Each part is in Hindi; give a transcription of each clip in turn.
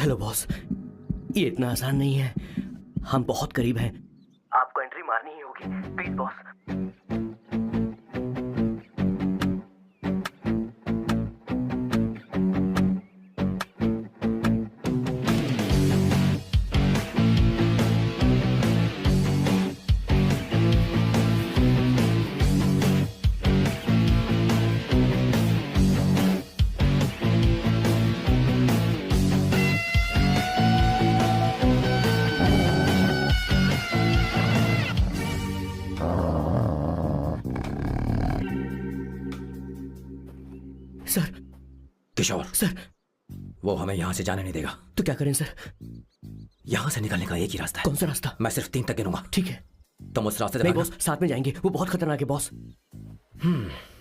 हेलो बॉस, ये इतना आसान नहीं है, हम बहुत करीब हैं। आपको एंट्री मारनी ही होगी, please boss. Sir. Kishore sir. वो हमें यहाँ से जाने नहीं देगा। तो क्या करें सर? यहाँ से निकलने का एक ही रास्ता है। कौन सा रास्ता? मैं सिर्फ 3 तक गिनूंगा। ठीक है। तुम उस रास्ते से नहीं भागना। बॉस, साथ में जाएंगे, वो बहुत खतरनाक है बॉस।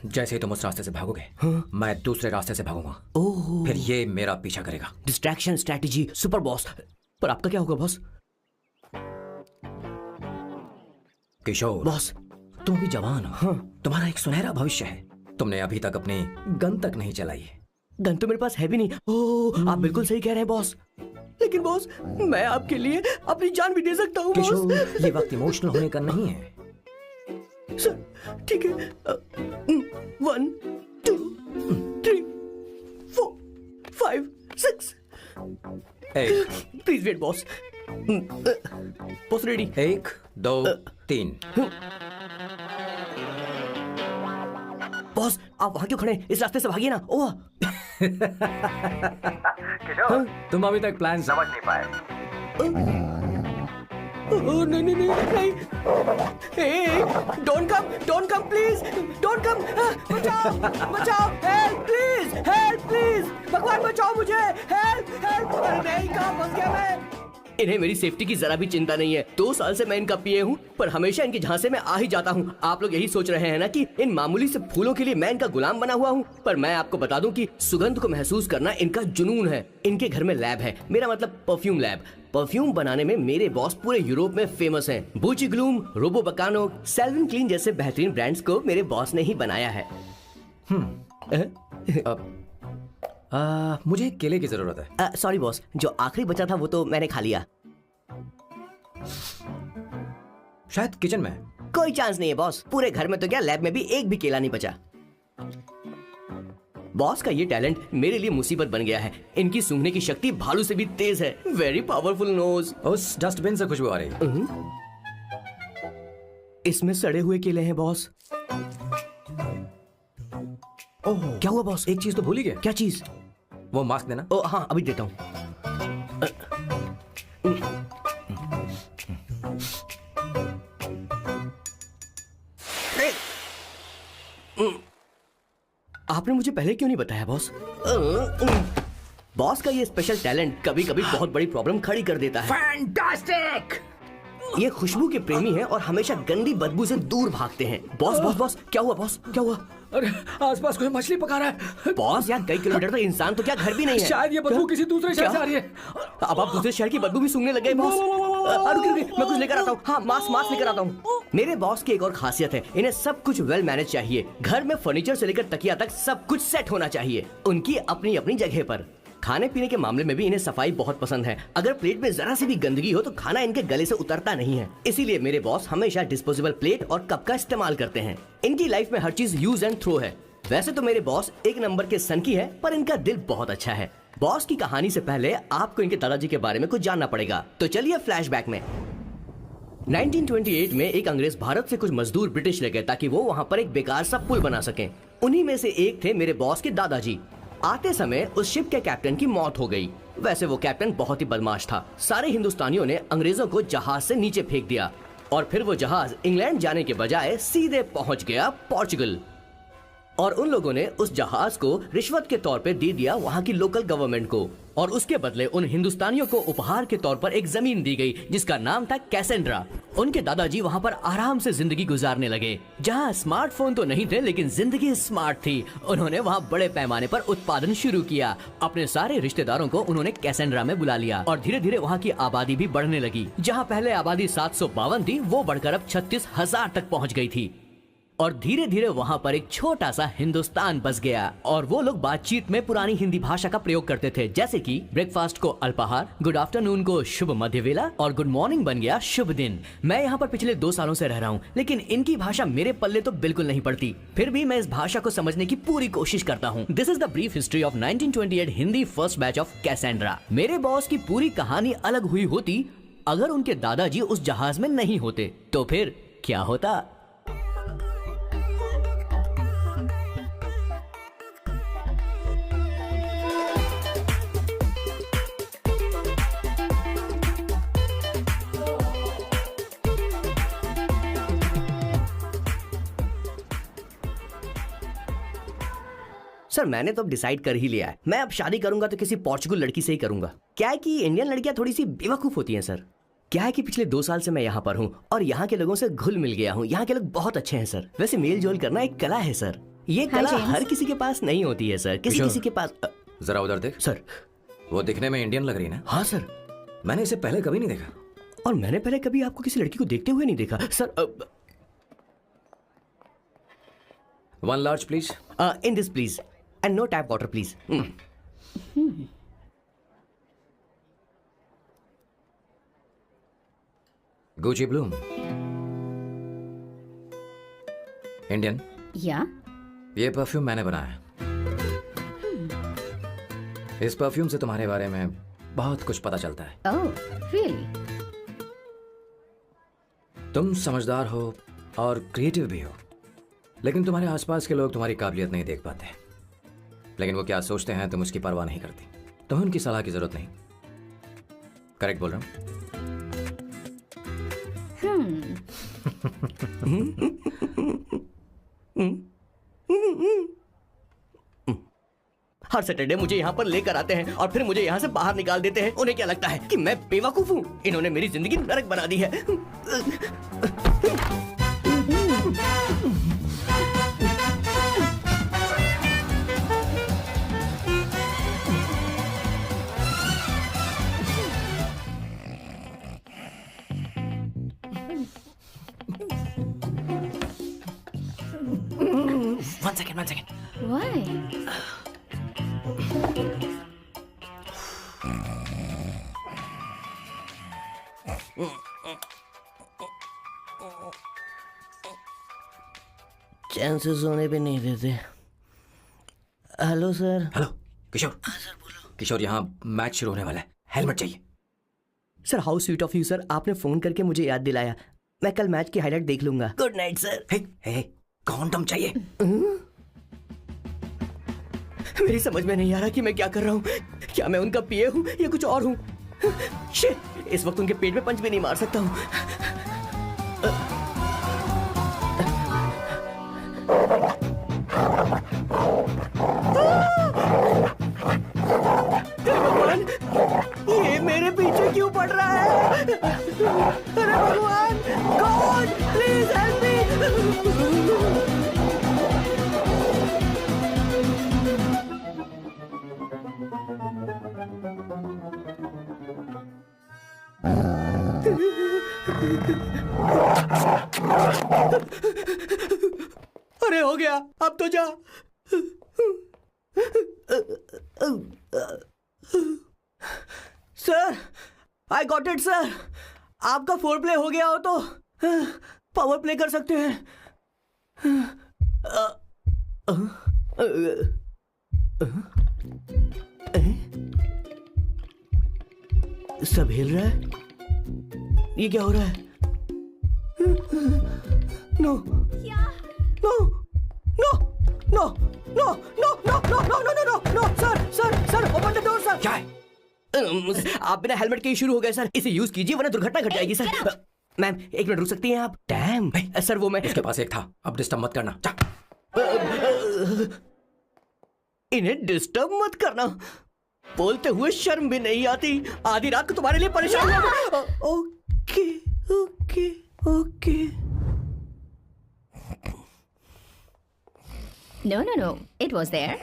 जैसे ही तुम उस रास्ते से भागोगे, मैं दूसरे रास्ते से भागूंगा। ओह। फिर ये मेरा पीछा करेगा। Distraction strategy, super boss. पर आपका क्या होगा बॉस? किशोर बॉस, तुम अभी जवान हो। तुम्हारा एक सुनहरा भविष्य है। तुमने अभी तक अपनी गन तक नहीं चलाई है। गन तो मेरे पास है भी नहीं। ओह, आप बिल्कुल सही कह रहे हैं बॉस। लेकिन बॉस, मैं आपके लिए अपनी जान भी दे सकता हूँ किशोर, बॉस। ये वक्त इमोशनल होने का नहीं है। सर ठीक है। 1 2 3 4 5 6। Please wait boss. Boss ready? 1 2 3। Boss, आप वहां क्यों खड़े? इस रास्ते से भागिए ना। ओह किशोर, तुम अभी तक प्लान समझ नहीं पाए। नहीं नहीं नहीं नहीं। Don't come please, don't come. बचाओ बचाओ, हेल्प प्लीज, भगवान बचाओ मुझे, हेल्प। अरे नहीं, कहाँ फंस गया मैं? इन्हें मेरी सेफ्टी की जरा भी चिंता नहीं है। 2 साल से मैं इनका पिए हूँ, पर हमेशा इनके झांसे में आ ही जाता हूँ। आप लोग यही सोच रहे हैं ना कि इन मामूली से फूलों के लिए मैं इनका गुलाम बना हुआ हूँ, पर मैं आपको बता दूं कि सुगंध को महसूस करना इनका जुनून है। इनके घर में लैब है, मेरा मतलब परफ्यूम लैब। परफ्यूम बनाने में मेरे बॉस पूरे यूरोप में फेमस हैं। बूची ग्लूम, रोबो बकानो, सेल्विन क्लीन जैसे बेहतरीन ब्रांड्स को मेरे बॉस ने ही बनाया है। मुझे एक केले की जरूरत है। सॉरी बॉस, जो आखिरी बचा था वो तो मैंने खा लिया। शायद किचन में। कोई चांस नहीं है बॉस, पूरे घर में तो क्या, लैब में भी एक भी केला नहीं बचा। बॉस का ये टैलेंट मेरे लिए मुसीबत बन गया है। इनकी सूंघने की शक्ति भालू से भी तेज है। Very powerful nose. उस डस्टबिन से खुशबू आ रही है। इसमें सड़े हुए केले हैं बॉस। ओह, क्या हुआ बॉस? एक चीज तो भूल ही गया। क्या चीज? वो मास्क देना। ओ हाँ, अभी देता हूँ। आपने मुझे पहले क्यों नहीं बताया बॉस? बॉस का ये स्पेशल टैलेंट कभी कभी बहुत बड़ी प्रॉब्लम खड़ी कर देता है। फैंटास्टिक! ये खुशबू के प्रेमी हैं और हमेशा गंदी बदबू से दूर भागते हैं। बॉस, क्या हुआ बॉस? क्या हुआ? अरे आसपास कोई मछली पका रहा है। बॉस, यार कई किलोमीटर तक इंसान तो क्या घर भी नहीं है। शायद ये बदबू किसी दूसरे शहर से आ रही है। अब आप दूसरे शहर की बदबू भी सूंघने लग गए बॉस। रुकिए, मैं कुछ लेकर आता हूँ। हाँ, मास्क लेकर आता हूँ। मेरे बॉस की एक और खासियत है, इन्हें सब कुछ वेल मैनेज चाहिए। घर में फर्नीचर से लेकर तकिया तक सब कुछ सेट होना चाहिए, उनकी अपनी अपनी जगह पर। खाने पीने के मामले में भी इन्हें सफाई बहुत पसंद है। अगर प्लेट में जरा सी भी गंदगी हो तो खाना इनके गले से उतरता नहीं है। इसीलिए मेरे बॉस हमेशा डिस्पोजेबल प्लेट और कप का इस्तेमाल करते हैं। इनकी लाइफ में हर चीज यूज एंड थ्रो है। वैसे तो मेरे बॉस एक नंबर के सनकी है, पर इनका दिल बहुत अच्छा है। बॉस की कहानी से पहले आपको इनके दादाजी के बारे में कुछ जानना पड़ेगा, तो चलिए फ्लैशबैक में। 1928 में एक अंग्रेज भारत से कुछ मजदूर ब्रिटिश ले गए ताकि वो वहाँ पर एक बेकार सा पुल बना सकें। उन्हीं में से एक थे मेरे बॉस के दादाजी। आते समय उस शिप के कैप्टन की मौत हो गई। वैसे वो कैप्टन बहुत ही बदमाश था। सारे हिंदुस्तानियों ने अंग्रेजों को जहाज से नीचे फेंक दिया और फिर वो जहाज इंग्लैंड जाने के बजाय सीधे पहुंच गया पोर्चुगल। और उन लोगों ने उस जहाज को रिश्वत के तौर पे दे दिया वहाँ की लोकल गवर्नमेंट को, और उसके बदले उन हिंदुस्तानियों को उपहार के तौर पर एक जमीन दी गई जिसका नाम था कैसेंड्रा। उनके दादाजी वहाँ पर आराम से जिंदगी गुजारने लगे, जहाँ स्मार्टफोन तो नहीं थे लेकिन जिंदगी स्मार्ट थी। उन्होंने वहाँ बड़े पैमाने पर उत्पादन शुरू किया। अपने सारे रिश्तेदारों को उन्होंने कैसेंड्रा में बुला लिया और धीरे धीरे वहाँ की आबादी भी बढ़ने लगी। जहाँ पहले आबादी 752 थी, वो बढ़कर अब 36,000 तक पहुँच गई थी। और धीरे धीरे वहाँ पर एक छोटा सा हिंदुस्तान बस गया और वो लोग बातचीत में पुरानी हिंदी भाषा का प्रयोग करते थे, जैसे कि ब्रेकफास्ट को अल्पाहार, गुड आफ्टरनून को शुभ मध्य वेला और गुड मॉर्निंग बन गया शुभ दिन। मैं यहाँ पर पिछले 2 सालों से रह रहा हूँ, लेकिन इनकी भाषा मेरे पल्ले तो बिल्कुल नहीं पड़ती। फिर भी मैं इस भाषा को समझने की पूरी कोशिश करता हूँ। This is the brief history of 1928 Hindi first batch of Cassandra. मेरे बॉस की पूरी कहानी अलग हुई होती अगर उनके दादाजी उस जहाज में नहीं होते, तो फिर क्या होता। सर मैंने तो अब डिसाइड कर ही लिया है, मैं अब शादी करूंगा तो किसी पोर्चुगल लड़की से ही करूंगा। क्या है कि इंडियन लड़कियां थोड़ी सी बेवकूफ होती हैं सर। क्या है कि पिछले 2 साल से मैं यहाँ पर हूँ और यहाँ के लोगों से घुल मिल गया हूँ। यहाँ के लोग बहुत अच्छे हैं सर। वैसे मेल जोल करना एक कला है सर। ये कला हर किसी के पास नहीं होती है सर, किसी किसी के पास। जरा उधर देख सर। वो दिखने में इंडियन लग रही है ना? हाँ सर। मैंने इसे पहले कभी नहीं देखा। और मैंने पहले कभी आपको किसी लड़की को देखते हुए नहीं देखा sir. 1 large please. In this please and no tap water please. Gucci Bloom. Indian? या? ये परफ्यूम मैंने बनाया। इस परफ्यूम से तुम्हारे बारे में बहुत कुछ पता चलता है। ओह, रियली? तुम समझदार हो और क्रिएटिव भी हो, लेकिन तुम्हारे आसपास के लोग तुम्हारी काबिलियत नहीं देख पाते। लेकिन वो क्या सोचते हैं तुम उसकी परवाह नहीं करती। तुम्हें उनकी सलाह की जरूरत नहीं। करेक्ट बोल रहा हूं? हर सैटरडे मुझे यहाँ पर लेकर आते हैं और फिर मुझे यहाँ से बाहर निकाल देते हैं। उन्हें क्या लगता है कि मैं बेवकूफ हूँ? इन्होंने मेरी जिंदगी नरक बना दी है। One second. Why? चैन से सोने भी नहीं देते। Hello sir. हेलो किशोर। हाँ सर बोलो। किशोर, यहाँ मैच शुरू होने वाला है, हेलमेट चाहिए। Sir how sweet of you sir, आपने फोन करके मुझे याद दिलाया। मैं कल मैच की हाईलाइट देख लूंगा। Good night sir. Hey, condom चाहिए। मेरी समझ में नहीं आ रहा कि मैं क्या कर रहा हूँ। क्या मैं उनका पिए हूँ या कुछ और हूँ? शिट, इस वक्त उनके पेट में पंच भी नहीं मार सकता हूँ। भगवान, ये मेरे पीछे क्यों पड़ रहा है? अरे भगवान, गॉड प्लीज हेल्प मी। अरे हो गया, अब तो जा। Sir, I got it sir. आपका फोर प्ले हो गया हो तो पावर प्ले कर सकते हैं। सब हिल रहा है। ये क्या हो रहा है? No no no no no no no no no no no no sir open the door sir. क्या है? आप बिना हेलमेट के ही शुरू हो गए सर। इसे यूज कीजिए वरना दुर्घटना घट जाएगी सर। मैम 1 मिनट रुक सकती हैं आप? डैम सर, वो मैं उसके पास एक था, अब डिस्टर्ब मत करना। इन्हें डिस्टर्ब मत करना। बोलते हुए शर्म भी नहीं आती। आधी रात को तुम्हारे लिए परेशान हुआ। Okay okay okay. No. It was there.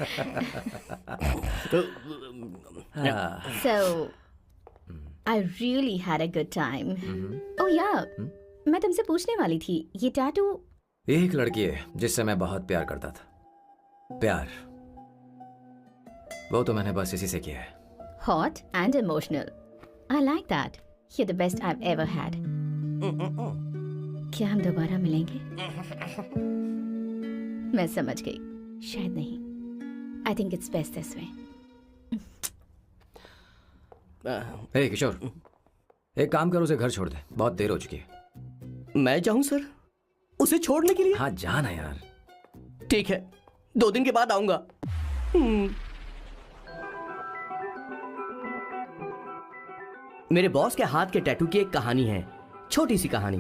So, I really had a good time. Oh yeah, मैं तुमसे पूछने वाली थी, ये टैटू एक लड़की है जिससे मैं बहुत प्यार करता था। प्यार वो तो मैंने बस इसी से किया है। Hot and emotional. I like that. You're the best I've ever had. क्या हम दोबारा मिलेंगे? मैं समझ गई। शायद नहीं। I think it's best this way. हे किशोर, एक काम कर, उसे घर छोड़ दे, बहुत देर हो चुकी है। मैं जाऊं सर उसे छोड़ने के लिए? हाँ जाना यार। ठीक है, 2 दिन के बाद आऊंगा। मेरे बॉस के हाथ के टैटू की एक कहानी है, छोटी सी कहानी।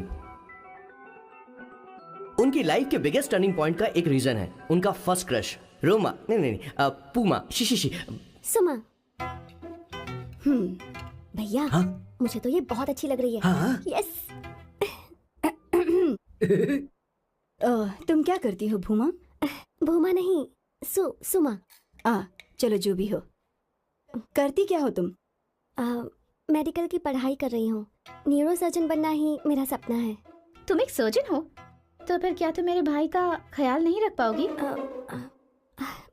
उनकी लाइफ के बिगेस्ट टर्निंग पॉइंट का एक रीजन है उनका फर्स्ट क्रश रोमा, नहीं, पूमा, शिशिशी। सुमा। भैया, हाँ? मुझे तो ये बहुत अच्छी लग रही है। हाँ? यस। तुम क्या करती हो भूमा? भूमा नहीं, सुमा। चलो जो भी हो। करती क्या हो तुम? मेडिकल की पढ़ाई कर रही हूँ। न्यूरो सर्जन बनना ही मेरा सपना है। तुम एक सर्जन हो? तो फिर क्या तुम मेरे भाई का ख्याल नहीं रख पाओगी?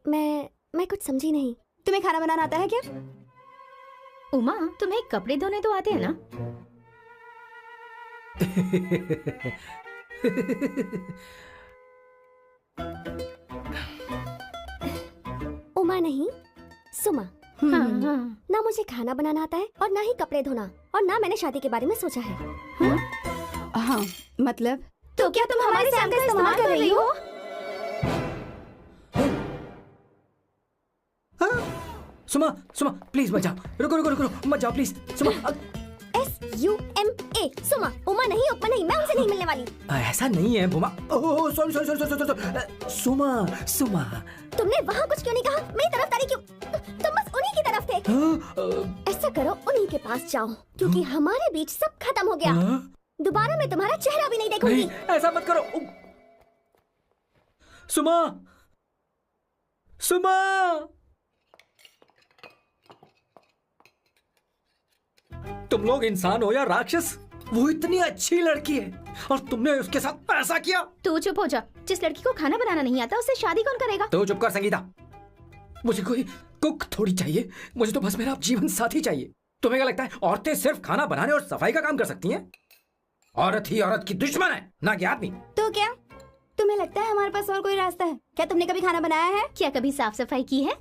मैं कुछ समझी नहीं। तुम्हें खाना बनाना आता है क्या? उमा, तुम्हें कपड़े धोने तो आते हैं ना? उमा नहीं, सुमा। हाँ। ना मुझे खाना बनाना आता है और ना ही कपड़े धोना, और ना मैंने शादी के बारे में सोचा है। हाँ, मतलब? तो क्या तुम हमारे सैम का इस्तेमाल कर रही हो? सुमा प्लीज मत जाओ, रुको मत जाओ प्लीज। सुमा SUMA, सुमा। उमा नहीं, उपमा नहीं, मैं उनसे नहीं मिलने वाली। ऐसा नहीं है भूमा। Oh sorry. सुमा तुमने वहाँ कुछ क्यों नहीं कहा? मेरी तरफदारी क्यों? तुम बस उन्हीं की तरफ थे। ऐसा करो, उन्हीं के पास जाओ, क्योंकि हमारे बीच सब खत्म हो गया। दोबारा मैं तुम्हारा चेहरा भी नहीं देखूंगी। नहीं, ऐसा मत करो। सुमा तुम लोग इंसान हो या राक्षस? वो इतनी अच्छी लड़की है और तुमने उसके साथ ऐसा किया। तू चुप हो जा। जिस लड़की को खाना बनाना नहीं आता उससे शादी कौन करेगा? तो चुप कर संगीता। मुझे कोई कुक थोड़ी चाहिए, मुझे तो बस मेरा जीवन साथी चाहिए। तुम्हें क्या लगता है औरतें सिर्फ खाना बनाने और सफाई का काम कर सकती हैं? औरत ही औरत की दुश्मन है, ना कि आदमी। तो क्या तुम्हें लगता है हमारे पास और कोई रास्ता है? क्या तुमने कभी खाना बनाया है? क्या कभी साफ सफाई की है?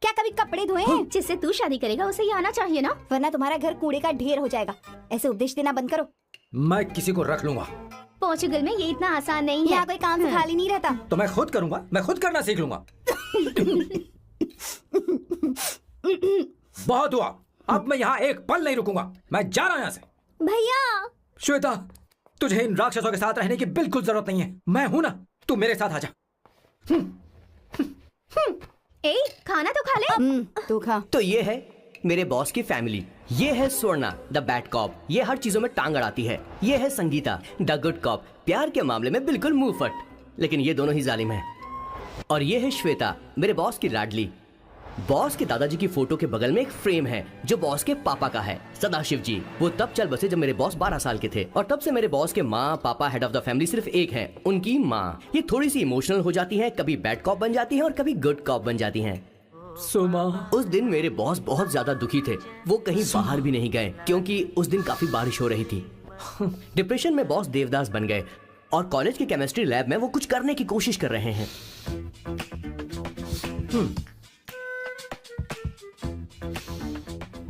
क्या कभी कपड़े धोए हैं? जिससे तू शादी करेगा उसे ये आना चाहिए ना, वरना तुम्हारा घर कूड़े का ढेर हो जाएगा। ऐसे उपदेश देना बंद करो। मैं किसी को रख लूंगा। पोर्चुगल में ये इतना आसान नहीं है। यहाँ कोई काम से खाली नहीं रहता। तो मैं खुद करूंगा, मैं खुद करना सीख लूंगा। बहुत हुआ, अब मैं यहाँ एक पल नहीं रुकूंगा। मैं जा रहा हूँ यहाँ से। भैया। श्वेता, तुझे इन राक्षसों के साथ रहने की बिल्कुल जरूरत नहीं है। मैं हूं ना, तू मेरे साथ आ जा। ए, खाना तो खा ले। तू खा। तो ये है मेरे बॉस की फैमिली। ये है स्वर्णा द बैड कॉप, ये हर चीजों में टांग अड़ाती है। ये है संगीता द गुड कॉप, प्यार के मामले में बिल्कुल मुंह फट, लेकिन ये दोनों ही जालिम हैं। और ये है श्वेता, मेरे बॉस की लाडली। बॉस के दादाजी की फोटो के बगल में एक फ्रेम है जो बॉस के पापा का है, सदाशिव जी। वो तब चल बसे जब मेरे बॉस 12 साल के थे, और तब से मेरे बॉस के माँ पापा हेड ऑफ द फैमिली सिर्फ एक है, उनकी माँ। ये थोड़ी सी इमोशनल हो जाती है, कभी बैड कॉप बन जाती है और कभी गुड कॉप बन जाती है। सुमा, उस दिन मेरे बॉस बहुत ज्यादा दुखी थे। वो कहीं बाहर भी नहीं गए क्योंकि उस दिन काफी बारिश हो रही थी। डिप्रेशन में बॉस देवदास बन गए और कॉलेज के केमिस्ट्री लैब में वो कुछ करने की कोशिश कर रहे हैं।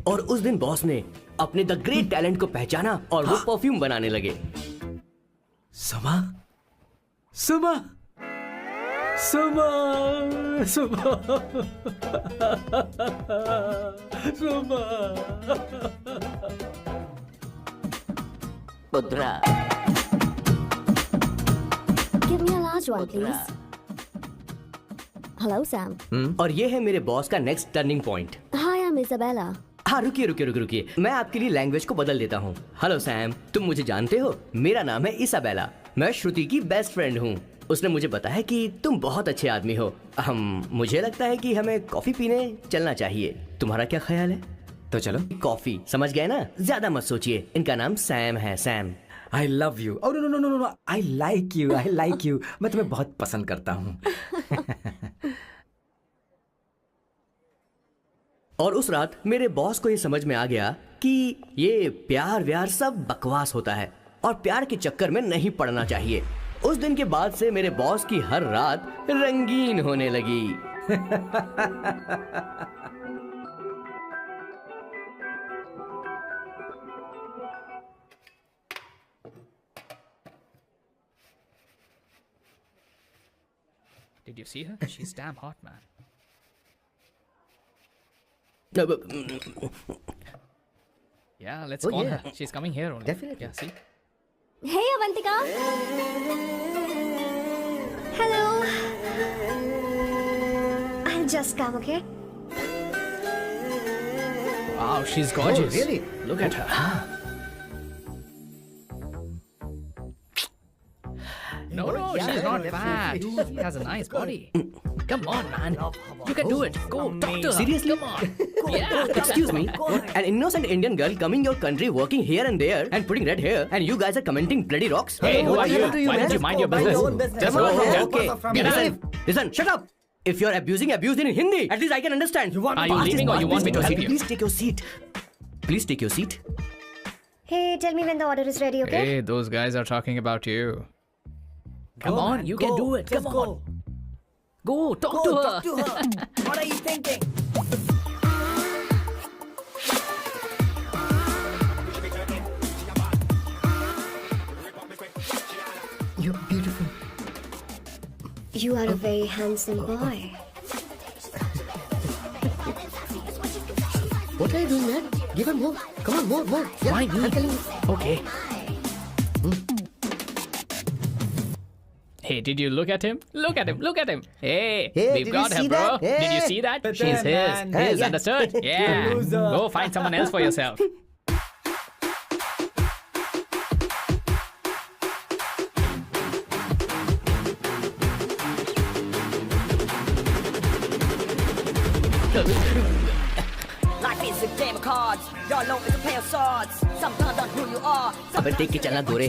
और उस दिन बॉस ने अपने द ग्रेट टैलेंट को पहचाना और वो परफ्यूम बनाने लगे। सुमा, सुमा, सुमा, सुमा, सुमा। पुत्रा, Give me a large one, please. Hello, Sam. और ये है मेरे बॉस का next turning point. Hi, I'm Isabella. हाँ, रुकिए, मैं आपके लिए लैंग्वेज को बदल देता हूँ। हेलो सैम, तुम मुझे जानते हो, मेरा नाम है इसाबेला। मैं श्रुति की बेस्ट फ्रेंड हूँ। उसने मुझे बताया कि तुम बहुत अच्छे आदमी हो। मुझे लगता है कि हमें कॉफी पीने चलना चाहिए। तुम्हारा क्या ख्याल है? तो चलो। कॉफी, समझ गए ना? ज्यादा मत सोचिए। इनका नाम सैम है, Sam. I love you. No no no no no, I like you, I like you. मैं तुम्हें बहुत पसंद करता हूँ। और उस रात मेरे बॉस को ये समझ में आ गया कि ये प्यार व्यार सब बकवास होता है और प्यार के चक्कर में नहीं पड़ना चाहिए। उस दिन के बाद से मेरे बॉस की हर रात रंगीन होने लगी। Did you see her? She's damn hot, man. Yeah, let's call her. She's coming here only. Definitely. Yeah, see? Hey, Avantika. Hello. I'll just come, okay? Wow, she's gorgeous. Oh, really? Look at her. No, she's not fat. She has a nice body. Come on, man. You can do it. Go, talk to her. Seriously? Come on. Yeah. Excuse me, an innocent Indian girl coming your country, working here and there, and putting red hair, and you guys are commenting bloody rocks? Hey, who are you? Why don't you mind your business? Just go from here. Okay. Listen, shut up. If you're abuse it in Hindi. At least I can understand. Are you leaving or you want me to sit here? Please take your seat. Please take your seat. Hey, tell me when the order is ready, okay? Hey, those guys are talking about you. Come on, you can do it. Come on. Go, talk to her. What are you thinking? You're beautiful. You are a very handsome boy. What are you doing, man? Give her more. Come on, more, more. Yeah, Why me? I'm telling you. Okay. Hey, did you look at him? Look at him, look at him. Hey, Hey, we've did got you her, see bro. that? Did you Hey. see that? But She's then, his. yeah. Understood? Yeah. Go find someone else for yourself. Life is a game of cards. Y'all know it's a play of swords. Sometimes on who you are. अबे देख के चलना गोरे।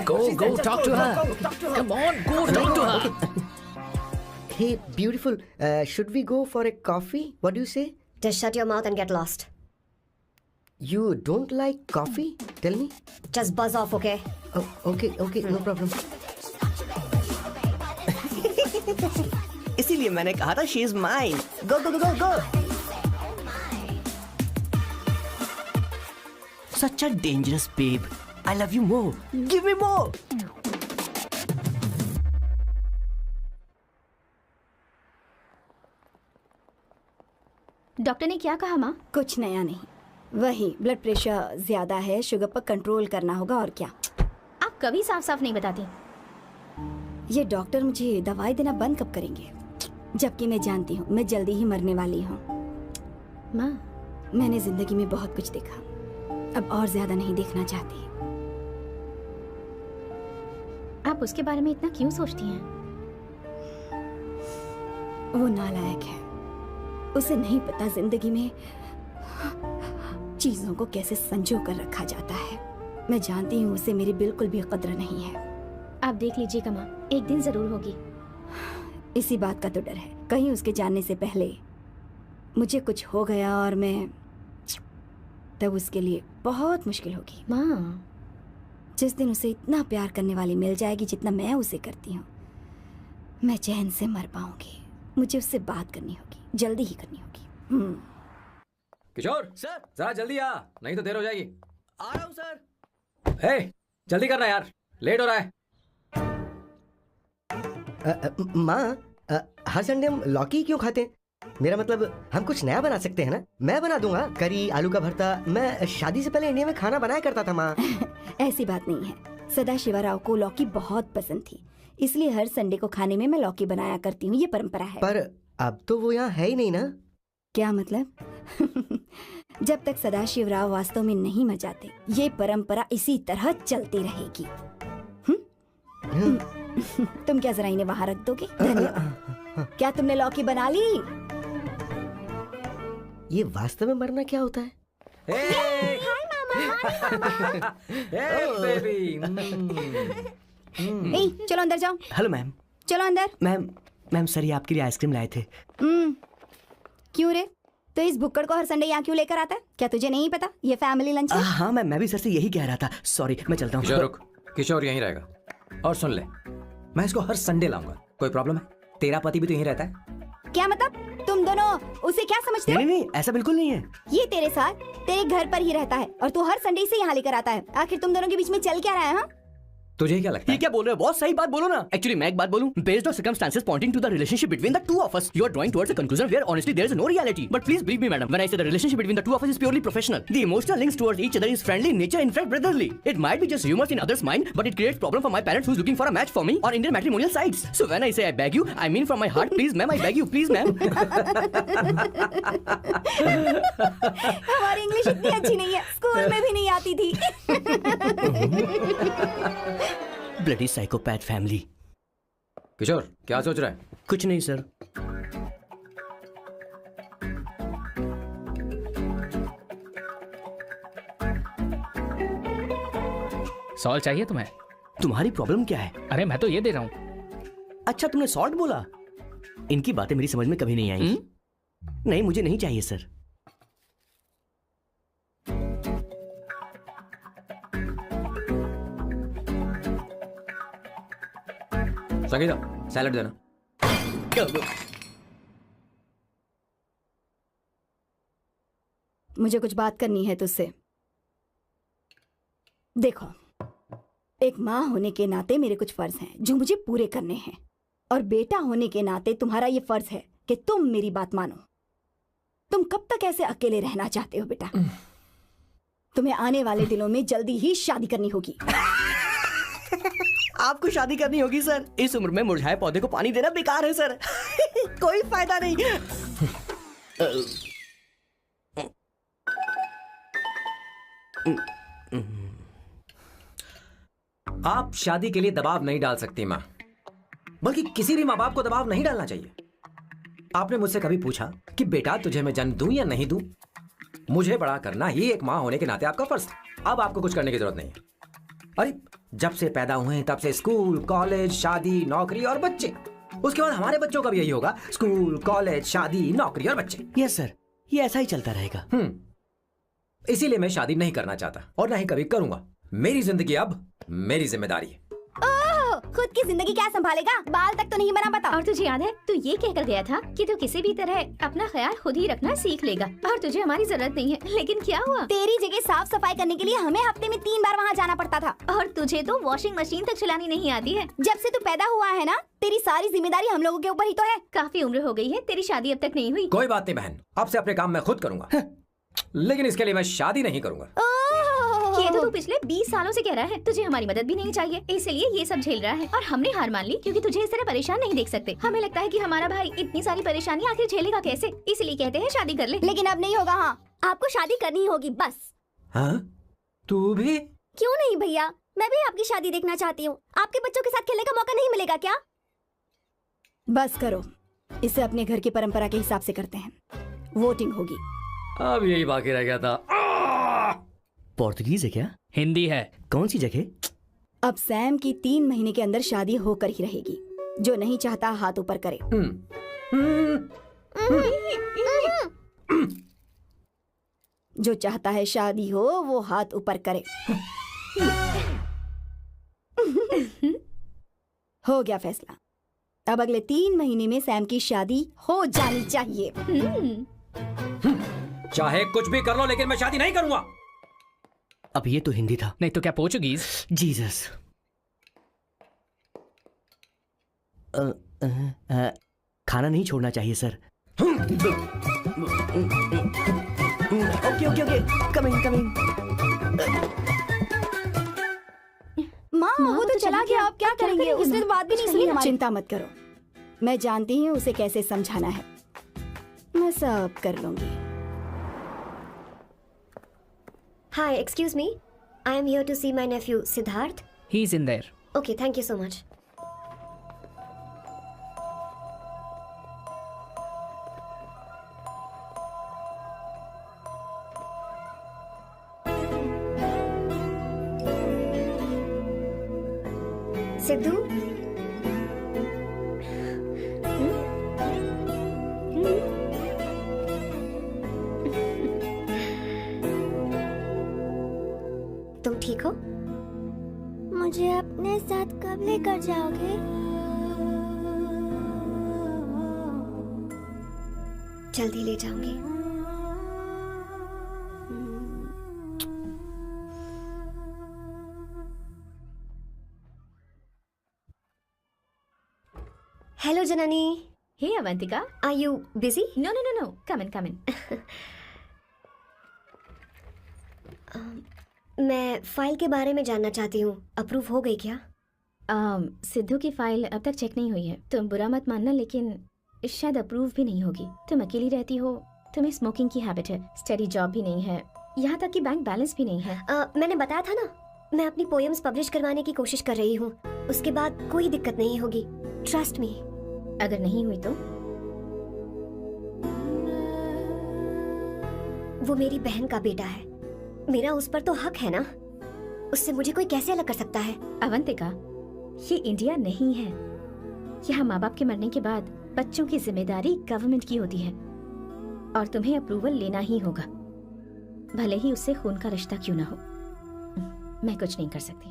Go, talk to her. Come on, go talk to her. Hey, beautiful. Should we go for a coffee? What do you say? Just shut your mouth and get lost. You don't like coffee? Tell me. Just buzz off, okay? Oh, okay, no problem. इसीलिए मैंने कहा था she is mine. Go, go, go, go, go. Such a dangerous babe. I love you more. Give me more. Doctor ने क्या कहा माँ? कुछ नया नहीं, वही ब्लड प्रेशर ज्यादा है, शुगर पर कंट्रोल करना होगा और क्या। आप कभी साफ साफ नहीं बताती। ये डॉक्टर मुझे दवाई देना बंद कब करेंगे, जबकि मैं जानती हूँ मैं जल्दी ही मरने वाली हूँ। माँ, मैंने जिंदगी में बहुत कुछ देखा, अब और ज्यादा नहीं देखना चाहती। आप उसके बारे में इतना क्यों सोचती हैं? वो नालायक है, उसे नहीं पता जिंदगी में चीजों को कैसे संजो कर रखा जाता है। मैं जानती हूँ उसे मेरी बिल्कुल भी कद्र नहीं है। आप देख लीजिएगा माँ, एक दिन जरूर होगी। इसी बात का तो डर है, कहीं उसके जानने से पहले मुझे कुछ हो गया और मैं, तब उसके लिए बहुत मुश्किल होगी। माँ, जिस दिन उसे इतना प्यार करने वाली मिल जाएगी जितना मैं उसे करती हूँ, मैं चैन से मर पाऊंगी। मुझे उससे बात करनी होगी, जल्दी ही करनी होगी। किशोर सर, जरा जल्दी आ, नहीं तो देर हो जाएगी। आ रहा हूँ सर। हे, जल्दी करना यार, लेट हो रहा है। माँ, हर संडे हम लौकी क्यों खाते हैं? मेरा मतलब हम कुछ नया बना सकते हैं ना? मैं बना दूंगा करी, आलू का भरता। मैं शादी से पहले इंडिया में खाना बनाया करता था माँ। ऐसी बात नहीं है, सदाशिवराव को लौकी बहुत पसंद थी, इसलिए हर संडे को खाने में मैं लौकी बनाया करती हूँ। ये परंपरा है। पर अब तो वो यहाँ है ही नहीं ना। क्या मतलब? जब तक सदाशिवराव वास्तव में नहीं मर जाते, ये परंपरा इसी तरह चलती रहेगी। तुम क्या जरा इन्हें वहां रख दोगे? धन्यवाद। क्या तुमने लौकी बना ली? ये वास्तव में मरना क्या होता है? हे, बेबी। ए, चलो अंदर जाओ, हेलो मैम। चलो अंदर। मैम सर ये आपके लिए आइसक्रीम लाए थे। क्यों रे, तो इस भुक्कड़ को हर संडे यहाँ क्यों लेकर आता है? क्या तुझे नहीं पता ये फैमिली लंच है? हाँ मैम, मैं भी सर से यही कह रहा था। सॉरी, मैं चलता किशोर हूँ। रुक, किशोर यहीं रहेगा। और सुन ले, मैं इसको हर संडे लाऊंगा। कोई प्रॉब्लम है? तेरा पति भी तो यहीं रहता है। क्या मतलब? तुम दोनों उसे क्या समझते हो? नहीं, ऐसा बिल्कुल नहीं है। ये तेरे साथ तेरे घर पर ही रहता है और तू हर संडे से यहाँ लेकर आता है। आखिर तुम दोनों के बीच में चल क्या रहा है? हाँ, तुझे क्या लगता ये है? क्या बोल रहे हो बॉस? सही बात बोलो ना। एक्चुअली मैं एक बात बोलूं, based on circumstances pointing to the relationship between the two of us, you are drawing towards a conclusion where honestly there is no reality. But please believe me, madam, when I say the relationship between the two of us is purely professional. The emotional links towards each other is friendly in nature, in fact brotherly. It might be just rumors in others' mind, but it creates problem for my parents who's looking for a match for me on Indian matrimonial sites. So when I say I beg you, I mean from my heart, please ma'am, I beg you, please ma'am. हमारी इंग्लिश इतनी अच्छी नहीं है, स्कूल में भी नहीं आती थी। Bloody psychopath family. किशोर क्या सोच रहा है? कुछ नहीं सर। सॉल्ट चाहिए तुम्हें? तुम्हारी प्रॉब्लम क्या है? अरे मैं तो ये दे रहा हूँ। अच्छा तुमने सॉल्ट बोला? इनकी बातें मेरी समझ में कभी नहीं आई। नहीं, मुझे नहीं चाहिए सर। संगीता सैलड देना। मुझे कुछ बात करनी है तुझसे। देखो, एक माँ होने के नाते मेरे कुछ फर्ज हैं जो मुझे पूरे करने हैं, और बेटा होने के नाते तुम्हारा ये फर्ज है कि तुम मेरी बात मानो। तुम कब तक ऐसे अकेले रहना चाहते हो बेटा? तुम्हें आने वाले दिनों में जल्दी ही शादी करनी होगी। आपको शादी करनी होगी सर? इस उम्र में मुरझाए पौधे को पानी देना बेकार है सर। कोई फायदा नहीं। आप शादी के लिए दबाव नहीं डाल सकती माँ, बल्कि किसी भी माँ बाप को दबाव नहीं डालना चाहिए। आपने मुझसे कभी पूछा कि बेटा तुझे मैं जन्म दूं या नहीं दूं? मुझे बड़ा करना ही एक माँ होने के नाते आपका फर्ज था। अब आपको कुछ करने की जरूरत नहीं है। अरे जब से पैदा हुए हैं तब से स्कूल, कॉलेज, शादी, नौकरी और बच्चे। उसके बाद हमारे बच्चों का भी यही होगा, स्कूल, कॉलेज, शादी, नौकरी और बच्चे। यस सर, ये ऐसा ही चलता रहेगा। इसीलिए मैं शादी नहीं करना चाहता और ना ही कभी करूंगा। मेरी जिंदगी अब मेरी जिम्मेदारी है। खुद की जिंदगी क्या संभालेगा? बाल तक तो नहीं बना पता। और तुझे याद है तू ये कहकर गया था कि तू किसी भी तरह अपना ख्याल खुद ही रखना सीख लेगा और तुझे हमारी जरूरत नहीं है, लेकिन क्या हुआ? तेरी जगह साफ सफाई करने के लिए हमें हफ्ते में 3 बार वहाँ जाना पड़ता था। और तुझे तो वॉशिंग मशीन तक चलानी नहीं आती है। जब से तू पैदा हुआ है ना, तेरी सारी जिम्मेदारी हम लोगों के ऊपर ही तो है। काफी उम्र हो गई है, तेरी शादी अब तक नहीं हुई। कोई बात नहीं बहन, अब से अपने काम मैं खुद करूंगा। लेकिन इसके लिए मैं शादी नहीं करूंगा। ये तो तू पिछले 20 सालों से कह रहा है। तुझे हमारी मदद भी नहीं चाहिए, इसलिए ये सब झेल रहा है। और हमने हार मान ली क्योंकि तुझे इस तरह परेशान नहीं देख सकते। हमें लगता है कि हमारा भाई इतनी सारी परेशानी आखिर झेलेगा कैसे, इसलिए कहते हैं शादी कर ले। लेकिन अब नहीं होगा। हाँ, आपको शादी करनी ही होगी बस। हाँ? तू भी? क्यों नहीं भैया, मैं भी आपकी शादी देखना चाहती हूँ। आपके बच्चों के साथ खेलने का मौका नहीं मिलेगा क्या? बस करो, इसे अपने घर की परंपरा के हिसाब से करते हैं। वोटिंग होगी। अब यही बाकी रह गया था। पोर्तुगीज है क्या? हिंदी है। कौन सी जगह? अब सैम की 3 महीने के अंदर शादी होकर ही रहेगी। जो नहीं चाहता हाथ ऊपर करे। जो चाहता है शादी हो वो हाथ ऊपर करे। हो गया फैसला। अब अगले 3 महीने में सैम की शादी हो जानी चाहिए। चाहे कुछ भी कर लो, लेकिन मैं शादी नहीं करूंगा। अब ये तो हिंदी था। नहीं तो क्या पोर्चुगीज? जीसस। खाना नहीं छोड़ना चाहिए सर। Okay coming. माँ वो तो चला गया, अब क्या करेंगे? उसने तो बात भी नहीं सुनी हमारी। चिंता मत करो, मैं जानती हूँ उसे कैसे समझाना है। मैं सब कर लूंगी। Hi, excuse me. I am here to see my nephew Siddharth. He's in there. Okay, thank you so much. Sidhu, तुम ठीक हो? मुझे अपने साथ कब लेकर जाओगे? जल्दी ले जाऊंगी। Hello Janani. Hey Avantika, are you busy? No no no no, come in come in. मैं फाइल के बारे में जानना चाहती हूँ, अप्रूव हो गई क्या? सिद्धू की फाइल अब तक चेक नहीं हुई है। तुम बुरा मत मानना, लेकिन शायद अप्रूव भी नहीं होगी। तुम अकेली रहती हो, तुम्हें स्मोकिंग की हैबिट है, स्टडी जॉब भी नहीं है, यहाँ तक कि बैंक बैलेंस भी नहीं है। मैंने बताया था ना, मैं अपनी पोएम्स पब्लिश करवाने की कोशिश कर रही हूँ। उसके बाद कोई दिक्कत नहीं होगी, ट्रस्ट मी। अगर नहीं हुई तो? वो मेरी बहन का बेटा है, मेरा उस पर तो हक है ना। उससे मुझे कोई कैसे अलग कर सकता है? अवंतिका, ये इंडिया नहीं है। यहाँ माँ बाप के मरने के बाद बच्चों की जिम्मेदारी गवर्नमेंट की होती है और तुम्हें अप्रूवल लेना ही होगा, भले ही उससे खून का रिश्ता क्यों ना हो। मैं कुछ नहीं कर सकती।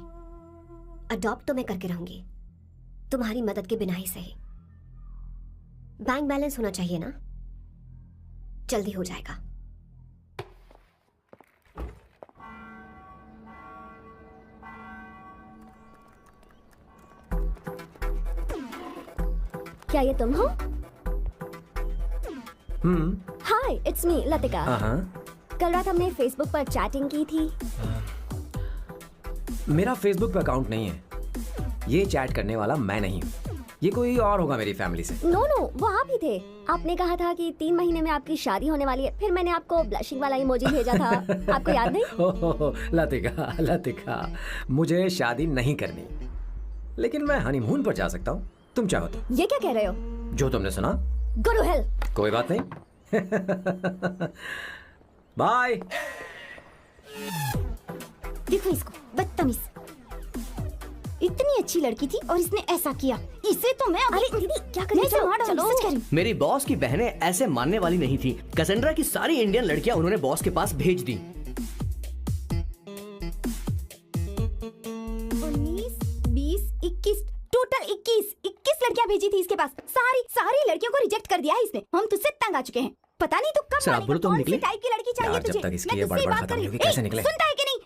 अडॉप्ट तो मैं करके रहूंगी, तुम्हारी मदद के बिना ही सही। बैंक बैलेंस होना चाहिए ना, जल्दी हो जाएगा। क्या ये तुम हो? हाय, इट्स मी लतिका। कल रात हमने फेसबुक पर चैटिंग की थी। मेरा फेसबुक पे अकाउंट नहीं है। ये चैट करने वाला मैं नहीं हूँ, ये कोई और होगा मेरी फैमिली से। नो नो, वो आप ही थे। आपने कहा था कि 3 महीने में आपकी शादी होने वाली है। फिर मैंने आपको ब्लशिंग वाला इमोजी भेजा था, आपको याद नहीं? ओहो, लतिका लतिका, मुझे शादी नहीं करनी, लेकिन मैं हनीमून पर जा सकता हूँ, तुम चाहो तो। ये क्या कह रहे हो? जो तुमने सुना। Go to hell. कोई बात नहीं। बाय। देखो इसको, बदतमीज। इतनी अच्छी लड़की थी और इसने ऐसा किया। इसे तो मैं अभी दीदी क्या कर मैं रही इसे मार हो? डालूं, सच कह रही हूं। मेरी बॉस की बहनें ऐसे मानने वाली नहीं थी। कैसेंड्रा की सारी इंडियन लड़कियां उन्होंने बॉस के पास भेज दी। 19, 20, 21, टोटल 21 लड़कियां भेजी थी इसके पास। सारी लड़कियों को रिजेक्ट कर दिया है इसने। हम तुझसे तंग आ चुके हैं। पता नहीं तू कब सर, आप बोलो तो हम कौन सी निकले? टाइप की लड़की चाहिए यार, जब तुझे? तक इसकी मैं ये तुझसे बड़बड़ बात खत्म कर नहीं रही होगी, हूँ। कैसे निकले? सुनता है कि नहीं?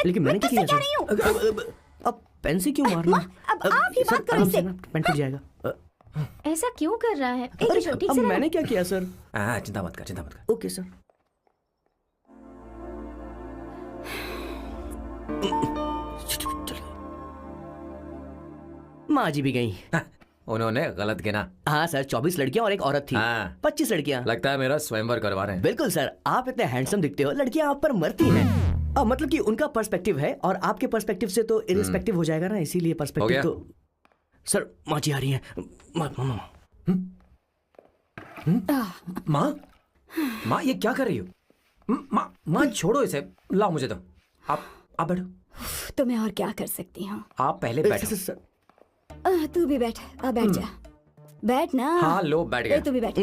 लेकिन मैंने क्या तुझसे किया कह रही हूँ। सर? अब पेंसी क्यों मारना? अब आप ही बात करो इससे। पेन टूट जाएगा। ऐसा क्यों कर रहा है? एक अरे, छोटी अब सी मैंने क्या किया सर? चिंता मत कर, चिंता मत कर। Okay sir. माँ जी भी गई। उन्होंने गलत गिना। हाँ सर, 24 लड़कियां और एक औरत थी। हाँ। 25 लड़कियां। लगता है मेरा स्वयंवर करवा रहे हैं। बिल्कुल सर, आप इतने हैंडसम दिखते हो, लड़कियां आप पर मरती हैं। अब मतलब कि उनका पर्सपेक्टिव है और आपके पर्सपेक्टिव से तो इरिस्पेक्टिव हो जाएगा ना, इसीलिए हो पर्सपेक्टिव गया? तो। सर, माँ जी आ रही हैं। माँ, माँ ये क्या कर रही हो? माँ छोड़ो इसे, लाओ मुझे दो। आप बैठो। तो मैं और क्या कर सकती हूँ? आप पहले बैठो। सर, तू भी बैठ, अब बैठ जा। बैठ ना। हाँ लो, बैठ ए, गया। तू भी बैठ।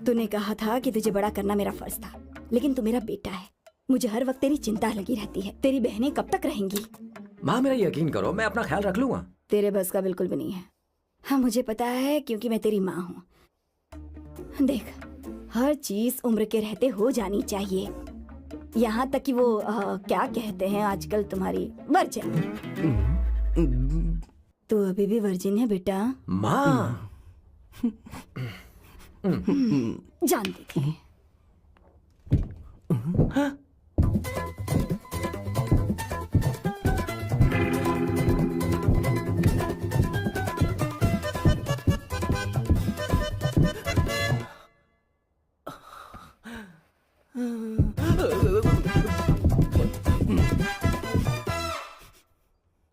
तूने कहा था कि तुझे बड़ा करना मेरा फर्ज था, लेकिन तू मेरा बेटा है। मुझे हर वक्त तेरी चिंता लगी रहती है। तेरी बहनें कब तक रहेंगी? माँ मेरा यकीन करो, मैं अपना ख्याल रख लूंगा। तेरे बस का बिल्कुल भी नहीं है। हाँ, मुझे पता है, क्योंकि मैं तेरी माँ हूँ। देख, हर चीज उम्र के रहते हो जानी चाहिए, यहाँ तक कि वो क्या कहते हैं आजकल तुम्हारी वर्जिन। तू अभी भी वर्जिन है बेटा? माँ जानती थी।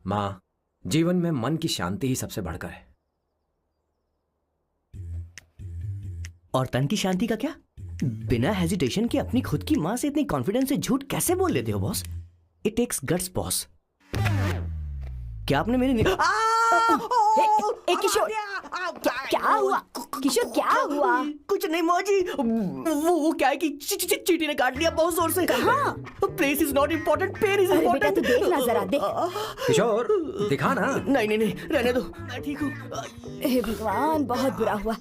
माँ, जीवन में मन की शांति ही सबसे बढ़कर है। और तन की शांति का क्या? बिना हेजिटेशन के अपनी खुद की माँ से इतनी कॉन्फिडेंस से झूठ कैसे बोल लेते हो boss? It takes guts boss. क्या आपने मेरी किशोर, क्या हुआ? किशोर, क्या हुआ? कुछ नहीं मौजी, वो क्या है कि चींटी ने काट लिया बहुत जोर से। कहाँ? Place is not important, pen is अरे बेटा, इम्पोर्टेंट। तू देख ना जरा, देख। किशोर दिखा ना। नहीं नहीं नहीं, रहने दो, मैं ठीक हूँ। हे भगवान, बहुत बुरा हुआ।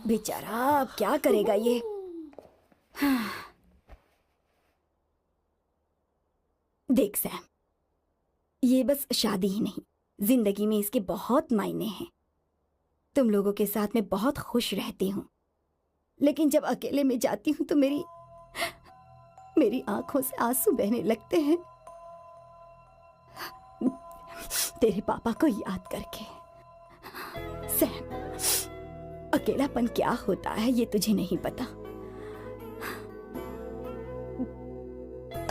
बेचारा, अब क्या करेगा ये? देख सैम, ये बस शादी ही नहीं, जिंदगी में इसके बहुत मायने हैं। तुम लोगों के साथ मैं बहुत खुश रहती हूँ, लेकिन जब अकेले में जाती हूँ तो मेरी आंखों से आंसू बहने लगते हैं, तेरे पापा को याद करके। सैम, अकेलापन क्या होता है ये तुझे नहीं पता।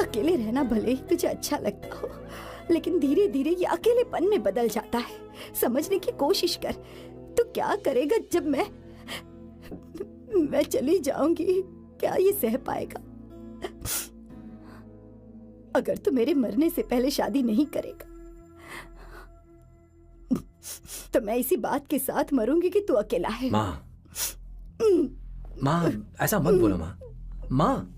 अकेले रहना भले ही तुझे अच्छा लगता हो, लेकिन धीरे धीरे ये अकेलेपन में बदल जाता है। समझने की कोशिश कर। तो क्या करेगा जब मैं चली जाऊंगी? क्या ये सह पाएगा? अगर तू मेरे मरने से पहले शादी नहीं करेगा तो मैं इसी बात के साथ मरूंगी कि तू अकेला है। माँ, माँ ऐसा मत बोलो माँ। माँ,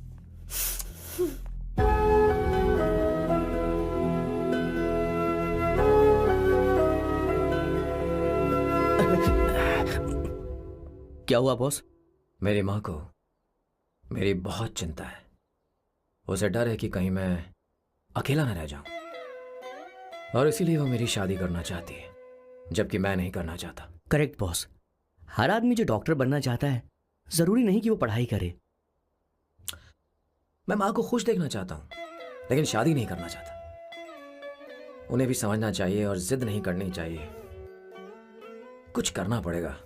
क्या हुआ बॉस? मेरी माँ को मेरी बहुत चिंता है। उसे डर है कि कहीं मैं अकेला न रह जाऊं, और इसीलिए वो मेरी शादी करना चाहती है, जबकि मैं नहीं करना चाहता। Correct boss. हर आदमी जो डॉक्टर बनना चाहता है, जरूरी नहीं कि वो पढ़ाई करे। मैं माँ को खुश देखना चाहता हूं, लेकिन शादी नहीं करना चाहता। उन्हें भी समझना चाहिए और जिद नहीं करनी चाहिए। कुछ करना पड़ेगा।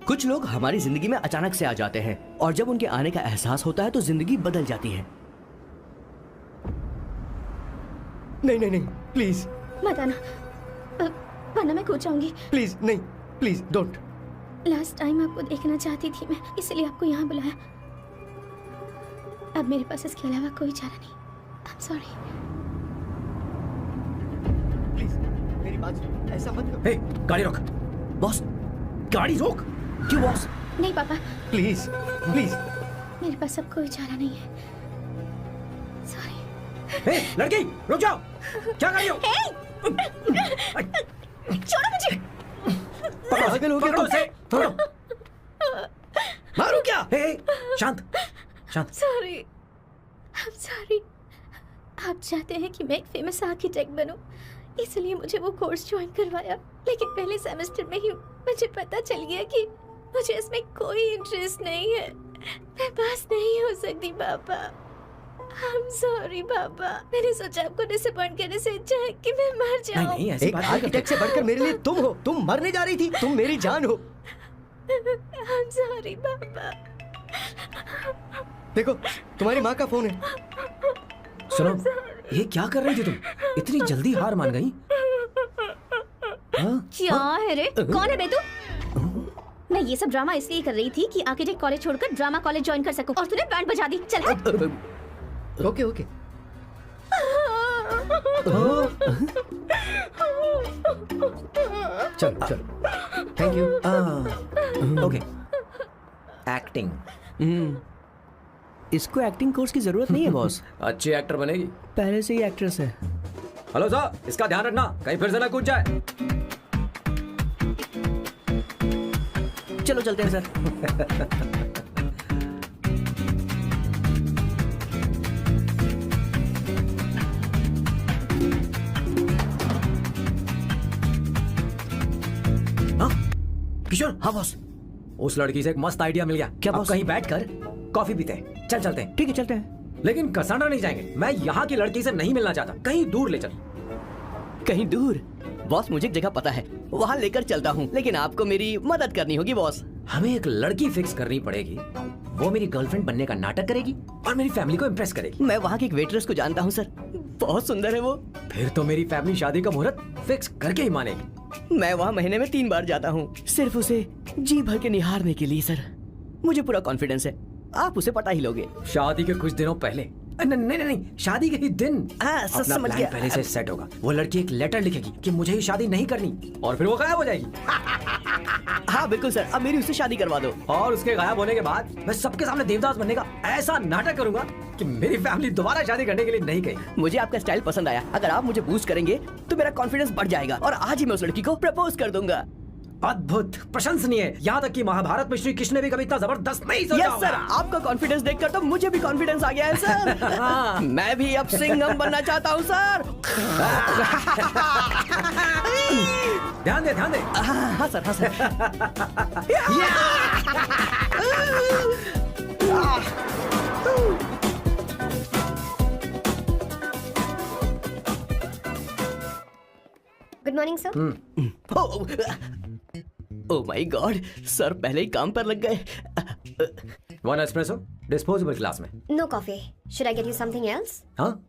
कुछ लोग हमारी जिंदगी में अचानक से आ जाते हैं, और जब उनके आने का एहसास होता है तो जिंदगी बदल जाती है। नहीं नहीं नहीं, प्लीज मत आना, वरना मैं कूद जाऊंगी। प्लीज नहीं, प्लीज डोंट। लास्ट टाइम आपको देखना चाहती थी मैं, इसलिए आपको यहाँ बुलाया। अब मेरे पास इसके अलावा कोई चारा नहीं। आई एम सॉरी। प्लीज मेरी बात सुनो, ऐसा मत करो। हे, गाड़ी रोक। बॉस, गाड़ी रोक। क्यों बॉस? नहीं पापा, प्लीज प्लीज। मेरे पास अब कोई चारा नहीं है। सॉरी। हे, लड़की रुक जाओ। क्या कर रही हो? छोड़ो मुझे। पागल हो गया पकड़ो तुम? उसे, पकड़ो। मारू क्या? हे, शांत शांत। Sorry, I am sorry. आप चाहते हैं कि मैं एक फेमस आर्किटेक्ट बनूं, इसलिए मुझे वो कोर्स ज्वाइन करवाया, लेकिन पहले सेमेस्टर में ही मुझे पता चल गया कि मुझे इसमें कोई इंटरेस्ट नहीं है। मैं पास नहीं हो सकती पापा। आई एम सॉरी पापा। मैंने सोचा आपको डिसअपॉइंट करने से अच्छा है कि मैं मर जाऊं। नहीं नहीं, ऐसी एक बात नहीं आर्किटेक्ट से करते। बढ़कर मेरे लिए तुम हो। तुम मरने जा रही थी, तुम मेरी जान हो। आई एम सॉरी पापा। देखो, तुम्हारी माँ का फोन है। सुनो, ये क्या कर रही थी तुम? इतनी जल्दी हार मान गई? हाँ? क्या है रे? कौन है बे तू? मैं ये सब ड्रामा इसलिए कर रही थी कि आर्किटेक्ट कॉलेज छोड़कर ड्रामा कॉलेज ज्वाइन कर सकूं, और तूने बैंड बजा दी। चल हट। Okay okay. चलो चलो, थैंक यू। ओके। एक्टिंग। इसको एक्टिंग कोर्स की जरूरत नहीं है बॉस। अच्छी एक्टर बनेगी। पहले से ही एक्ट्रेस है। हेलो सर, इसका ध्यान रखना कहीं फिर से ना कूद जाए। चलो चलते हैं सर। हाँ? किशोर, हाँ बॉस। उस लड़की से एक मस्त आइडिया मिल गया। क्या अब बॉस? कहीं बैठकर कॉफी पीते हैं। चल चलते हैं। ठीक है चलते हैं। लेकिन कसाना नहीं जाएंगे। मैं यहाँ की लड़की से नहीं मिलना चाहता। कहीं दूर ले चल। कहीं दूर? बॉस मुझे एक जगह पता है, वहाँ लेकर चलता हूँ, लेकिन आपको मेरी मदद करनी होगी बॉस। हमें एक लड़की फिक्स करनी पड़ेगी। वो मेरी गर्लफ्रेंड बनने का नाटक करेगी और मेरी फैमिली को इम्प्रेस करेगी। मैं वहाँ की एक वेट्रेस को जानता हूँ सर, बहुत सुंदर है वो। फिर तो मेरी फैमिली शादी का मुहूर्त फिक्स करके ही मानेगी। मैं वहाँ महीने में 3 बार जाता हूँ, सिर्फ उसे जी भर के निहारने के लिए सर। मुझे पूरा कॉन्फिडेंस है आप उसे पटा ही लोगे। शादी के कुछ दिनों पहले नहीं नहीं नहीं, शादी के ही दिन हाँ, अपना समझ प्लान गया। पहले से सेट होगा। वो लड़की एक लेटर लिखेगी कि मुझे ही शादी नहीं करनी, और फिर वो गायब हो जाएगी। हाँ बिल्कुल सर, अब मेरी उससे शादी करवा दो। और उसके गायब होने के बाद मैं सबके सामने देवदास बनने का ऐसा नाटक करूंगा कि मेरी फैमिली दोबारा शादी करने के लिए नहीं कही। मुझे आपका स्टाइल पसंद आया। अगर आप मुझे बूस्ट करेंगे तो मेरा कॉन्फिडेंस बढ़ जाएगा और आज ही मैं उस लड़की को प्रपोज कर दूंगा। अद्भुत, प्रशंसनीय। यहाँ तक कि महाभारत में श्री कृष्ण ने भी कभी इतना जबरदस्त नहीं सोचा यस होगा। सर, आपका कॉन्फिडेंस देखकर तो मुझे भी कॉन्फिडेंस आ गया है सर। मैं भी अब सिंघम बनना चाहता हूँ सर। ध्यान दे, ध्यान दे। हाँ सर, हाँ sir. Good morning sir. Oh my god, sir पहले ही काम पर लग गए। 1 एस्प्रेसो डिस्पोजेबल ग्लास में। No coffee. Should I get you something else? हाँ।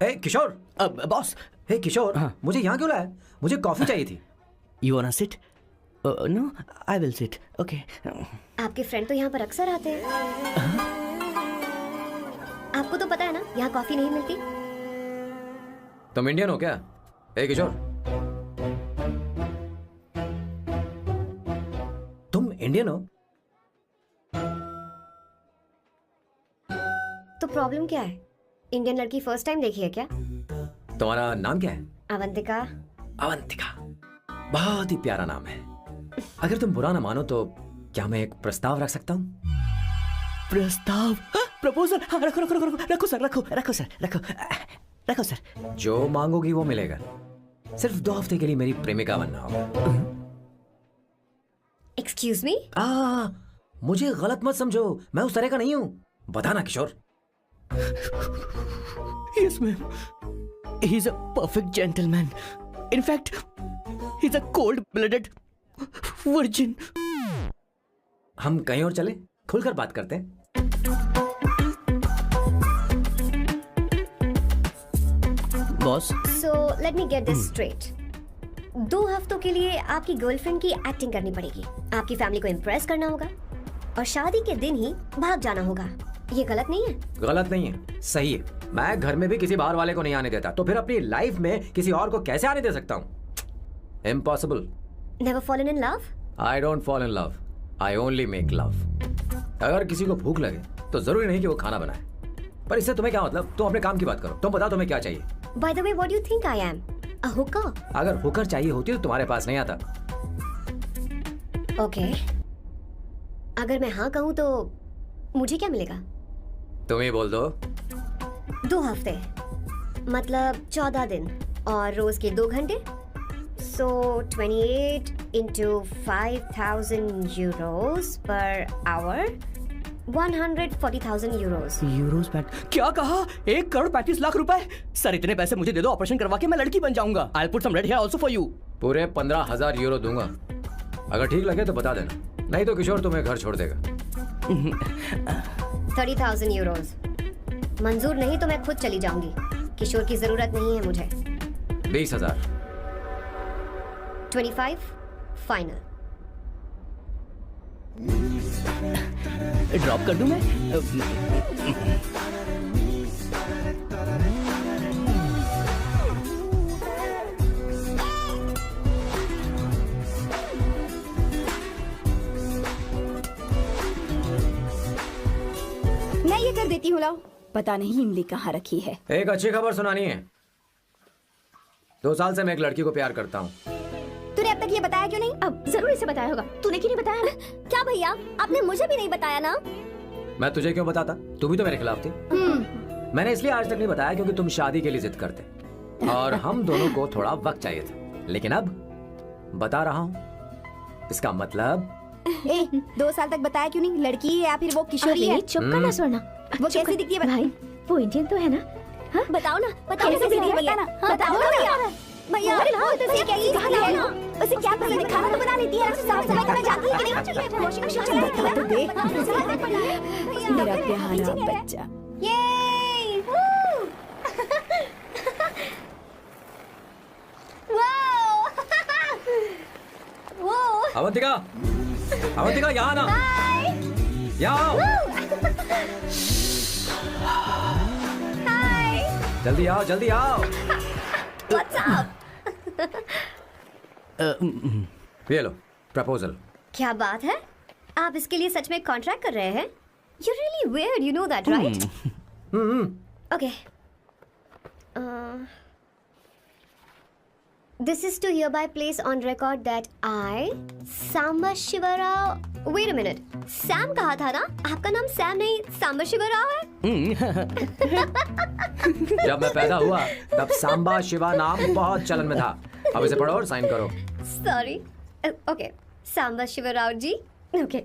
ए किशोर, बॉस, हे किशोर, मुझे यहाँ क्यों लाया? मुझे कॉफी चाहिए थी। You want sit? No, I will sit. Okay. आपके फ्रेंड तो यहाँ पर अक्सर आते हैं। आपको तो पता है ना, यहाँ कॉफी नहीं मिलती। तुम इंडियन हो क्या? ए किशोर, तुम इंडियन हो? तो प्रॉब्लम क्या है? इंडियन लड़की फर्स्ट टाइम देखी है क्या? तुम्हारा नाम क्या है? अवंतिका। अवंतिका, बहुत ही प्यारा नाम है। अगर तुम बुरा ना मानो तो क्या मैं एक प्रस्ताव रख सकता हूँ? प्रस्ताव? प्रपोजल? हाँ, रखो रखो रखो रखो, रखो सर, रखो रखो सर, रखो रखो सर। जो मांगोगी वो मिलेगा। सिर्फ 2 हफ्ते के लिए मेरी प्रेमिका बनना होगा। Excuse me? मुझे गलत मत समझो, मैं उस तरह का नहीं हूँ। बताना किशोर। Yes, ma'am. He's a perfect gentleman. In fact, he's a cold-blooded virgin. हम कहीं और चले, खुलकर बात करते हैं। Boss, so let me get this straight. 2 हफ्तों के लिए आपकी गर्लफ्रेंड की एक्टिंग करनी पड़ेगी, आपकी फैमिली को इम्प्रेस करना होगा और शादी के दिन ही भाग जाना होगा। ये गलत नहीं है? गलत नहीं है, सही है। मैं घर में भी किसी बाहर वाले को नहीं आने देता, तो फिर अपनी लाइफ में किसी और को कैसे आने दे सकता हूँ? Impossible. Never fallen in love? I don't fall in love, I only make love. अगर किसी को भूख लगे तो जरूरी नहीं कि वो खाना बनाए। पर इससे तुम्हें क्या मतलब? तुम अपने काम की बात करो। तुम बताओ तुम्हें क्या चाहिए? By the way, what do you think I am? A Hooker? अगर हुकर चाहिए होती तो तुम्हारे पास नहीं आता। ओके, अगर मैं हाँ कहूँ तो मुझे क्या मिलेगा? तुम ही बोल दो। 2 हफ्ते मतलब 14 दिन और रोज के 2 घंटे। सो 28 into 5,000 euros per hour, 140,000 euros. Euros PAT? क्या कहा? 1,35,00,000 रुपए? सर इतने पैसे मुझे दे दो, ऑपरेशन करवा के मैं लड़की बन जाऊंगा। I'll put some red hair also for you. पूरे 15,000 यूरो दूंगा। अगर ठीक लगे तो बता देना, नहीं तो किशोर तुम्हें घर छोड़ देगा। 30,000 euros मंजूर नहीं तो मैं खुद चली जाऊंगी। किशोर की जरूरत नहीं है मुझे। 20,000। 25 फाइनल। ड्रॉप कर दूं मैं? मैं ये कर देती हूँ, लाओ। पता नहीं इमली कहाँ रखी है। एक अच्छी खबर सुनानी है। 2 साल से मैं एक लड़की को प्यार करता हूँ। तूने अब तक ये बताया क्यों नहीं? अब जरूर इसे बताया होगा। तूने क्यों नहीं बताया ना? क्या भैया, आपने मुझे भी नहीं बताया ना? मैं तुझे क्यों बताता? तू भी तो मेरे खिलाफ थी। मैंने इसलिए आज तक नहीं बताया क्योंकि तुम शादी के लिए जिद करते और हम दोनों को थोड़ा वक्त चाहिए था। लेकिन अब बता रहा हूँ। इसका मतलब 2 साल तक बताया क्यों नहीं? लड़की है या फिर वो किशोरी है? चुप करना स्वर्णा। वो कैसी दिखती है? भाई वो इंडियन तो है ना? हाँ? बताओ ना, बताओ कैसे कैसी दिखती है? दिखती है? बताना, बताओ बताओ ना ना। भैया, उसे क्या है ना? उसे क्या पसंद है? खाना तो बना लेती है, साफ सफाई करना जानती है कि नहीं? वॉशिंग मशीन चलाती है? बता तो दे मेरा प्यारा बच्चा। ये वाओ अवंतिका, अवंतिका यहाँ ना, यहाँ आओ। जल्दी आओ, जल्दी आओ। What's up? ये लो प्रपोजल। क्या बात है? आप इसके लिए सच में कॉन्ट्रैक्ट कर रहे हैं? You're really weird, you know that, right? Okay. This is to hereby place on record that I, Samba Shiva Rao. Wait a minute. Sam कहा था ना? आपका नाम सैम नहीं सांबा शिवा राव है? जब मैं पैदा हुआ तब सांबा शिवा नाम बहुत चलन में था। अब इसे पढ़ो और साइन करो। Sorry. Okay. Samba Shiva Rao ji. Okay.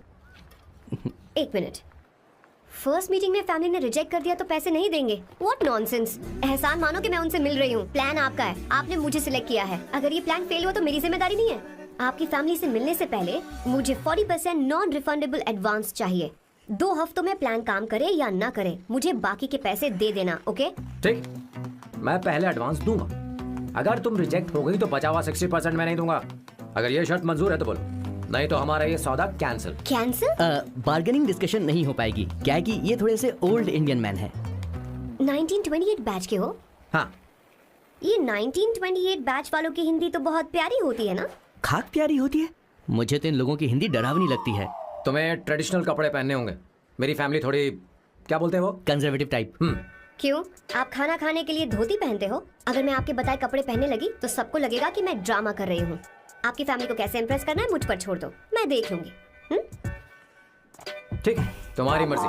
एक मिनट। फर्स्ट मीटिंग में फैमिली ने रिजेक्ट कर दिया तो पैसे नहीं देंगे? What nonsense. एहसान मानो कि मैं उनसे मिल रही हूँ। प्लान आपका है, आपने मुझे सिलेक्ट किया है। अगर ये प्लान फेल हुआ तो मेरी जिम्मेदारी नहीं है। आपकी फैमिली से मिलने से पहले मुझे 40% नॉन रिफंडेबल एडवांस चाहिए। 2 हफ्तों में प्लान काम करे या ना करे, मुझे बाकी के पैसे दे देना। ओके? ठीक, मैं पहले एडवांस दूंगा। अगर तुम रिजेक्ट हो गई तो बचा हुआ 60% मैं नहीं दूंगा। अगर ये शर्त मंजूर है तो बोलो, नहीं तो हमारा ये सौदा कैंसिल। कैंसिल? बार्गेनिंग डिस्कशन नहीं हो पाएगी। क्या है कि ये थोड़े से ओल्ड इंडियन मैन है। 1928 बैच के हो? हाँ। ये 1928 बैच वालों की हिंदी तो बहुत प्यारी होती है ना? खाक प्यारी होती है? मुझे तो इन लोगों की हिंदी डरावनी लगती है। तुम्हें ट्रेडिशनल कपड़े पहनने होंगे। मेरी फैमिली थोड़ी, क्या बोलते हैं वो, कंजर्वेटिव टाइप। क्यों? आप खाना खाने के लिए धोती पहनते हो? अगर मैं आपके बताए कपड़े पहनने लगी तो सबको लगेगा कि मैं ड्रामा कर रही हूँ। आपकी फैमिली को कैसे इम्प्रेस करना है मुझ पर छोड़ दो, मैं देख लूंगी। ठीक है, तुम्हारी मर्जी।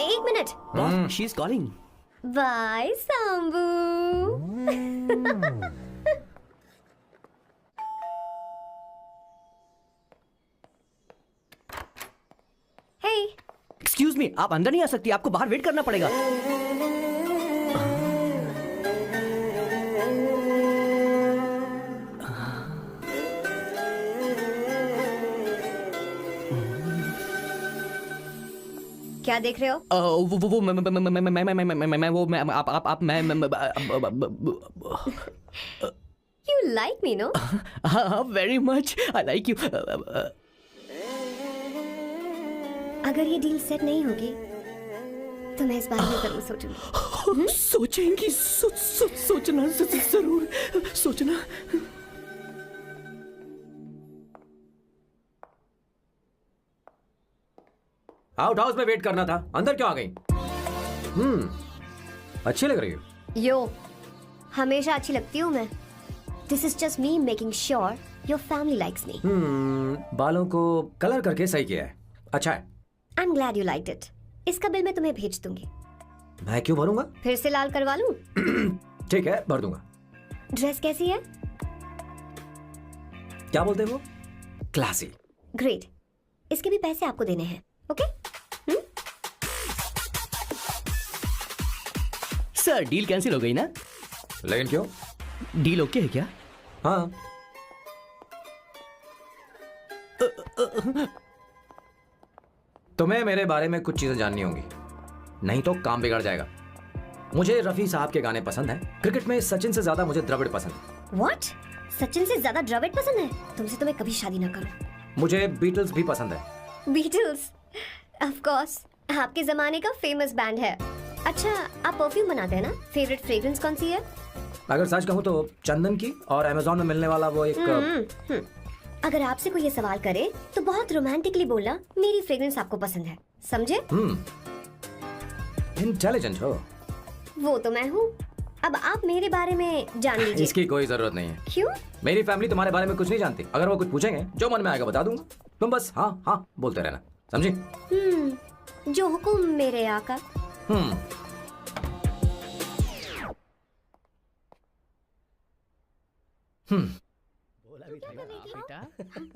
1 minute. She is calling. Bye Sambu. Hey, excuse me, आप अंदर नहीं आ सकती, आपको बाहर वेट करना पड़ेगा। क्या देख रहे हो? वो मैं आप मैं You like me, no? Very much I like you. अगर ये डील सेट नहीं होगी तो मैं इस बारे में जरूर सोचूंगी। सोचेंगी, सोचना जरूर सोचना। आउट हाउस में वेट करना था, अंदर क्यों आ गई? अच्छी लग रही हो। यो, हमेशा अच्छी लगती हूँ मैं। This is just me making sure your family likes me. बालों को कलर करके सही किया है, अच्छा है। I'm glad you liked it. इसका बिल मैं तुम्हें भेज दूंगी। मैं क्यों भरूंगा? फिर से लाल करवा लूं? ठीक है, भर दूंगा। ड्रेस कैसी है? क्या बोलते हो? क्लासी। ग्रेट। इसके भी पैसे आपको देने हैं, ओके? सर, डील कैंसिल हो गई ना? लेकिन क्यों? डील ओके है क्या? हाँ। तुम्हें मेरे बारे में कुछ चीजें जाननी होंगी, नहीं तो काम बिगड़ जाएगा। मुझे रफी साहब के गाने पसंद हैं। क्रिकेट में सचिन से ज्यादा मुझे द्रविड़ पसंद है। What? सचिन से ज्यादा द्रविड़ पसंद है? तुमसे तो मैं कभी शादी ना करूं। मुझे बीटल्स भी पसंद है। बीटल्स? ऑफ कोर्स, आपके जमाने का फेमस बैंड है। अच्छा, आप परफ्यूम बनाते हैं ना? फेवरेट फ्रेग्रेंस कौन सी है? अगर सच कहूँ तो चंदन की, और अमेज़न में मिलने वाला वो एक अगर आपसे कोई ये सवाल करे तो बहुत रोमांटिकली बोलना, मेरी फ्रेग्रेंस आपको पसंद है, समझे? इंटेलिजेंट हो। वो तो मैं हूँ। अब आप मेरे बारे में जान लीजिए। इसकी कोई जरूरत नहीं है। क्यों? मेरी फैमिली तुम्हारे बारे में कुछ नहीं जानती। अगर वो कुछ पूछेंगे, जो मन में आएगा बता दूंगा। तुम बस हाँ हाँ बोलते रहना, समझी? जो हुकुम मेरे आका। बेटा,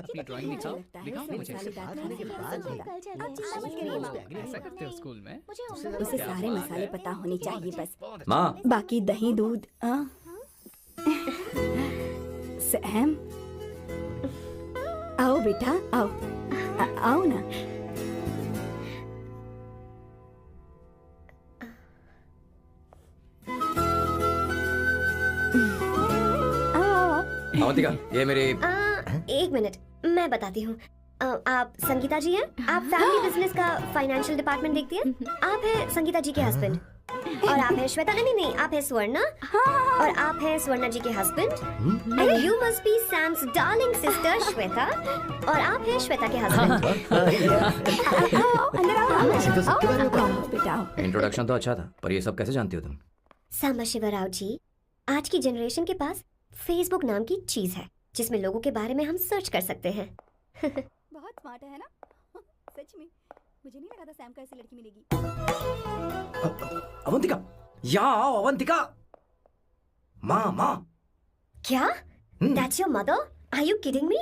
अपनी ड्राइंग दिखाओ, दिखाओ मुझे। ऐसा करते हो स्कूल में? उसे सारे मसाले पता होने चाहिए बस। माँ, बाकी दही दूध। सैम, आओ बेटा, आओ। आओ ना। अवंतिका, ये मेरी। एक मिनट, मैं बताती हूँ। आप संगीता जी हैं? आप फैमिली बिजनेस का फाइनेंशियल डिपार्टमेंट देखती हैं? आप हैं संगीता जी के हस्बैंड? और आप हैं श्वेता? नहीं, आप हैं स्वर्णा। और आप हैं स्वर्णा जी के husband. And you must be Sam's darling sister Shweta. और आप हैं श्वेता के हस्बैंड। अंदर आओ, ऐसे तो सबके बारे में पता आओ बेटा आओ। इंट्रोडक्शन तो अच्छा था, पर ये सब कैसे जानती हो तुम? सांबा शिवराव जी, आज की जनरेशन के पास फेसबुक नाम की चीज है जिसमें लोगों के बारे में हम सर्च कर सकते हैं। बहुत स्मार्ट है ना? सच में मुझे नहीं लगा था सैम को ऐसी लड़की मिलेगी। अवंतिका, यहाँ आओ अवंतिका। माँ। क्या? That's your mother? Are you kidding me?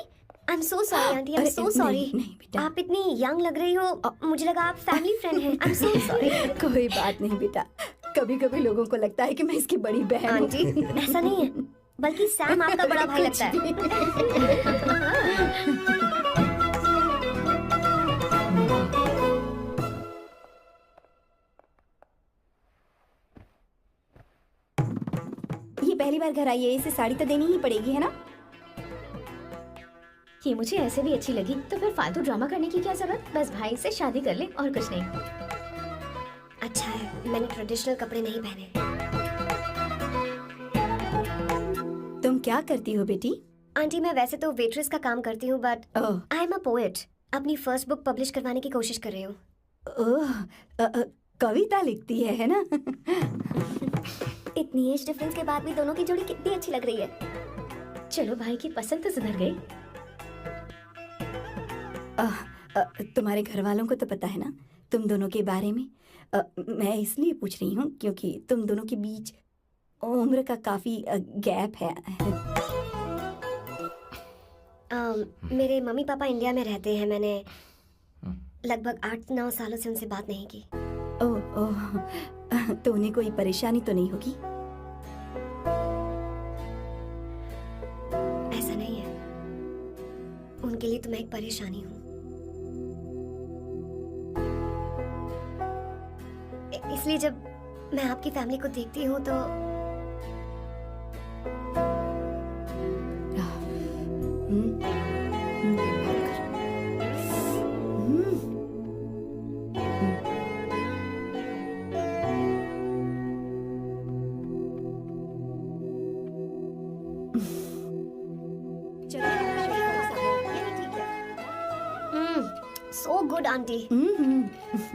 I'm so sorry, auntie. I'm अरे, so sorry. नहीं बेटा, आप इतनी यंग लग रही हो, मुझे लगा आप फैमिली फ्रेंड हैं। I'm so sorry. कोई बात नहीं बेटा। कभी कभी लोगों को लगता है कि मैं इसकी बड़ी बहन हूँ। आंटी, ऐसा नहीं है, बल्कि सैम आपका बड़ा भाई लगता है। ये पहली बार घर आई है, इसे साड़ी तो देनी ही पड़ेगी, है ना? ये मुझे ऐसे भी अच्छी लगी, तो फिर फालतू ड्रामा करने की क्या जरूरत? बस भाई से शादी कर ले और कुछ नहीं। अच्छा है, मैंने ट्रेडिशनल कपड़े नहीं पहने। तुम क्या करती हो बेटी? आंटी, मैं वैसे तो वेट्रेस का काम करती हूँ, but oh, I am a poet. अपनी फर्स्ट बुक पब्लिश करवाने की कोशिश कर रही हूँ। ओह, कविता लिखती है ना? इतनी एज डिफरेंस के बाद भी दोनों की जोड़ी कितनी अच्छी लग रही है। चलो भाई की पसंद तो सुधर गई। तुम्हारे घर वालों को तो पता है ना तुम दोनों के बारे में? मैं इसलिए पूछ रही हूँ क्योंकि तुम दोनों के बीच उम्र का काफी गैप है। मेरे मम्मी पापा इंडिया में रहते हैं। मैंने लगभग 8-9 सालों से उनसे बात नहीं की। ओह ओह, तो उन्हें कोई परेशानी तो नहीं होगी? ऐसा नहीं है, उनके लिए तो मैं एक परेशानी हूँ। इसलिए जब मैं आपकी फैमिली को देखती हूँ तो सो गुड आंटी।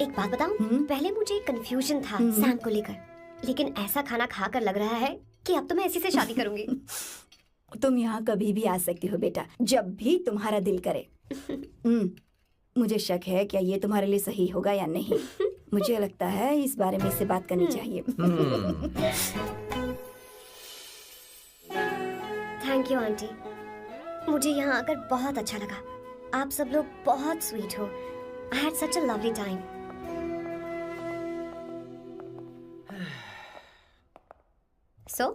एक बात बताऊं, पहले मुझे कंफ्यूजन था सैम को लेकर, लेकिन ऐसा खाना खाकर लग रहा है कि अब तो मैं इसी से शादी करूंगी। तुम यहाँ कभी भी आ सकती हो बेटा, जब भी तुम्हारा दिल करे। मुझे शक है क्या ये तुम्हारे लिए सही होगा या नहीं। मुझे लगता है इस बारे में इससे बात करनी चाहिए। थैंक यू आंटी, मुझे यहाँ आकर बहुत अच्छा लगा। आप सब लोग बहुत स्वीट हो। I had such a lovely time. So?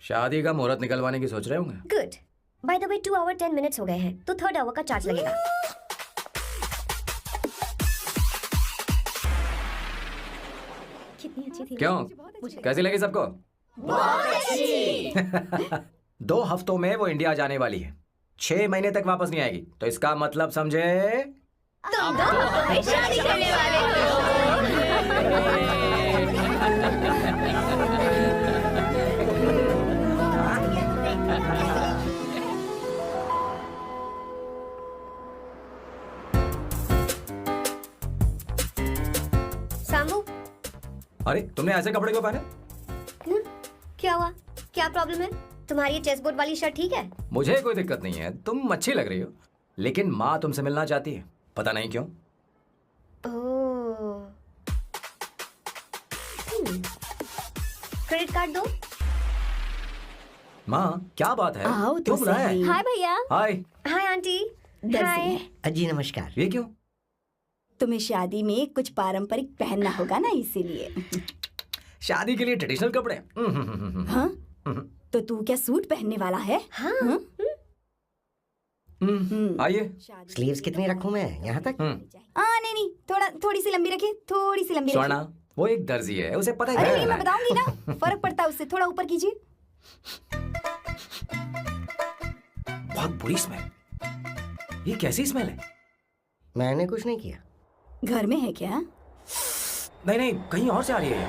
शादी का मुहूर्त निकलवाने की सोच रहे होंगे। Good. By the way, 2 hour 10 minutes हो गए हैं, तो 3rd hour का चार्ज लगेगा। कितनी अच्छी थी। क्यों, कैसी लगी सबको? बहुत अच्छी। 2 हफ्तों में वो इंडिया जाने वाली है, 6 महीने तक वापस नहीं आएगी, तो इसका मतलब समझे तुम 2 हफ्तों में शादी करने वाले हो। सांबू, अरे तुमने ऐसे कपड़े क्यों पहने? क्या हुआ? क्या प्रॉब्लम है? तुम्हारी ये चेस्ट बोर्ड वाली शर्ट ठीक है? मुझे कोई दिक्कत नहीं है, तुम अच्छी लग रही हो, लेकिन माँ तुमसे मिलना चाहती है, पता नहीं क्यों। ओह। क्रेडिट कार्ड दो। माँ क्या बात है? आओ तो क्यों बुलाया है? सही। हाय भैया। हाय। Hi aunty. दर्जी हाय। है। जी नमस्कार। ये क्यों? तुम्हें शादी में कुछ पारंपरिक पहनना होगा ना, इसीलिए। शादी के लिए ट्रेडिशनल कपड़े? हाँ? तो तू क्या सूट पहनने वाला है? हाँ। आइए। स्लीव्स कितनी रखूं मैं? यहाँ तक? नहीं, थोड़ी सी लंबी रखिए, थोड़ी सी लंबी स्वर्णा, रखिए। वो एक दर्जी है, उसे पता अरे है। नहीं, मैं बताऊंगी ना, फर्क पड़ता है उससे। थोड़ा ऊपर कीजिए। बहुत बुरी स्मेल। ये कैसी स्मेल है? मैंने कुछ नहीं किया। घर में है क्या? नहीं नहीं, कहीं और से आ रही है ये।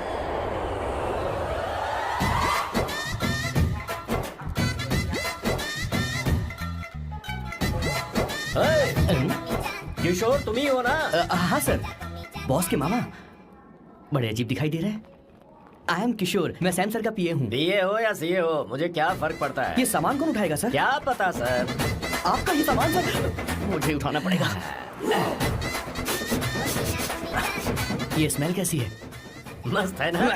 किशोर तुम ही हो ना? हाँ सर, बॉस के मामा बड़े अजीब दिखाई दे रहे हैं। आई एम किशोर, मैं सैम सर का पीए हूँ। बीए हो या सीए हो, मुझे क्या फर्क पड़ता है? ये सामान कौन उठाएगा सर? क्या पता सर। आपका ये सामान सर मुझे उठाना पड़ेगा। ये स्मेल कैसी है? मस्त है ना?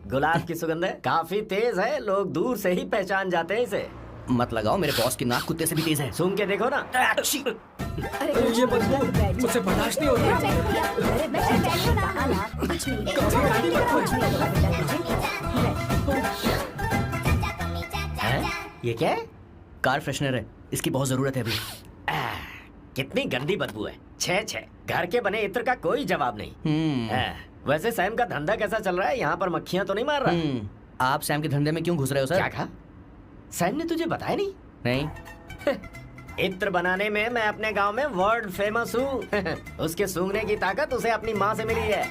गुलाब की सुगंध है, काफी तेज है, लोग दूर से ही पहचान जाते हैं इसे। मत लगाओ, मेरे बॉस की नाक कुत्ते से भी तेज है। सूंघ के देखो ना। अरे ये मुझसे बर्दाश्त नहीं हो रही। अरे बैठो ना, कुछ नहीं हैं? ये क्या है? कार फ्रेशनर है, इसकी बहुत जरूरत है अभी। कितनी गंदी बदबू है। छे घर के बने इत्र का कोई जवाब नहीं। वैसे सैम का धंधा कैसा चल रहा है? यहाँ पर मक्खियाँ तो नहीं मार रहा? आप सैम के धंधे में क्यों घुस रहे हो सर? क्या कहा? सैम ने तुझे बताया नहीं? नहीं। इत्र बनाने में मैं अपने गांव में वर्ल्ड फेमस हूँ। उसके सूंघने की ताकत उसे अपनी माँ से मिली है।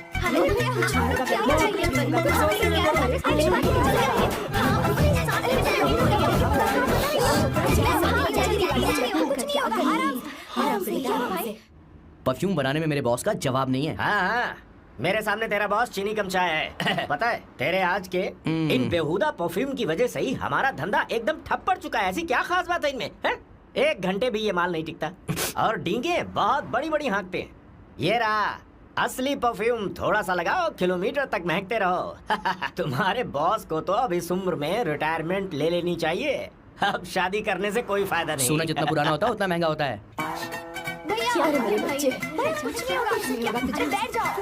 परफ्यूम बनाने में मेरे बॉस का जवाब नहीं है। हाँ, मेरे सामने तेरा बॉस चीनी कम चाय है। पता है तेरे आज के इन बेहुदा परफ्यूम की वजह से ही हमारा धंधा एकदम ठप पड़ चुका है। ऐसी क्या खास बात है इनमें? है? 1 घंटे भी ये माल नहीं टिकता और डींगे बहुत बड़ी बड़ी हाँकते हैं। ये रहा असली परफ्यूम, थोड़ा सा लगाओ, किलोमीटर तक महकते रहो। तुम्हारे बॉस को तो अब इस उम्र में रिटायरमेंट ले लेनी चाहिए। अब शादी करने से कोई फायदा नहीं। सोना जितना पुराना होता है उतना महंगा होता है। अरे मेरे बच्चे, कुछ नहीं होगा तुझे। बैठ जाओ,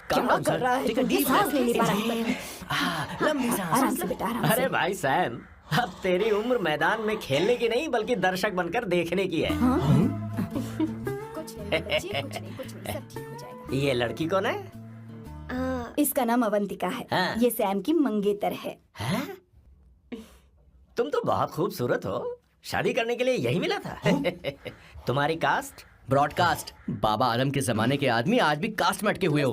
क्या कर रहा है? सांस नहीं ले पा रहा। लंबी सांस। आराम से बेटा, आराम से। अरे भाई सैम, अब तेरी उम्र मैदान में खेलने की नहीं बल्कि दर्शक बनकर देखने की है। कुछ नहीं बच्चे, कुछ नहीं, सब ठीक हो जाएगा। ये लड़की कौन है? इसका नाम अवंतिका है। हाँ। ये सैम की मंगेतर है। हैं? तुम तो बहुत खूबसूरत हो, शादी करने के लिए यही मिला था। तुम्हारी कास्ट? ब्रॉडकास्ट। बाबा आलम के जमाने के आदमी आज भी कास्ट में अटके हुए हो।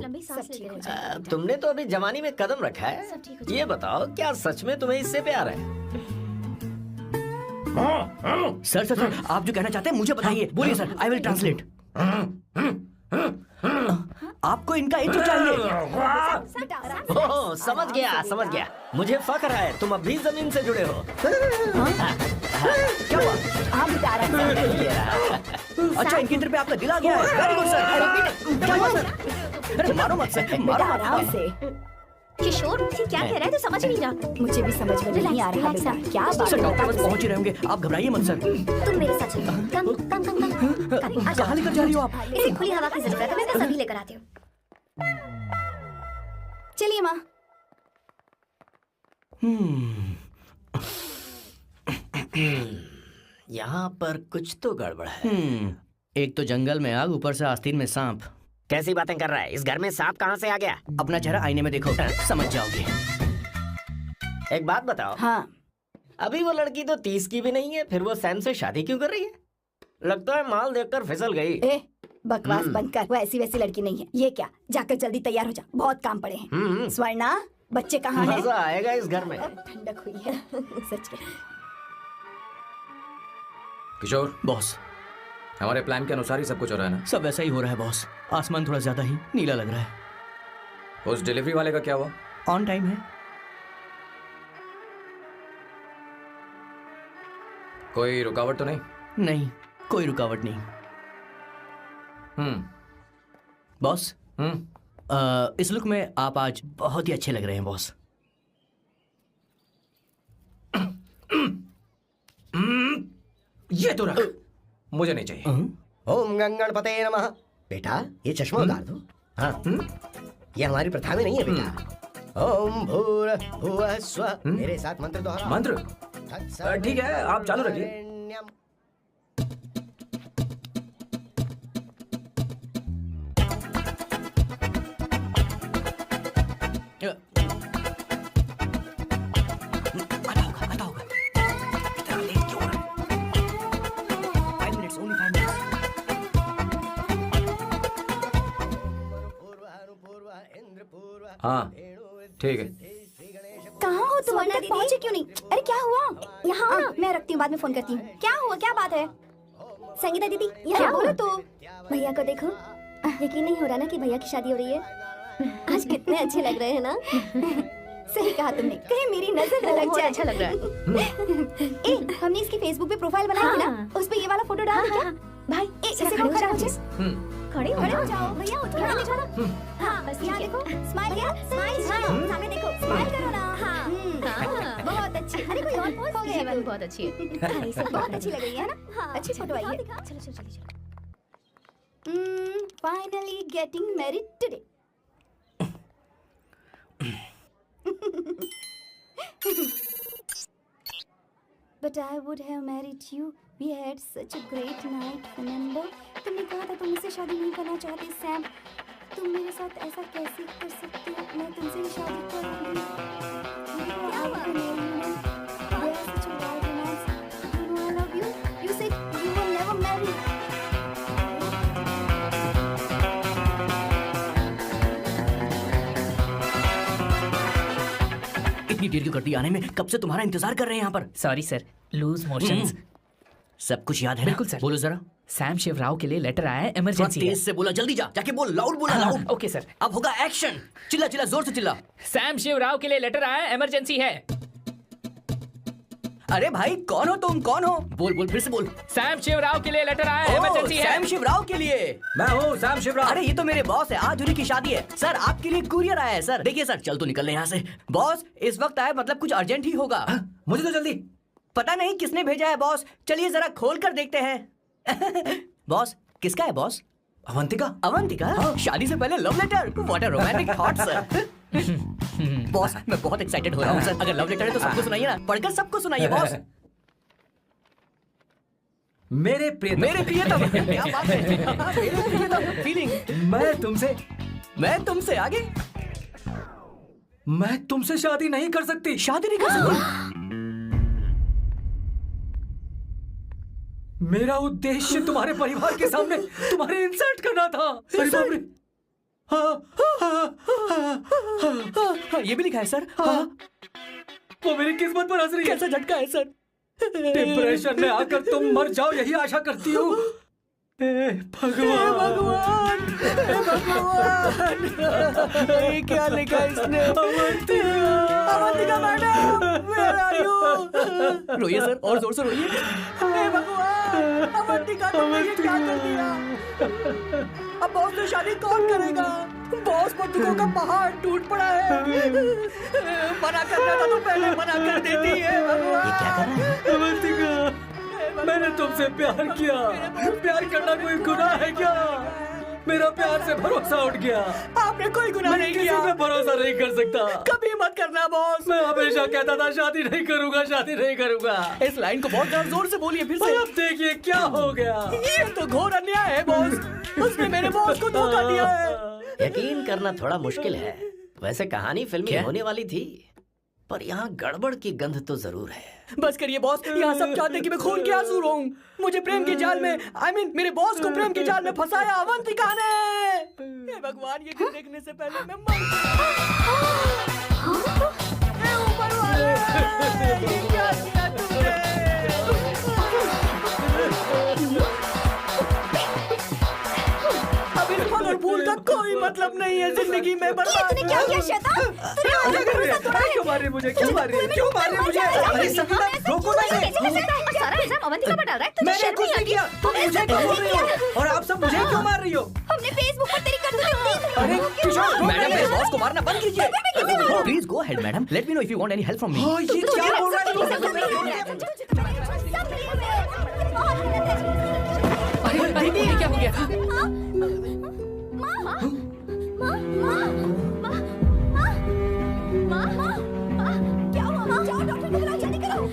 तुमने तो अभी जवानी में कदम रखा है। ये बताओ, क्या सच में तुम्हें इससे प्यार है? सर सर सर, आप जो कहना चाहते हैं मुझे बताइए। बोलिए सर, आई विल ट्रांसलेट। आपको इनका इत्र चाहिए। ओह, समझ गया। मुझे फख्र है तुम अब भी जमीन से जुड़े हो। क्या हुआ? आप बेटा, आराम से। ये रहा। अच्छा, इनके इत्र पे आपका दिल आ गया है। Very good sir. क्या हुआ सर? अरे मारो मत सर, मारो बेटा, मत। आराम से। किशोर ये क्या कह रहा है? तो समझ नहीं रहा। मुझे भी समझ में नहीं आ रहा बेटा, क्या बात सर है? डॉक्टर बस पहुंच ही रहे होंगे, आप घबराइए मत सर। तुम मेरे साथ चलो। कम कम कम कम। कहाँ लेकर जा रही हो आप? इसे खुली हवा की जरूरत है, मैं इसको सभी लेकर आती हूँ। चलिए माँ। यहाँ पर कुछ तो गड़बड़ है। एक तो जंगल में आग, ऊपर से आस्तीन में सांप। कैसी बातें कर रहा है? इस घर में सांप कहाँ से आ गया? अपना चेहरा आईने में देखो, समझ जाओगे। एक बात बताओ। हाँ, अभी वो लड़की तो 30 की भी नहीं है, फिर वो सैम से शादी क्यों कर रही है? लगता है माल देखकर फिसल गई। ए बकवास बंद कर। वो ऐसी वैसी लड़की नहीं है। ये क्या, जाकर जल्दी तैयार हो जा, बहुत काम पड़े हैं। स्वर्णा, बच्चे कहाँ हैं? मजा आएगा इस घर में। अब ठंडक हुई है। सच में। किशोर, बॉस, हमारे प्लान के अनुसार ही सब कुछ हो रहा है ना? सब वैसा ही हो रहा है बॉस। आसमान थोड़ा ज्यादा ही नीला लग रहा है। उस डिलीवरी वाले का क्या हुआ? ऑन टाइम है। कोई रुकावट तो नहीं? नहीं, कोई रुकावट नहीं। बॉस, इस लुक में आप आज बहुत ही अच्छे लग रहे हैं बॉस। ये तो रख, मुझे नहीं चाहिए। ओम गंगणपते नमः। बेटा, ये चश्मा उतार दो। हाँ, ये हमारी प्रथा में नहीं है बेटा। ओम भूर्भुवः स्वः। मेरे साथ मंत्र दोहराओ। मंत्र? ठीक है, आप चालू रखिए। आता होगा। हाँ ठीक है। कहाँ हो तुम? अभी तक पहुँचे क्यों नहीं? अरे क्या हुआ? यहाँ आओ ना। मैं रखती हूँ, बाद में फोन करती हूँ। क्या हुआ? क्या बात है? संगीता दीदी क्या यहाँ बोलो तो? भैया को देखो। यकीन नहीं हो रहा ना कि भैया की शादी हो रही है। आज कितने अच्छे लग रहे हैं ना। सही कहा तुमने, कहीं मेरी नजर न लग बहुत जाए। अच्छा लग रहा है। ए, हमने इसकी फेसबुक पे प्रोफाइल बनाई थी ना, उस पे ये वाला फोटो डाल दे क्या? भाई इसे खड़े खड़े हो हो जाओ। जाओ। खड़े खड़े हो जाओ भैया, उठ के ले जाना। हाँ बस यहाँ देखो, स्माइल किया, स्माइल सामने देखो, स्माइल करो ना। हाँ बहुत अच्छी। अरे कोई और पोज हो गया? जीवन बहुत अच्छी है। बहुत अच्छी लग रही है ना? हाँ अच्छी फोटो आई है। चलो चलो चलो। Finally getting married today. But I would have married you. We had such a great night, remember? तुमने कहा था तुम मुझसे शादी नहीं करना चाहते, सैम। तुम मेरे साथ ऐसा कैसे कर सकते हो? मैं तुमसे ही शादी करूंगी। क्या बात है? We are such a wild romance. You know I love you. You said you will never marry. इतनी देर क्यों कर दी आने में? कब से तुम्हारा इंतजार कर रहे हैं यहाँ पर। Sorry sir, loose motions. सब कुछ याद है ना? बिल्कुल सर। बोलो जरा। सैम शिवराव के लिए लेटर आया है, थोड़ा इमरजेंसी है। तेज से बोला, जल्दी जा, जाके बोल, लाउड बोला, लाउड। Okay sir. अब होगा एक्शन। चिल्ला चिल्ला, जोर से चिल्ला। सैम शिवराव के लिए लेटर आया है, इमरजेंसी है। अरे भाई कौन हो तुम? कौन हो? बोल बोल, फिर से बोल। सैम शिवराव के लिए लेटर आया है, ओह, इमरजेंसी है। सैम शिवराव के लिए। मैं हूँ सैम शिवराव। अरे ये तो मेरे बॉस है, आज उन्हीं की शादी है। सर आपके लिए कुरियर आया है सर। देखिए सर, चल तो निकल यहाँ से। बॉस इस वक्त आए, मतलब कुछ अर्जेंट ही होगा। मुझे तो जल्दी। पता नहीं किसने भेजा है बॉस, चलिए जरा खोल कर देखते हैं। बॉस किसका है बॉस? अवंतिका। अवंतिका? शादी से पहले love letter? What a romantic thought sir. Boss मैं बहुत एक्साइटेड हो रहा हूँ सर। अगर लव लेटर है तो सबको सुनाइए ना, पढ़कर सबको सुनाइए बॉस। मेरे प्रियतम। मेरे प्रियतम, क्या बात है। मेरे प्रियतम, फीलिंग। मैं तुमसे आगे। मैं तुमसे शादी नहीं कर सकती। शादी नहीं कर सकती? मेरा उद्देश्य तुम्हारे परिवार के सामने तुम्हारे इंसल्ट करना था। अरे बाप रे। हाँ, ये भी लिखा है सर। हाँ। वो मेरी किस्मत पर हंस रही है। कैसा झटका है सर। डिप्रेशन में आकर तुम मर जाओ, यही आशा करती हूँ। भगवान भगवान, ये क्या लिखा इसने? Avantika madam, where are you? रोइए सर, और जोर से रोइए। हे भगवान, अवंतिका तुमने ये क्या कर दिया? अब बॉस से शादी कौन करेगा? बॉस पर दुखों का पहाड़ टूट पड़ा है। मना करना था तो पहले मना कर देती है। भगवान ये क्या कर रहा है? अवंतिका, मैंने तुमसे प्यार किया। प्यार करना कोई गुनाह है क्या? मेरा प्यार से भरोसा उठ गया। आपने कोई गुनाह नहीं किया। किसी पे भरोसा नहीं कर सकता। कभी मत करना बॉस। मैं हमेशा कहता था शादी नहीं करूंगा, शादी नहीं करूंगा। इस लाइन को बहुत जोर से बोलिए फिर से। अब देखिए क्या हो गया। ये तो घोर अन्याय है बॉस। उसने मेरे बॉस को धोखा दिया है। यकीन करना थोड़ा मुश्किल है। वैसे कहानी फिल्मी होने वाली थी, पर यहाँ गड़बड़ की गंध तो जरूर है। बस करिए बॉस, यहाँ सब चाहते हैं कि मैं खून के आंसू रोऊं। मुझे प्रेम के जाल में, मेरे बॉस को प्रेम के जाल में फंसाया अवंतिका ने। हे भगवान, ये दिन देखने से पहले मैं मर हे ऊपर वाले, ये क्या किया तुमने? अब इस फल और फूल का कोई मतलब नहीं है जिंदगी में। तूने क्या किया शैतान? तूने मुझे भरोसा तोड़ा है। क्यों मार रही मुझे? क्यों मार रही? क्यों मार रही मुझे? अरे संगीता, रोको ना इसे। सारा इल्जाम अवंतिका पर डाल रहा है। तुझे मैंने शर्म कुछ नहीं नहीं आती? किया। तुम मुझे क्यों बोल रही हो? और आप सब मुझे क्यों मार रही हो? हमने फेसबुक पर तेरी करतूतें देख ली। अरे किशोर, मैडम मेरे बॉस को मारना बंद कीजिए। Please go ahead madam, let me know if you want any help from me. हाँ, ये क्या बोल रहा है? अरे ये क्या हो गया? क्या हुआ? जाओ डॉक्टर को बुलाओ, जल्दी करो।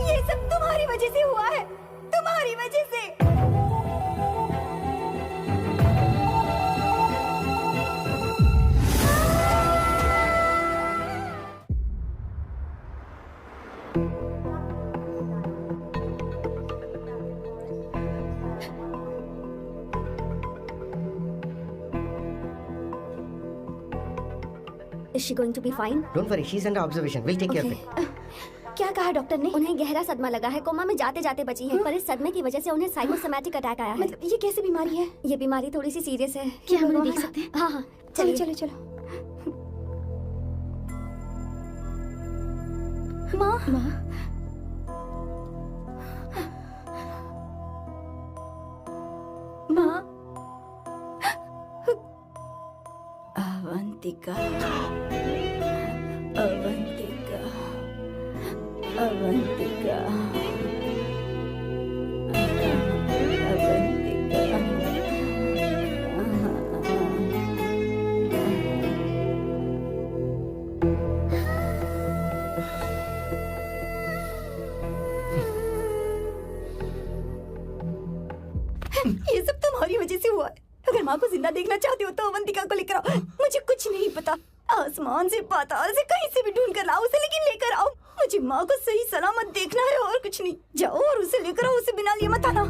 ये सब तुम्हारी वजह से हुआ है, तुम्हारी वजह से। Is she going to be fine? Don't worry, she is under observation, will take care of it. क्या कहा डॉक्टर ने? उन्हें गहरा सदमा लगा है, कोमा में जाते जाते बची हैं, पर इस सदमे की वजह से उन्हें साइकोसोमैटिक अटैक आया है। मतलब ये कैसी बीमारी है? ये बीमारी थोड़ी सी सीरियस है। क्या हम उन्हें देख सकते हैं? हाँ हाँ, चलो चलिए। चलो चलो। माँ माँ अवंतिका अवंतिका अवंतिका ये सब तुम्हारी वजह से हुआ है। अगर माँ को जिंदा देखना चाहते हो तो अवंतिका को लेकर आओ। मुझे कुछ नहीं पता, आसमान से पाताल से कहीं से भी ढूंढ कर लाओ उसे, लेकिन लेकर आओ। मुझे माँ को सही सलामत देखना है और कुछ नहीं। जाओ और उसे लेकर आओ, उसे बिना लिए मत आना।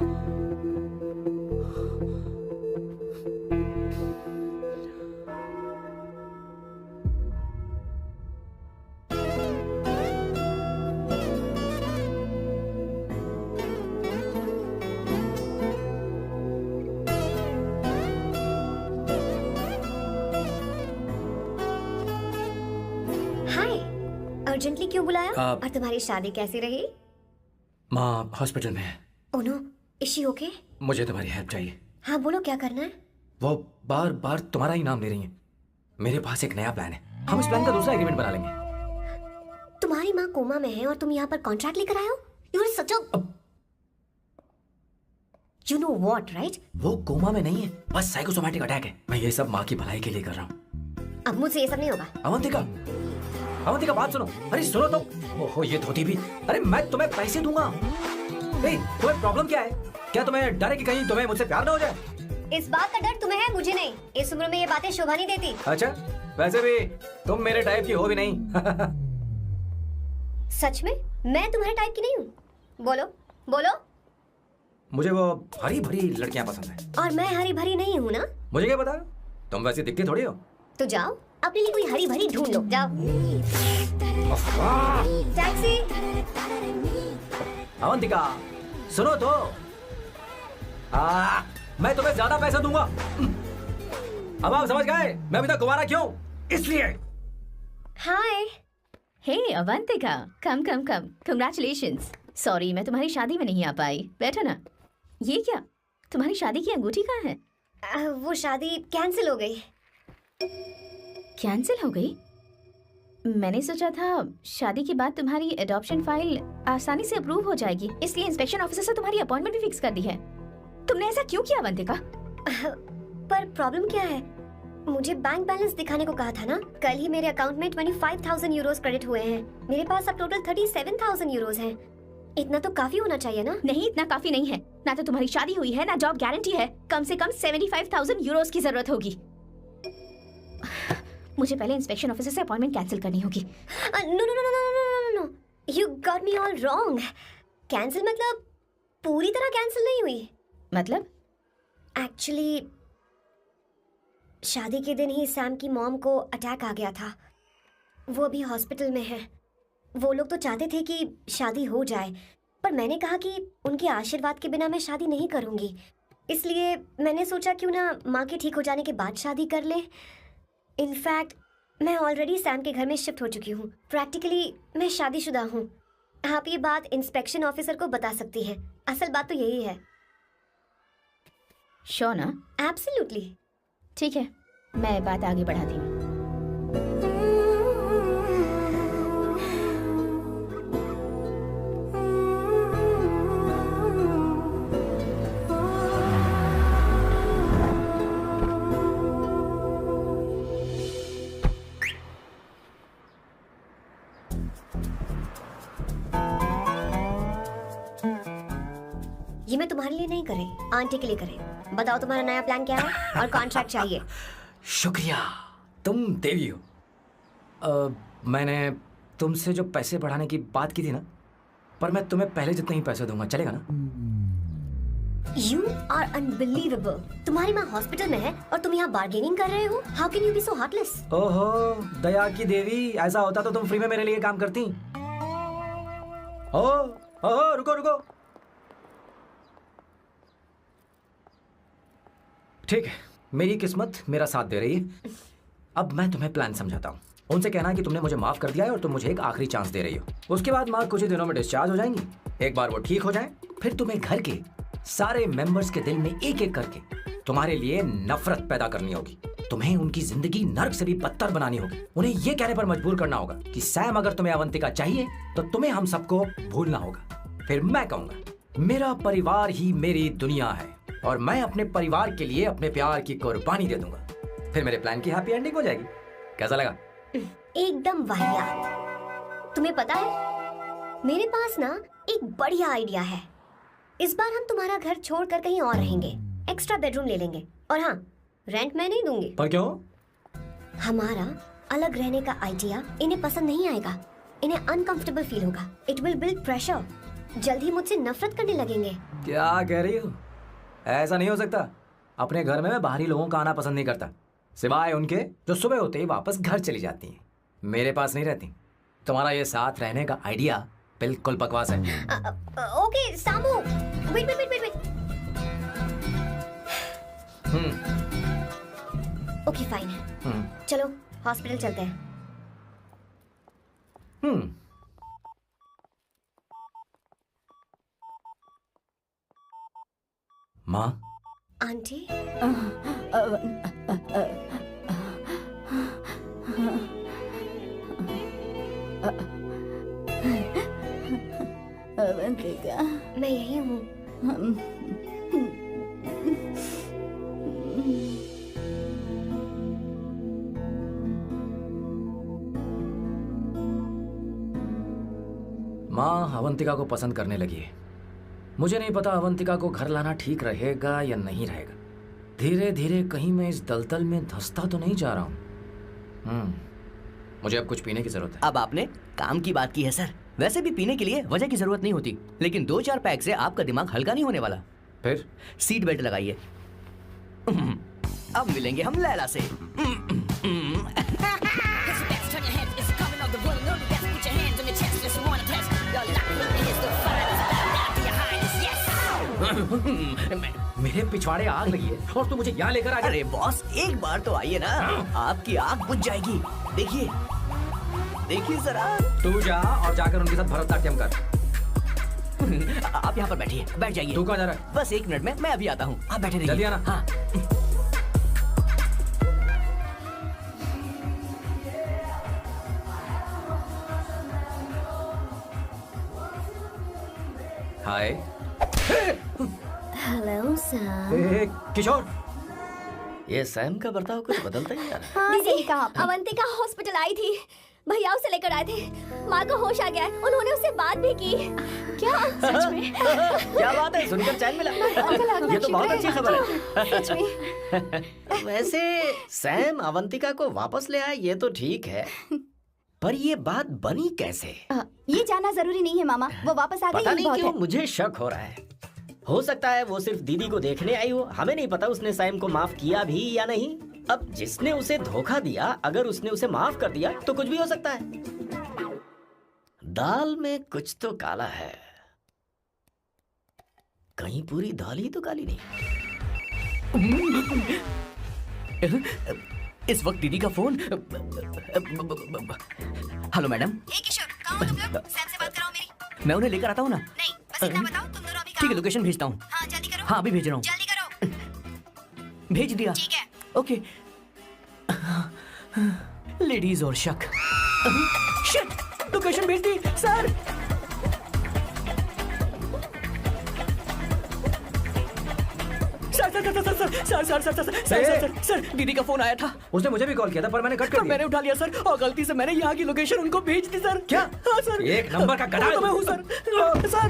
हाय, अर्जेंटली क्यों बुलाया? आप- और तुम्हारी शादी कैसी रही? माँ हॉस्पिटल में है, oh no, is she okay? मुझे तुम्हारी हेल्प चाहिए। हाँ बोलो, क्या करना है? वो बार बार तुम्हारा ही नाम ले रही हैं। मेरे पास एक नया प्लान है, हम इस प्लान का दूसरा एग्रीमेंट बना लेंगे। तुम्हारी माँ कोमा में है और तुम यहाँ पर कॉन्ट्रैक्ट लेकर आए हो? You are such a you know what, right? वो कोमा में नहीं है, बस साइकोसोमैटिक अटैक है। मैं ये सब माँ की भलाई के लिए कर रहा हूँ। अब मुझसे ये सब नहीं होगा। अवंतिका, अवंतिका बात सुनो। अरे सुनो तो। ओहो ये धोती भी। अरे मैं तुम्हें पैसे दूंगा। तुम्हें प्रॉब्लम क्या है? क्या तुम्हें डर है कि कहीं तुम्हें मुझसे प्यार ना हो जाए? इस बात का डर तुम्हें है, मुझे नहीं। इस उम्र में ये बातें शोभा नहीं देती। अच्छा, वैसे भी तुम मेरे टाइप की हो भी नहीं। सच में मैं तुम्हारे टाइप की नहीं हूँ। बोलो बोलो। मुझे वो हरी भरी लड़कियां पसंद है। और मैं हरी भरी नहीं हूँ ना? मुझे क्या पता, तुम वैसे दिखती थोड़ी हो। तो जाओ अपने लिए कोई हरी भरी ढूंढ लो, जाओ। टैक्सी। अवंतिका सुनो तो। मैं तुम्हें ज्यादा पैसा दूंगा। अब आप समझ गए मैं अभी तक कुंवारा क्यों? इसलिए। हाय। हे अवंतिका, कम कम कम, कंग्रेचुलेशंस। सॉरी मैं तुम्हारी शादी में नहीं आ पाई। बैठो ना। ये क्या, तुम्हारी शादी की अंगूठी कहाँ है? वो शादी कैंसिल हो गई। कैंसिल हो गई? मैंने सोचा था शादी के बाद तुम्हारी एडॉप्शन फाइल आसानी से अप्रूव हो जाएगी, इसलिए इंस्पेक्शन ऑफिसर से तुम्हारी अपॉइंटमेंट भी फिक्स कर दी है। तुमने ऐसा क्यों किया अवंतिका? पर प्रॉब्लम क्या है? मुझे बैंक बैलेंस दिखाने को कहा था ना। कल ही मेरे अकाउंट में 25,000 यूरोस क्रेडिट हुए हैं। मेरे पास अब टोटल 37,000 यूरोस हैं। इतना तो काफी होना चाहिए ना? नहीं, इतना काफी नहीं है। ना तो तुम्हारी शादी हुई है, ना जॉब गारंटी है। कम से कम 75,000 यूरोस की जरूरत होगी। मुझे पहले इंस्पेक्शन ऑफिसर से अपॉइंटमेंट कैंसिल करनी होगी। No no no no no no no, you got me all wrong. Cancel मतलब पूरी तरह कैंसिल नहीं हुई। मतलब? एक्चुअली शादी के दिन ही सैम की मॉम को अटैक आ गया था। वो अभी हॉस्पिटल में है। वो लोग तो चाहते थे कि शादी हो जाए, पर मैंने कहा कि उनके आशीर्वाद के बिना मैं शादी नहीं करूंगी। इसलिए मैंने सोचा क्यों ना माँ के ठीक हो जाने के बाद शादी कर ले। इनफैक्ट मैं ऑलरेडी सैम के घर में शिफ्ट हो चुकी हूँ। प्रैक्टिकली मैं शादीशुदा हूँ। आप ये बात इंस्पेक्शन ऑफिसर को बता सकती हैं। असल बात तो यही है। श्योर ना? एब्सोल्युटली। ठीक है, मैं बात आगे बढ़ाती हूँ। ये मैं तुम्हारे लिए नहीं करे, आंटी के लिए करे। बताओ तुम्हारा नया प्लान क्या है और कॉन्ट्रैक्ट चाहिए। शुक्रिया, तुम देवी हो। मैंने तुमसे जो पैसे बढ़ाने की बात की थी ना, पर मैं तुम्हें पहले जितने ही पैसे दूंगा, चलेगा ना? You are unbelievable. तुम्हारी माँ हॉस्पिटल में है और तुम यहाँ बार्गेनिंग कर रहे हो? How can you be so heartless? ओहो दया की देवी, ऐसा होता तो तुम फ्री में मेरे लिए काम करती। ओहो रुको रुको। ठीक है, मेरी किस्मत मेरा साथ दे रही है। अब मैं तुम्हें प्लान समझाता हूँ। उनसे कहना कि तुमने मुझे माफ कर दिया है और तुम मुझे एक आखिरी चांस दे रही हो। उसके बाद माँ कुछ ही दिनों में डिस्चार्ज हो जाएंगी। एक बार वो ठीक हो जाए, फिर तुम्हें घर के सारे मेंबर्स के दिल में एक एक करके तुम्हारे लिए नफरत पैदा करनी होगी। तुम्हें उनकी जिंदगी नर्क से भी बदतर बनानी होगी। उन्हें यह कहने पर मजबूर करना होगा कि सैम अगर तुम्हें अवंतिका चाहिए तो तुम्हें हम सबको भूलना होगा। फिर मैं कहूंगा मेरा परिवार ही मेरी दुनिया है और मैं अपने परिवार के लिए अपने प्यार की कुर्बानी दे दूंगा। फिर मेरे प्लान की हैप्पी एंडिंग हो जाएगी। कैसा लगा? एकदम वाहियात। तुम्हें पता है मेरे पास ना एक बढ़िया आइडिया है। इस बार हम तुम्हारा घर छोड़कर कहीं और रहेंगे, एक्स्ट्रा बेडरूम ले लेंगे। और हाँ, रेंट मैं नहीं दूंगी। पर क्यों? हमारा अलग रहने का आइडिया इन्हें पसंद नहीं आएगा। इन्हें अनकंफर्टेबल फील होगा। It will build pressure. जल्द ही मुझसे नफरत करने लगेंगे। क्या कह रही हो? ऐसा नहीं हो सकता। अपने घर में मैं बाहरी लोगों का आना पसंद नहीं करता, सिवाय उनके जो सुबह होते ही वापस घर चली जाती हैं, मेरे पास नहीं रहती। तुम्हारा ये साथ रहने का आइडिया बिल्कुल बकवास है। Okay Samu, wait wait wait wait. Okay fine. चलो हॉस्पिटल चलते हैं। माँ, आंटी, अवंतिका, मैं यही हूँ। माँ अवंतिका को पसंद करने लगी है। मुझे नहीं पता अवंतिका को घर लाना ठीक रहेगा या नहीं रहेगा। धीरे धीरे कहीं मैं इस दलदल में धंसता तो नहीं जा रहा हूँ। मुझे अब कुछ पीने की जरूरत है। अब आपने काम की बात की है सर। वैसे भी पीने के लिए वजह की जरूरत नहीं होती, लेकिन 2-4 पैक से आपका दिमाग हल्का नहीं होने वाला। फिर सीट बेल्ट लगाइए। अब मिलेंगे हम लैला से। मेरे पिछवाड़े आग लगी है और तू मुझे यहाँ लेकर आ गया। अरे बॉस, एक बार तो आइए ना, आपकी आग बुझ जाएगी। देखिए देखिए जरा। तू जा और जाकर उनके साथ भरतनाट्यम कर। आप यहाँ पर बैठिए, बैठ जाइए। तू कहाँ जा रहा है? बस 1 मिनट में मैं अभी आता हूँ, आप बैठे रहिए। जल्दी आना। हाँ। हाय। Hello sir. किशोर, ये सैम का बर्ताव कुछ बदलता ही जा रहा है। हाँ, सही कहा। अवंतिका हॉस्पिटल आई थी, भैया उसे लेकर आए थे। माँ को होश आ गया है, उन्होंने उससे बात भी की। क्या सच में? क्या बात है, सुनकर चैन मिला। ये तो बहुत अच्छी खबर है। सच में। वैसे सैम अवंतिका को वापस ले आए ये तो ठीक है, पर ये बात बनी कैसे? ये जानना जरूरी नहीं है मामा, वो वापस आ गई। पता यही नहीं बहुत क्यों है। मुझे शक हो रहा है। हो सकता है वो सिर्फ दीदी को देखने आई हो। हमें नहीं पता उसने सैम को माफ किया भी या नहीं। अब जिसने उसे धोखा दिया, अगर उसने उसे माफ कर दिया तो कुछ भी हो सकता है। दाल में कुछ तो काला है। कहीं पूरी दाल ही तो काली नहीं। इस वक्त दीदी का फोन। Hello madam. किशोर, कहाँ हो तुम लोग? सैम से बात कराओ मेरी। मैं उन्हें लेकर आता हूँ ना। नहीं, बस इतना बताओ तुम दोनों अभी ठीक है, लोकेशन भेजता हूँ। हाँ जल्दी करो। हाँ अभी भेज रहा हूँ। जल्दी करो। भेज दिया। ठीक है। ओके। लेडीज और शक। शिट, लोकेशन भेज दी सर। सर दीदी का फोन आया था। उसने मुझे भी कॉल किया था पर मैंने कट कर तो दिया। मैंने उठा लिया सर, और गलती से मैंने यहाँ की लोकेशन उनको भेज दी सर। क्या? हाँ सर। एक नंबर का गधा है तो मैं हूँ सर। सर